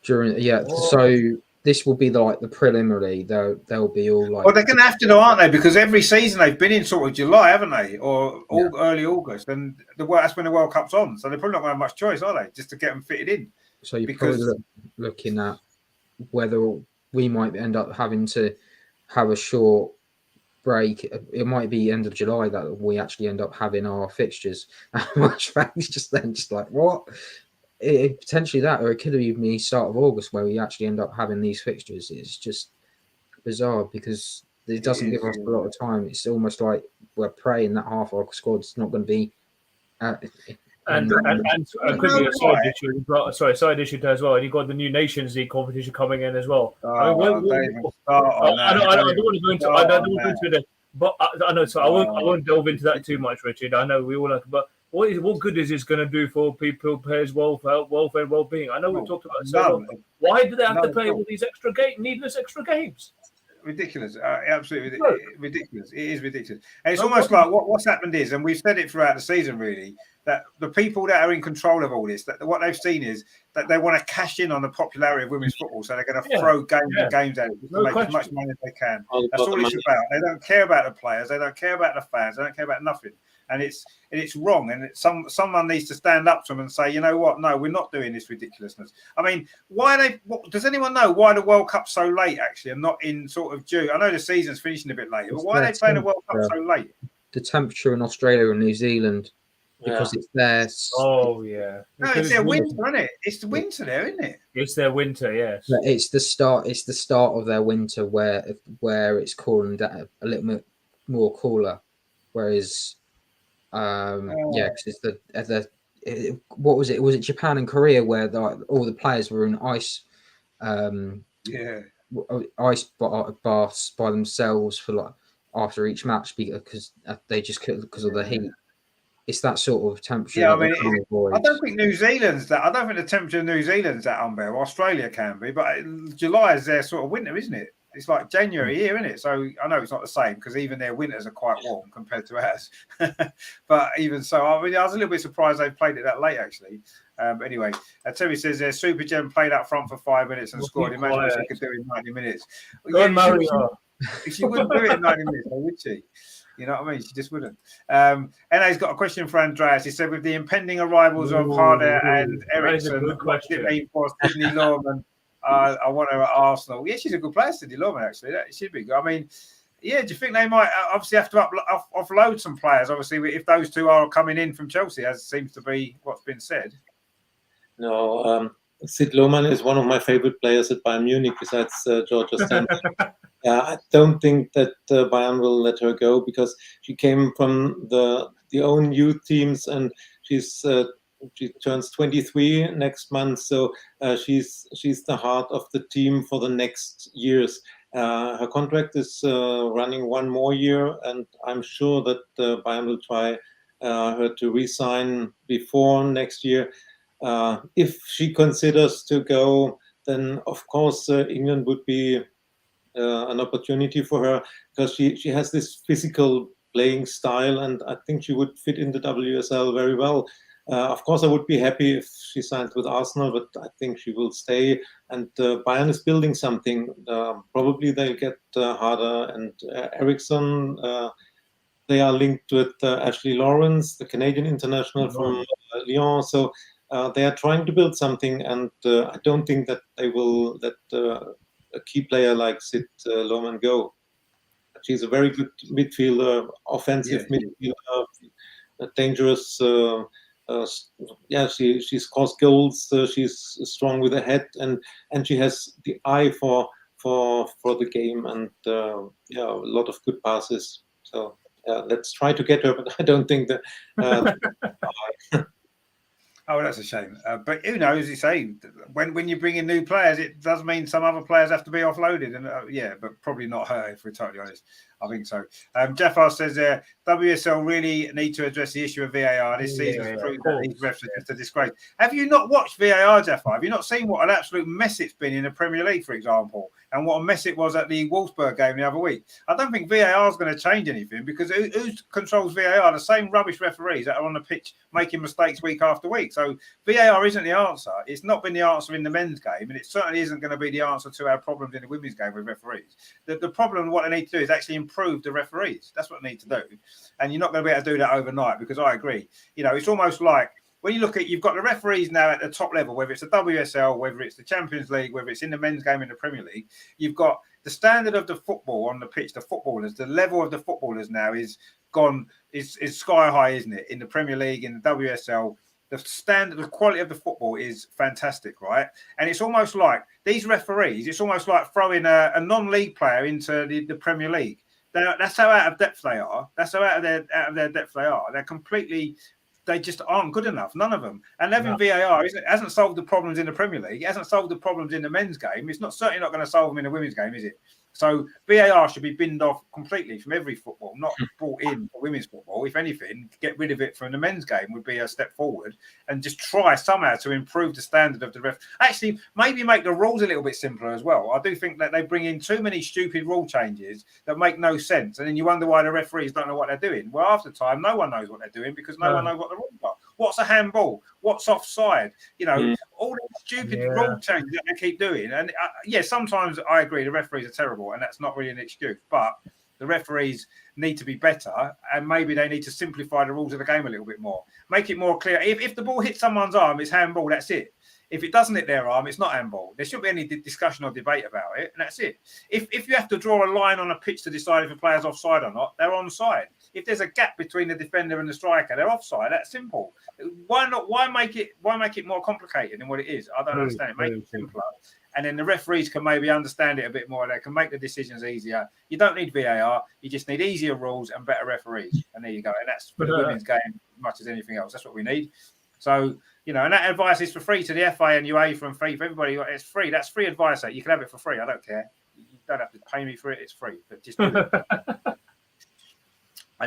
So this will be the preliminary. They'll be all like. Well, they're going to have to, aren't they? Because every season they've been in sort of July, haven't they, or early August, and that's when the World Cup's on. So they're probably not going to have much choice, are they? Just to get them fitted in. So you're probably looking at whether we might end up having to have a short break. It might be end of July that we actually end up having our fixtures. Which fans just like what? Potentially that, or it could even be start of August where we actually end up having these fixtures. It's just bizarre because it doesn't give us a lot of time. It's almost like we're praying that half our squad's not going to be. And quickly a side issue. Side issue as well. And you've got the new Nations League competition coming in as well. I don't want to go into it, but I know. So I won't delve into that too much, Richard. I know we all like, but what good is this going to do for people, players' welfare, and well-being? I know we've talked about it so long. Why do they have to play all these needless extra games? Ridiculous, absolutely ridiculous. It is ridiculous, and it's almost like what's happened is, and we've said it throughout the season, really, that the people that are in control of all this, that what they've seen is that they want to cash in on the popularity of women's football, so they're going to throw games at it to make as much money as they can. That's all it's about. They don't care about the players, they don't care about the fans, they don't care about nothing. And it's wrong, and someone needs to stand up to them and say, you know what? No, we're not doing this ridiculousness. I mean, does anyone know why the World Cup's so late actually, and not in sort of June? I know the season's finishing a bit later, but why are they playing the World Cup so late? The temperature in Australia and New Zealand, because it's their. Oh yeah, no, it's their winter, isn't it? It's the winter there, isn't it? It's their winter, yes. It's the start. It's the start of their winter where it's cooling down a little bit more cooler, whereas. Because it's what was it? Was it Japan and Korea where all the players were in ice? Ice baths by themselves for after each match because they just couldn't because of the heat. It's that sort of temperature. Yeah, I mean, I don't think New Zealand's that. I don't think the temperature of New Zealand's that unbearable. Australia can be, but July is their sort of winter, isn't it? It's like January here, isn't it? So I know it's not the same because even their winters are quite warm compared to ours. But even so, I mean, I was a little bit surprised they played it that late, actually. But anyway, Terry says their Super Gem played up front for 5 minutes and scored. Imagine what she could do in 90 minutes. She wouldn't do it in 90 minutes, would she? You know what I mean? She just wouldn't. Ena's got a question for Andreas. He said, with the impending arrivals of Harder and Ericsson, what did it mean for Sydney Lawman? I want her at Arsenal. Yeah, she's a good player, Sydney Lawman, actually. That should be good. I mean, yeah, do you think they might obviously have to offload some players, obviously, if those two are coming in from Chelsea, as seems to be what's been said? No, Sid Lohmann is one of my favorite players at Bayern Munich, besides Georgia Stanford. I don't think that Bayern will let her go because she came from the own youth teams, and she turns 23 next month, so she's the heart of the team for the next years. Her contract is running one more year, and I'm sure that Bayern will try her to re-sign before next year. If she considers to go, then of course England would be an opportunity for her because she has this physical playing style, and I think she would fit in the WSL very well. Of course, I would be happy if she signs with Arsenal, but I think she will stay. And Bayern is building something. Probably they'll get Harder and Ericsson. They are linked with Ashley Lawrence, the Canadian international from Lyon. So they are trying to build something, and I don't think that they will let a key player like Sid Lohmann go. She's a very good midfielder, offensive midfielder, dangerous. She scores goals. She's strong with her head, and she has the eye for the game, and a lot of good passes. So let's try to get her, but I don't think that. Oh, that's a shame. But who knows? You say when you bring in new players, it does mean some other players have to be offloaded, and but probably not her, if we're totally honest. I think so. Jeffar says WSL really need to address the issue of VAR. This season's proved that these refs are just a disgrace. Have you not watched VAR, Jeffar? Have you not seen what an absolute mess it's been in the Premier League, for example, and what a mess it was at the Wolfsburg game the other week? I don't think VAR is going to change anything because who controls VAR? The same rubbish referees that are on the pitch making mistakes week after week. So VAR isn't the answer. It's not been the answer in the men's game, and it certainly isn't going to be the answer to our problems in the women's game with referees. The problem, what they need to do is actually improve the referees. That's what they need to do. And you're not going to be able to do that overnight, because I agree. You know, it's almost like when you look at, you've got the referees now at the top level, whether it's the WSL, whether it's the Champions League, whether it's in the men's game in the Premier League, you've got the standard of the football on the pitch, the footballers, the level of the footballers now is gone, is sky high, isn't it? In the Premier League, in the WSL, the standard, the quality of the football is fantastic, right? And it's almost like these referees, it's almost like throwing a non-league player into the Premier League. That's how out of depth they are. That's how out of their depth they are. They're completely, they just aren't good enough. None of them. And having VAR hasn't solved the problems in the Premier League. It hasn't solved the problems in the men's game. It's certainly not going to solve them in the women's game, is it? So VAR should be binned off completely from every football, not brought in for women's football. If anything, get rid of it from the men's game would be a step forward, and just try somehow to improve the standard of the ref. Actually, maybe make the rules a little bit simpler as well. I do think that they bring in too many stupid rule changes that make no sense, and then you wonder why the referees don't know what they're doing. Well, half the time, no one knows what they're doing because no one knows what the rules are. What's a handball? What's offside? You know, all the stupid rule changes that they keep doing. And sometimes I agree the referees are terrible, and that's not really an excuse. But the referees need to be better, and maybe they need to simplify the rules of the game a little bit more. Make it more clear. If the ball hits someone's arm, it's handball. That's it. If it doesn't hit their arm, it's not handball. There shouldn't be any discussion or debate about it, and that's it. If you have to draw a line on a pitch to decide if a player's offside or not, they're onside. If there's a gap between the defender and the striker, they're offside. That's simple. Why not? Why make it more complicated than what it is? I don't understand it. Make it simpler, and then the referees can maybe understand it a bit more. They can make the decisions easier. You don't need VAR. You just need easier rules and better referees. And there you go. And that's for the women's game as much as anything else. That's what we need. So, you know, and that advice is for free to the FA and UEFA and free for everybody. It's free. That's free advice. You can have it for free. I don't care. You don't have to pay me for it. It's free. But just do it.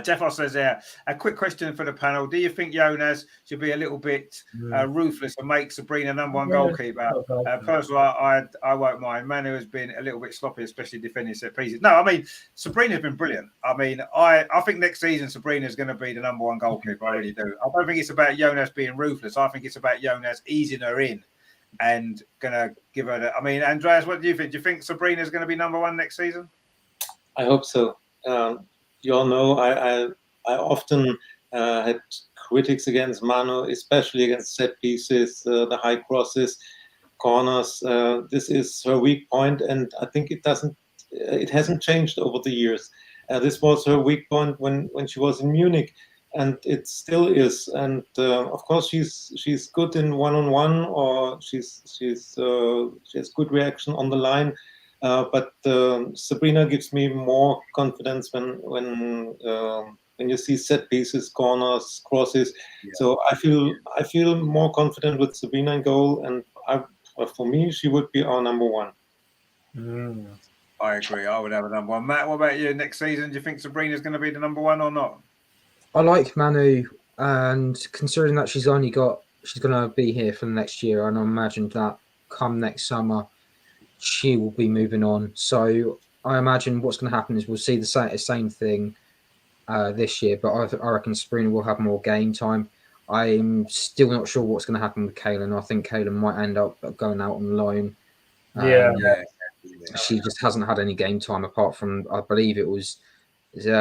Jeffo says there, a quick question for the panel. Do you think Jonas should be a little bit ruthless and make Sabrina number one goalkeeper? Personally, I won't mind. Manu has been a little bit sloppy, especially defending set pieces. No, I mean, Sabrina's been brilliant. I mean, I think next season Sabrina's going to be the number one goalkeeper. I really do. I don't think it's about Jonas being ruthless. I think it's about Jonas easing her in and going to give her I mean, Andreas, what do you think? Do you think Sabrina's going to be number one next season? I hope so. You all know I often had critics against Manu, especially against set pieces, the high crosses, corners. This is her weak point, and I think it hasn't changed over the years. This was her weak point when she was in Munich, and it still is. And of course, she's good in one-on-one, or she has good reaction on the line. But Sabrina gives me more confidence when you see set pieces, corners, crosses. Yeah. So I feel more confident with Sabrina in goal, and for me, she would be our number one. I agree. I would have a number one. Matt, what about you? Next season, do you think Sabrina's going to be the number one or not? I like Manu, and considering that she's going to be here for the next year, and I imagine that come next summer, she will be moving on. So I imagine what's going to happen is we'll see the same thing this year, but I reckon Sabrina will have more game time. I'm still not sure what's going to happen with Kaylin. I think Kaylin might end up going out on loan. She just hasn't had any game time apart from, I believe it was Zurich,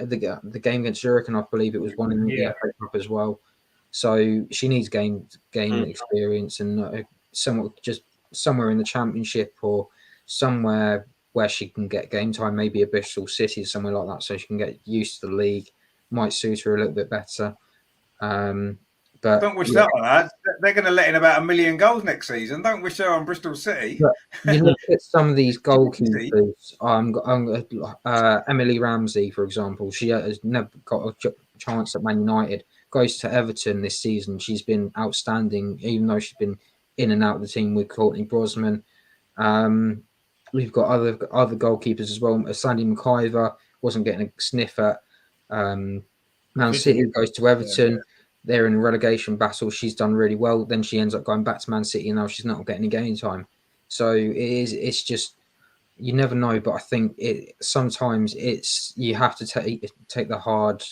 the game against Zurich, and I believe it was one in the FA Cup as well. So she needs game experience and somewhere in the Championship or somewhere where she can get game time, maybe a Bristol City, somewhere like that, so she can get used to the league. Might suit her a little bit better. But don't wish that on her. They're going to let in about 1 million goals next season. Don't wish her on Bristol City. But you look at some of these goalkeepers. Emily Ramsey, for example, she has never got a chance at Man United. Goes to Everton this season. She's been outstanding, even though she's been in and out of the team with Courtney Brosnan. we've got other goalkeepers as well. Sandy McIver wasn't getting a sniff at Man City, goes to Everton. Yeah. They're in a relegation battle. She's done really well. Then she ends up going back to Man City, and now she's not getting any game time. So it's just, you never know. But I think sometimes you have to take the hard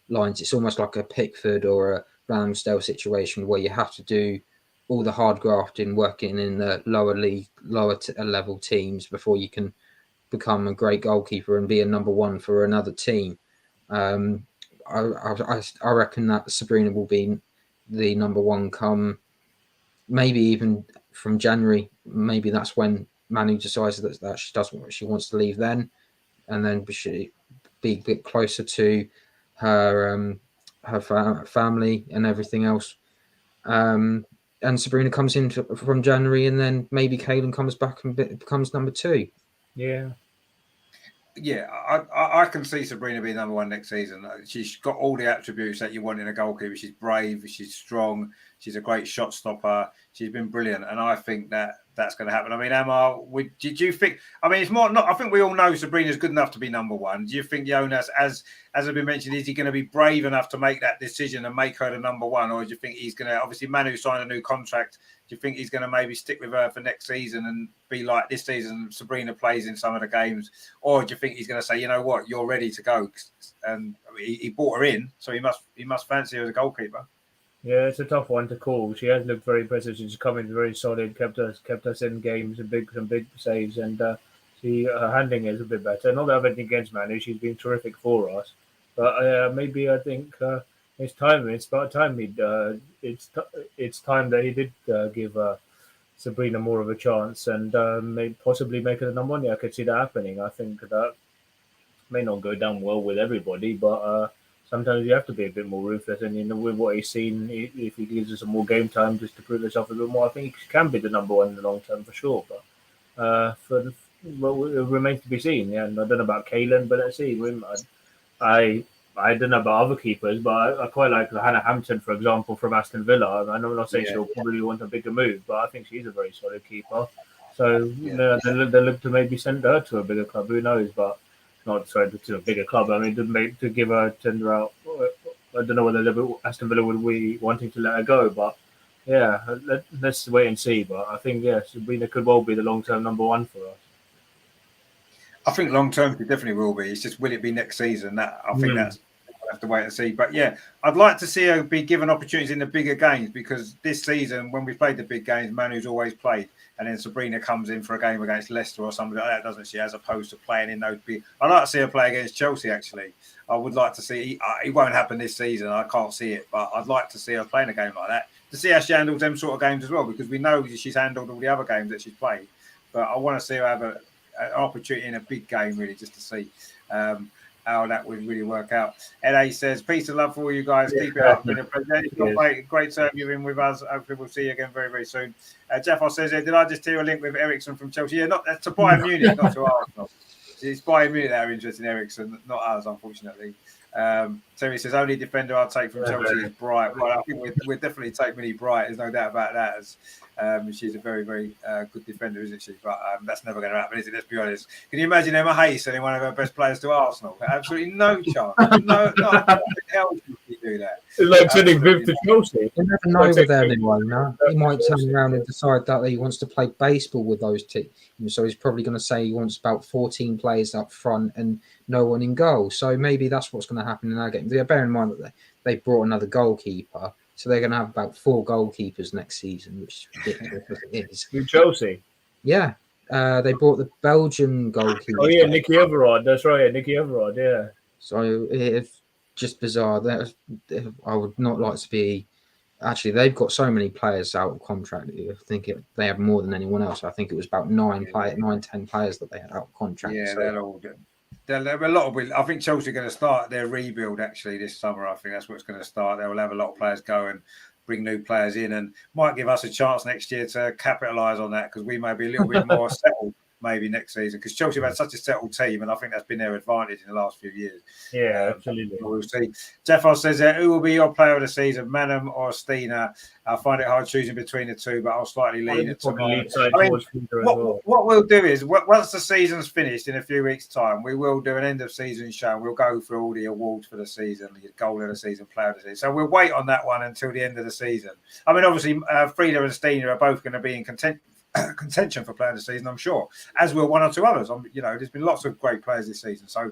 lines. It's almost like a Pickford or a Ramsdale situation where you have to do all the hard grafting, working in the lower level teams before you can become a great goalkeeper and be a number one for another team. I reckon that Sabrina will be the number one come maybe even from January. Maybe that's when Manu decides that she doesn't, she wants to leave then, and then she be a bit closer to her family and everything else. And Sabrina comes in from January, and then maybe Kaylin comes back and becomes number two. Yeah. Yeah, I can see Sabrina being number one next season. She's got all the attributes that you want in a goalkeeper. She's brave, she's strong, she's a great shot stopper. She's been brilliant, and I think that's going to happen. I mean, Emma, did you think? I mean, it's more not. I think we all know Sabrina's good enough to be number one. Do you think Jonas, as has been mentioned, is he going to be brave enough to make that decision and make her the number one, or do you think he's going to? Obviously, Manu signed a new contract. Do you think he's going to maybe stick with her for next season and be like this season Sabrina plays in some of the games? Or do you think he's going to say, you know what, you're ready to go? And I mean, he brought her in, so he must fancy her as a goalkeeper. Yeah, it's a tough one to call. She has looked very impressive. She's come in very solid, kept us in games and some big saves, and her handling is a bit better. Not that I have anything against Manu, she's been terrific for us. But maybe I think it's time. It's about time it's time that he did give Sabrina more of a chance and possibly make her the number one. Yeah, I could see that happening. I think that may not go down well with everybody, but sometimes you have to be a bit more ruthless. And with what he's seen, if he gives her some more game time just to prove herself a bit more, I think she can be the number one in the long term for sure. But it remains to be seen. Yeah, and I don't know about Kaylin, but let's see. I don't know about other keepers, but I quite like Hannah Hampton, for example, from Aston Villa. I'm not saying she'll probably want a bigger move, but I think she's a very solid keeper. So they look to maybe send her to a bigger club. Who knows? But not to a bigger club. I mean, to give her tender out. I don't know whether Aston Villa would be wanting to let her go, but yeah, let's wait and see. But I think Sabrina could well be the long-term number one for us. I think long term it definitely will be. It's just will it be next season? That I think that's we'll have to wait and see. But yeah, I'd like to see her be given opportunities in the bigger games, because this season when we played the big games, Manu's always played, and then Sabrina comes in for a game against Leicester or something like that, doesn't she? As opposed to playing in those big. I'd like to see her play against Chelsea. Actually, I would like to see. It won't happen this season. I can't see it, but I'd like to see her playing a game like that to see how she handles them sort of games as well, because we know she's handled all the other games that she's played. But I want to see her have an opportunity in a big game, really, just to see how that would really work out. LA says, peace and love for all you guys. Keep it up. Been a pleasure. Great to have you in with us. Hopefully we'll see you again very, very soon. Jeff says, did I just hear a link with Ericsson from Chelsea? Yeah, not to Bayern Munich, not to Arsenal. It's Bayern Munich that are interested in Ericsson, not us, unfortunately. Terry says, only defender I'll take from Chelsea is Bright. Well, I think we'll definitely take Millie Bright. There's no doubt about that. As she's a very, very good defender, isn't she? But that's never going to happen, is it? Let's be honest. Can you imagine Emma Hayes sending one of her best players to Arsenal? Absolutely no chance. No, how the hell should she do that? It's like sending Viv to Chelsea. You never know with anyone. No? He might turn around and decide that he wants to play baseball with those teams. So he's probably going to say he wants about 14 players up front and no one in goal. So maybe that's what's going to happen in our game. Bear in mind that they brought another goalkeeper. So they're going to have about 4 goalkeepers next season, which is ridiculous. It is. With Chelsea? Yeah. They brought the Belgian goalkeeper. Oh, yeah, Nicky Everard. That's right, Nicky Everard, yeah. So it's just bizarre. I would not like to be... Actually, they've got so many players out of contract. I think they have more than anyone else. I think it was about 10 players that they had out of contract. Yeah, they're all good. There are a lot of. I think Chelsea are going to start their rebuild actually this summer. I think that's what's going to start. They will have a lot of players go and bring new players in, and might give us a chance next year to capitalise on that, because we may be a little bit more settled maybe next season, because Chelsea have had such a settled team, and I think that's been their advantage in the last few years. Yeah, absolutely. We'll see. Jeffos says, who will be your player of the season, Manham or Steiner? I find it hard choosing between the two, but I'll slightly lean it to Manham. What we'll do is, once the season's finished in a few weeks' time, we will do an end-of-season show. We'll go through all the awards for the season, the goal of the season, player of the season. So we'll wait on that one until the end of the season. I mean, obviously, Frida and Steiner are both going to be in contention for player of the season, I'm sure, as will one or two others. There's been lots of great players this season. So,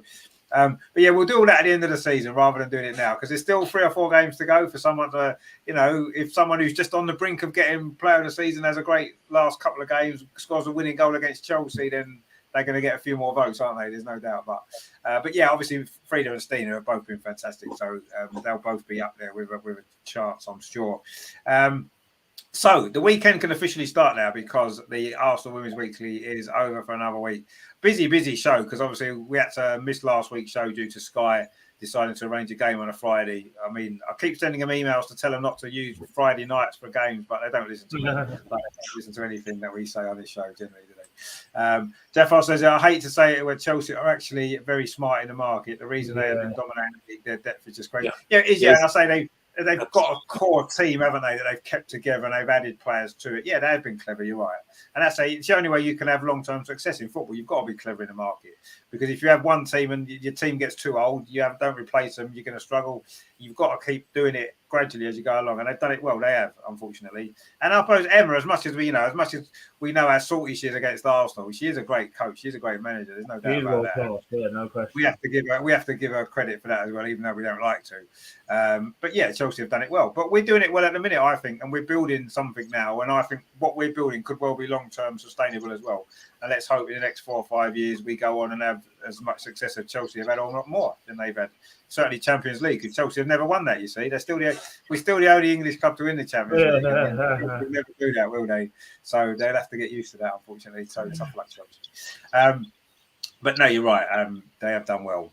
but yeah, we'll do all that at the end of the season rather than doing it now, because there's still 3 or 4 games to go for someone to, if someone who's just on the brink of getting player of the season has a great last couple of games, scores a winning goal against Chelsea, then they're going to get a few more votes, aren't they? There's no doubt. But yeah, obviously, Frida and Steiner have both been fantastic. So they'll both be up there with a chance, I'm sure. So the weekend can officially start now, because the Arsenal Women's Weekly is over for another week. Busy show, because obviously we had to miss last week's show due to Sky deciding to arrange a game on a Friday. I mean, I keep sending them emails to tell them not to use Friday nights for games, but they don't listen to me. They don't listen to anything that we say on this show generally, do they? Jeff says, I hate to say it, where Chelsea are actually very smart in the market. The reason they have been dominating their depth is just great. Yeah, it is. Yeah, and I say they've got a core team, haven't they, that they've kept together, and they've added players to it. Yeah, they have been clever, you're right. And it's the only way you can have long-term success in football. You've got to be clever in the market, because if you have one team and your team gets too old, don't replace them, you're going to struggle. You've got to keep doing it gradually as you go along, and they've done it well. They have, unfortunately. And I suppose Emma, as much as we know how salty she is against Arsenal, she is a great coach. She's a great manager. There's no doubt about that. Yeah, no question. We have to give her credit for that as well, even though we don't like to. But yeah, Chelsea have done it well. But we're doing it well at the minute, I think, and we're building something now. And I think what we're building could well be long-term sustainable as well. And let's hope in the next 4 or 5 years we go on and have as much success as Chelsea have had, or not more than they've had. Certainly Champions League, because Chelsea have never won that, you see. We're still the only English club to win the Champions League. They'll never do that, will they? So they'll have to get used to that, unfortunately. So tough luck, Chelsea. But no, you're right. They have done well.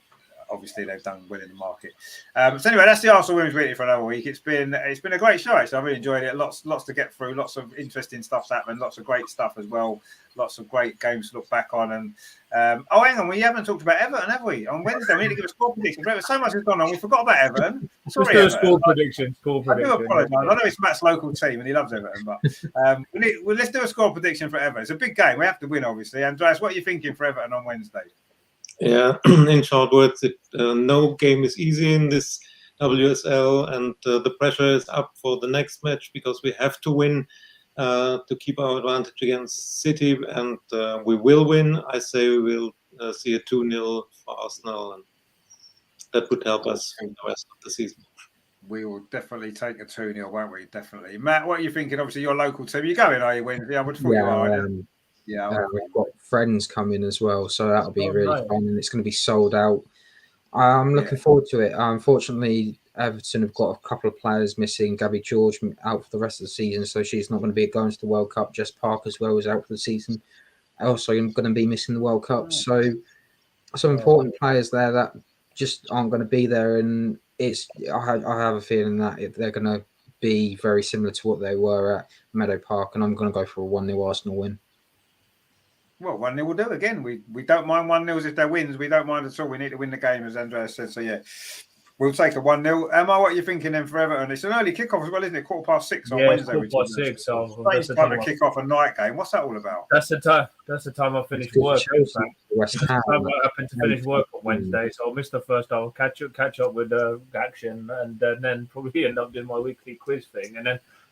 Obviously, they've done well in the market. So anyway, that's the Arsenal Women's Weekly for another week. It's been a great show, actually. I really enjoyed it. Lots to get through. Lots of interesting stuff happened. Lots of great stuff as well. Lots of great games to look back on. And hang on, we haven't talked about Everton, have we? On Wednesday, we need to give a score prediction. So much has gone on. We forgot about Everton. Sorry, Let's do a score prediction. I do apologise. I know it's Matt's local team and he loves Everton, but let's do a score prediction for Everton. It's a big game. We have to win, obviously. Andreas, what are you thinking for Everton on Wednesday? Yeah, in short words, no game is easy in this WSL, and the pressure is up for the next match, because we have to win to keep our advantage against City, and we will win. I say we will see a 2-0 for Arsenal, and that would help us in the rest of the season. We will definitely take a 2-0, won't we? Definitely. Matt, what are you thinking? Obviously, your local team. You're going, are you, Wednesday? I would thought you are. We've got friends coming as well, so that'll be really fun, and it's going to be sold out. I'm looking forward to it. Unfortunately, Everton have got a couple of players missing. Gabby George out for the rest of the season, so she's not going to be going to the World Cup. Jess Park as well is out for the season. Also, going to be missing the World Cup. So some important players there that just aren't going to be there, and I have a feeling that they're going to be very similar to what they were at Meadow Park, and I'm going to go for a 1-0 Arsenal win. Well, 1-0 will do again. We don't mind 1-0s if they wins. We don't mind at all. We need to win the game, as Andreas said. So, yeah, we'll take a 1-0. Emma, what are you thinking then for Everton? It's an early kickoff as well, isn't it? 6:15 on Wednesday. 6:15. So that's the time to kick off a night game. What's that all about? That's the time I finish work. West Ham. I happen to finish work on Wednesday, so I'll miss the first half. I'll catch up with the action, and then probably end up doing my weekly quiz thing, and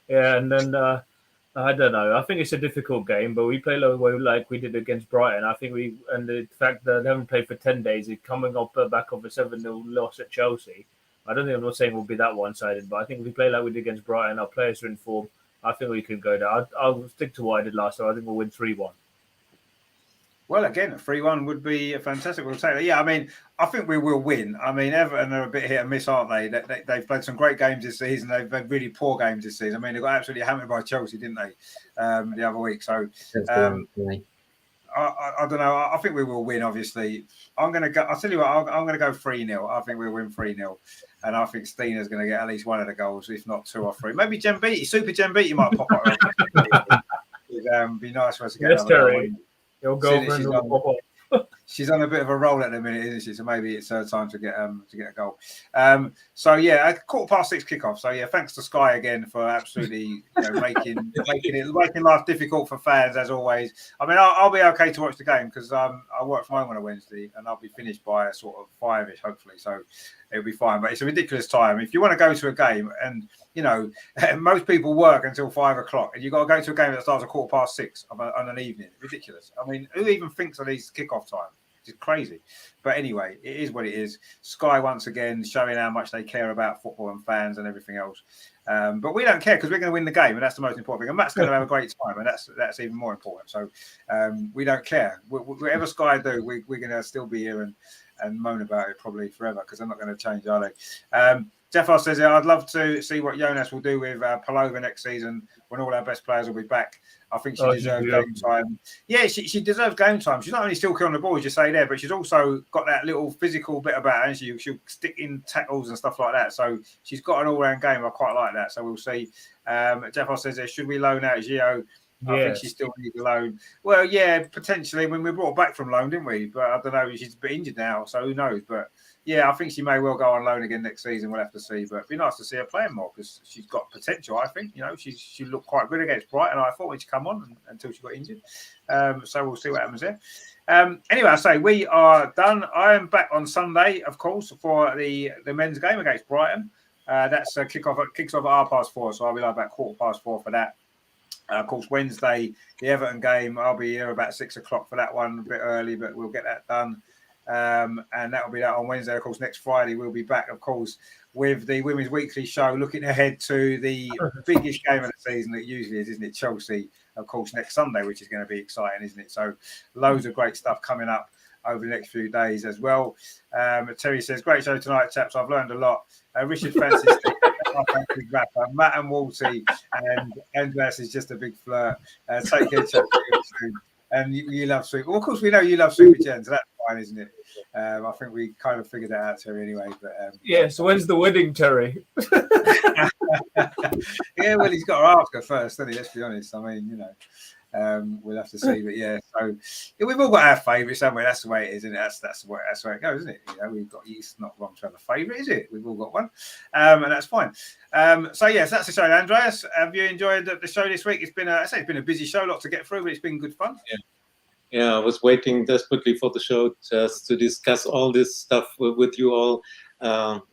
then. I don't know. I think it's a difficult game, but we play like we did against Brighton. I think the fact that they haven't played for 10 days, coming up back of a 7-0 loss at Chelsea. I'm not saying we'll be that one-sided, but I think if we play like we did against Brighton, our players are in form. I think we can go there. I'll stick to what I did last time. I think we'll win 3-1. Well, again, a 3-1 would be fantastic. We'll take that. Yeah, I mean, I think we will win. I mean, Everton are a bit hit and miss, aren't they? They've played some great games this season. They've had really poor games this season. I mean, they got absolutely hammered by Chelsea, didn't they, the other week? So, I don't know. I think we will win, obviously. I'll tell you what, I'm going to go 3-0. I think we'll win 3-0. And I think Steiner's going to get at least one of the goals, if not 2 or 3. Maybe Super Gembiti might pop up. It'd be nice for us to get another one. Your girlfriend will pop up. She's on a bit of a roll at the minute, isn't she? So maybe it's her time to get a goal. So yeah, a 6:15 kickoff. So yeah, thanks to Sky again for absolutely making life difficult for fans as always. I mean, I'll be okay to watch the game because I work from home on a Wednesday and I'll be finished by sort of 5ish hopefully. So it'll be fine. But it's a ridiculous time if you want to go to a game and most people work until 5 o'clock and you've got to go to a game that starts at 6:15 on an evening. Ridiculous. I mean, who even thinks of these kickoff times? It's crazy. But anyway, it is what it is. Sky once again showing how much they care about football and fans and everything else. But we don't care because we're going to win the game and that's the most important thing. And Matt's going to have a great time and that's even more important. So we don't care. Whatever Sky do, we're going to still be here and moan about it probably forever because they're not going to change, are they? Jeffo says, I'd love to see what Jonas will do with Palova next season when all our best players will be back. I think she deserves game time. Yeah, she deserves game time. She's not only still killing the ball, as you say there, but she's also got that little physical bit about her. And she'll stick in tackles and stuff like that. So she's got an all-round game. I quite like that. So we'll see. Jeffo says, should we loan out Gio? I think she still needs a loan. Well, yeah, potentially. When we brought her back from loan, didn't we? But I don't know. She's a bit injured now, so who knows? But yeah, I think she may well go on loan again next season. We'll have to see. But it'd be nice to see her playing more because she's got potential. I think she looked quite good against Brighton. I thought when she come on until she got injured. So we'll see what happens there. Anyway, I say we are done. I am back on Sunday, of course, for the men's game against Brighton. That's kicks off at 4:30, so I'll be like about 4:15 for that. Of course, Wednesday, the Everton game, I'll be here about 6 o'clock for that one, a bit early, but we'll get that done. And that will be that on Wednesday. Of course, next Friday, we'll be back, of course, with the Women's Weekly show, looking ahead to the biggest game of the season that usually is, isn't it? Chelsea, of course, next Sunday, which is going to be exciting, isn't it? So loads of great stuff coming up over the next few days as well. Terry says, great show tonight, chaps. I've learned a lot. Richard Francis, rapper, Matt and Walty, and Andreas is just a big flirt. Take care, Chelsea. And you love Super. Well, of course, we know you love Super Gen, so that's fine, isn't it? I think we kind of figured that out, Terry, anyway. But so when's the wedding, Terry? Yeah, well, he's got to ask her first, doesn't he? Let's be honest. I mean, we'll have to see. But yeah, so we've all got our favourites, haven't we? That's the way it is, isn't it? That's the way it goes, isn't it? We've got. It's not wrong to have a favourite, is it? We've all got one, and that's fine. So yes, that's the show. Andreas, have you enjoyed the show this week? It's been it's been a busy show, lot to get through, but it's been good fun. Yeah, I was waiting desperately for the show just to discuss all this stuff with you all.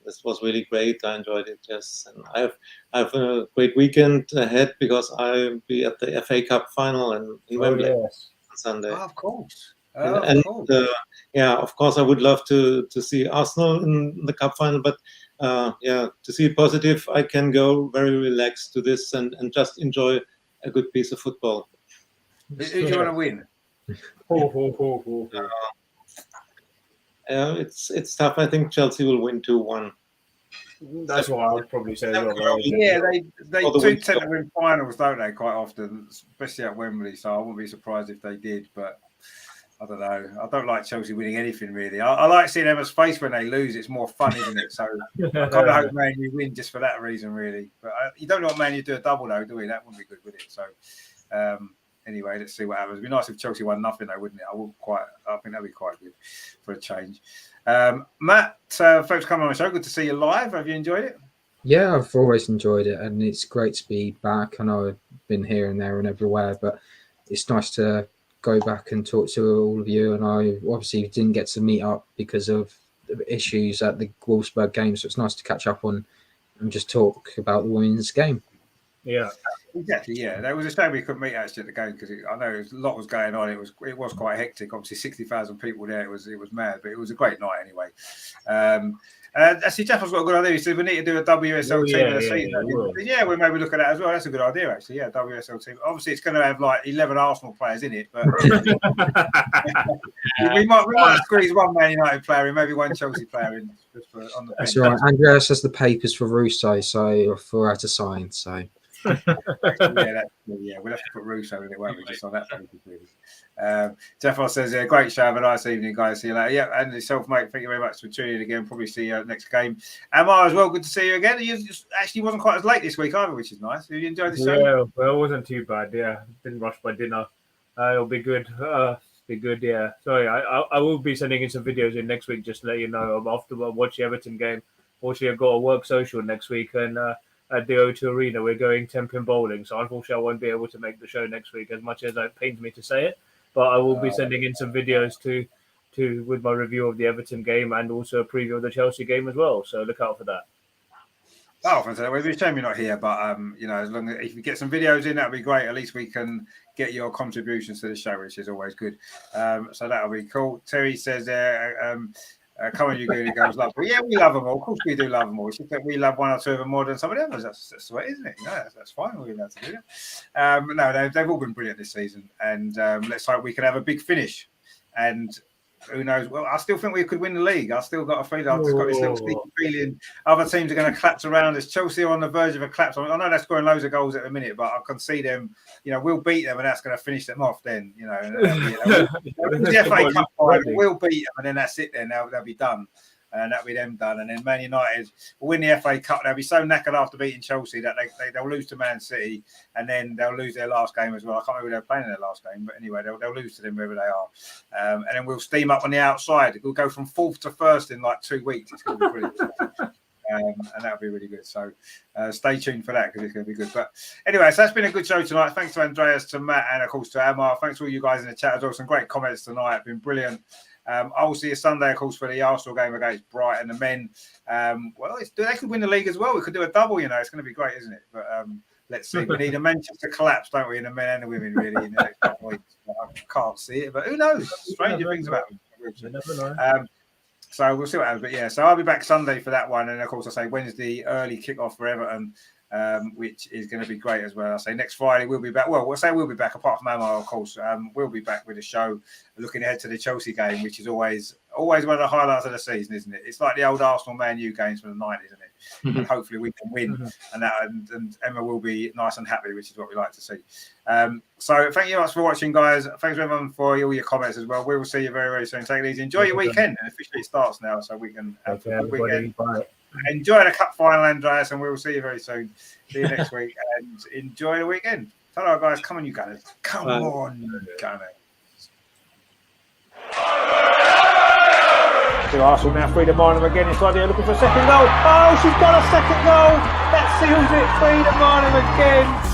This was really great. I enjoyed it. Yes, and I have a great weekend ahead because I'll be at the FA Cup final and in Wembley on Sunday. Oh, of course. Of course, I would love to see Arsenal in the cup final, but to see it positive, I can go very relaxed to this and just enjoy a good piece of football. Who do you want to win? It's tough. I think Chelsea will win 2-1. That's what I would probably say. Yeah, they do tend to win finals, don't they? Quite often, especially at Wembley. So I wouldn't be surprised if they did. But I don't know. I don't like Chelsea winning anything really. I like seeing Emma's face when they lose. It's more fun, isn't it? So I kind of hope Man U win just for that reason, really. But you don't want Man U to do a double, though, do we? That wouldn't be good, would it? So. Anyway, let's see what happens. It'd be nice if Chelsea won nothing, though, wouldn't it? I think that'd be quite good for a change. Matt, folks coming on the show. Good to see you live. Have you enjoyed it? Yeah, I've always enjoyed it, and it's great to be back. I know I've been here and there and everywhere, but it's nice to go back and talk to all of you. And I obviously didn't get to meet up because of issues at the Wolfsburg game, so it's nice to catch up on and just talk about the women's game. Yeah. Exactly, yeah. There was a shame we couldn't meet actually at the game because I know a lot was going on. It was quite hectic. Obviously, 60,000 people there. It was mad, but it was a great night anyway. Actually, Jeff has got a good idea. He said we need to do a WSL team in the season. Yeah, we'll maybe look at that as well. That's a good idea, actually. Yeah, WSL team. Obviously, it's going to have like 11 Arsenal players in it, but we might squeeze one Man United player in, maybe one Chelsea player in. Just on the That's right. Andreas has the papers for Russo, so for her to sign. So. We'll have to put Russo in it, won't we? Just on that basis, really. Jeff says, great show. Have a nice evening, guys. See you later. Yeah, and yourself, mate. Thank you very much for tuning in again. Probably see you next game. Amar as well. Good to see you again. You actually wasn't quite as late this week either, which is nice. Have you enjoyed the show? Yeah, well, it wasn't too bad. Yeah, didn't rush my dinner. It'll be good. Be good, yeah. Sorry, I will be sending in some videos in next week just to let you know. I'm after watch the Everton game. Fortunately, I've got a work social next week, and at the O2 Arena we're going 10-pin bowling. So unfortunately, I won't be able to make the show next week, as much as it pains me to say it. But I will be sending in some videos to with my review of the Everton game and also a preview of the Chelsea game as well. So look out for that. Oh, fantastic. Well, it's a shame you're not here, but as long as if you get some videos in, that'd be great. At least we can get your contributions to the show, which is always good. So that'll be cool. Terry says, come on, you Goody Girls, love. Well, yeah, we love them all. Of course, we do love them all. It's just that we love one or two of them more than somebody else. That's the way, isn't it? That's fine. We're allowed to do that. No, they've all been brilliant this season, and let's hope we can have a big finish. And who knows? Well, I still think we could win the league. I've still got a feeling. I've just got this little sneaky feeling other teams are going to collapse around us. Chelsea are on the verge of a collapse. I know they're scoring loads of goals at the minute, but I can see them. We'll beat them, and that's going to finish them off. Then, the FA Cup final, we'll beat them, and then that's it. Then they'll be done. And that'll be them done. And then Man United will win the FA Cup. They'll be so knackered after beating Chelsea that they'll lose to Man City, and then they'll lose their last game as well. I can't remember who they're playing in their last game, but anyway, they'll lose to them wherever they are. And then we'll steam up on the outside. We'll go from 4th to 1st in like 2 weeks. It's going to be brilliant. And that'll be really good. So stay tuned for that because it's going to be good. But anyway, so that's been a good show tonight. Thanks to Andreas, to Matt, and of course to Amar. Thanks to all you guys in the chat as well. Some great comments tonight. Been brilliant. I will see you Sunday, of course, for the Arsenal game against Brighton. The men, they could win the league as well. We could do a double, It's going to be great, isn't it? But let's see. We need a Manchester collapse, don't we, in the men and the women, really, in the next couple of weeks. I can't see it, but who knows? Stranger things about them. You never know. So we'll see what happens. But yeah, so I'll be back Sunday for that one. And of course, I say Wednesday, early kickoff for Everton. Which is going to be great as well. I say next Friday we'll be back. Well, we'll be back apart from Amar, of course. We'll be back with a show looking ahead to the Chelsea game, which is always one of the highlights of the season, isn't it? It's like the old Arsenal Man U games from the 90s, isn't it? And hopefully we can win, and Emma will be nice and happy, which is what we like to see. So thank you very much for watching, guys. Thanks everyone for all your comments as well. We will see you very, very soon. Take it easy. Enjoy your weekend. And officially it starts now, so we can have a weekend. Bye. Enjoy the cup final, Andreas, and we will see you very soon. See you next week, and enjoy the weekend. Ta-ra, guys. Come on, you Gunners. Come on, Gunners. So Arsenal now Freedom Marnham again inside there looking for a second goal. Oh, she's got a second goal. That seals it. Freedom Marnham again.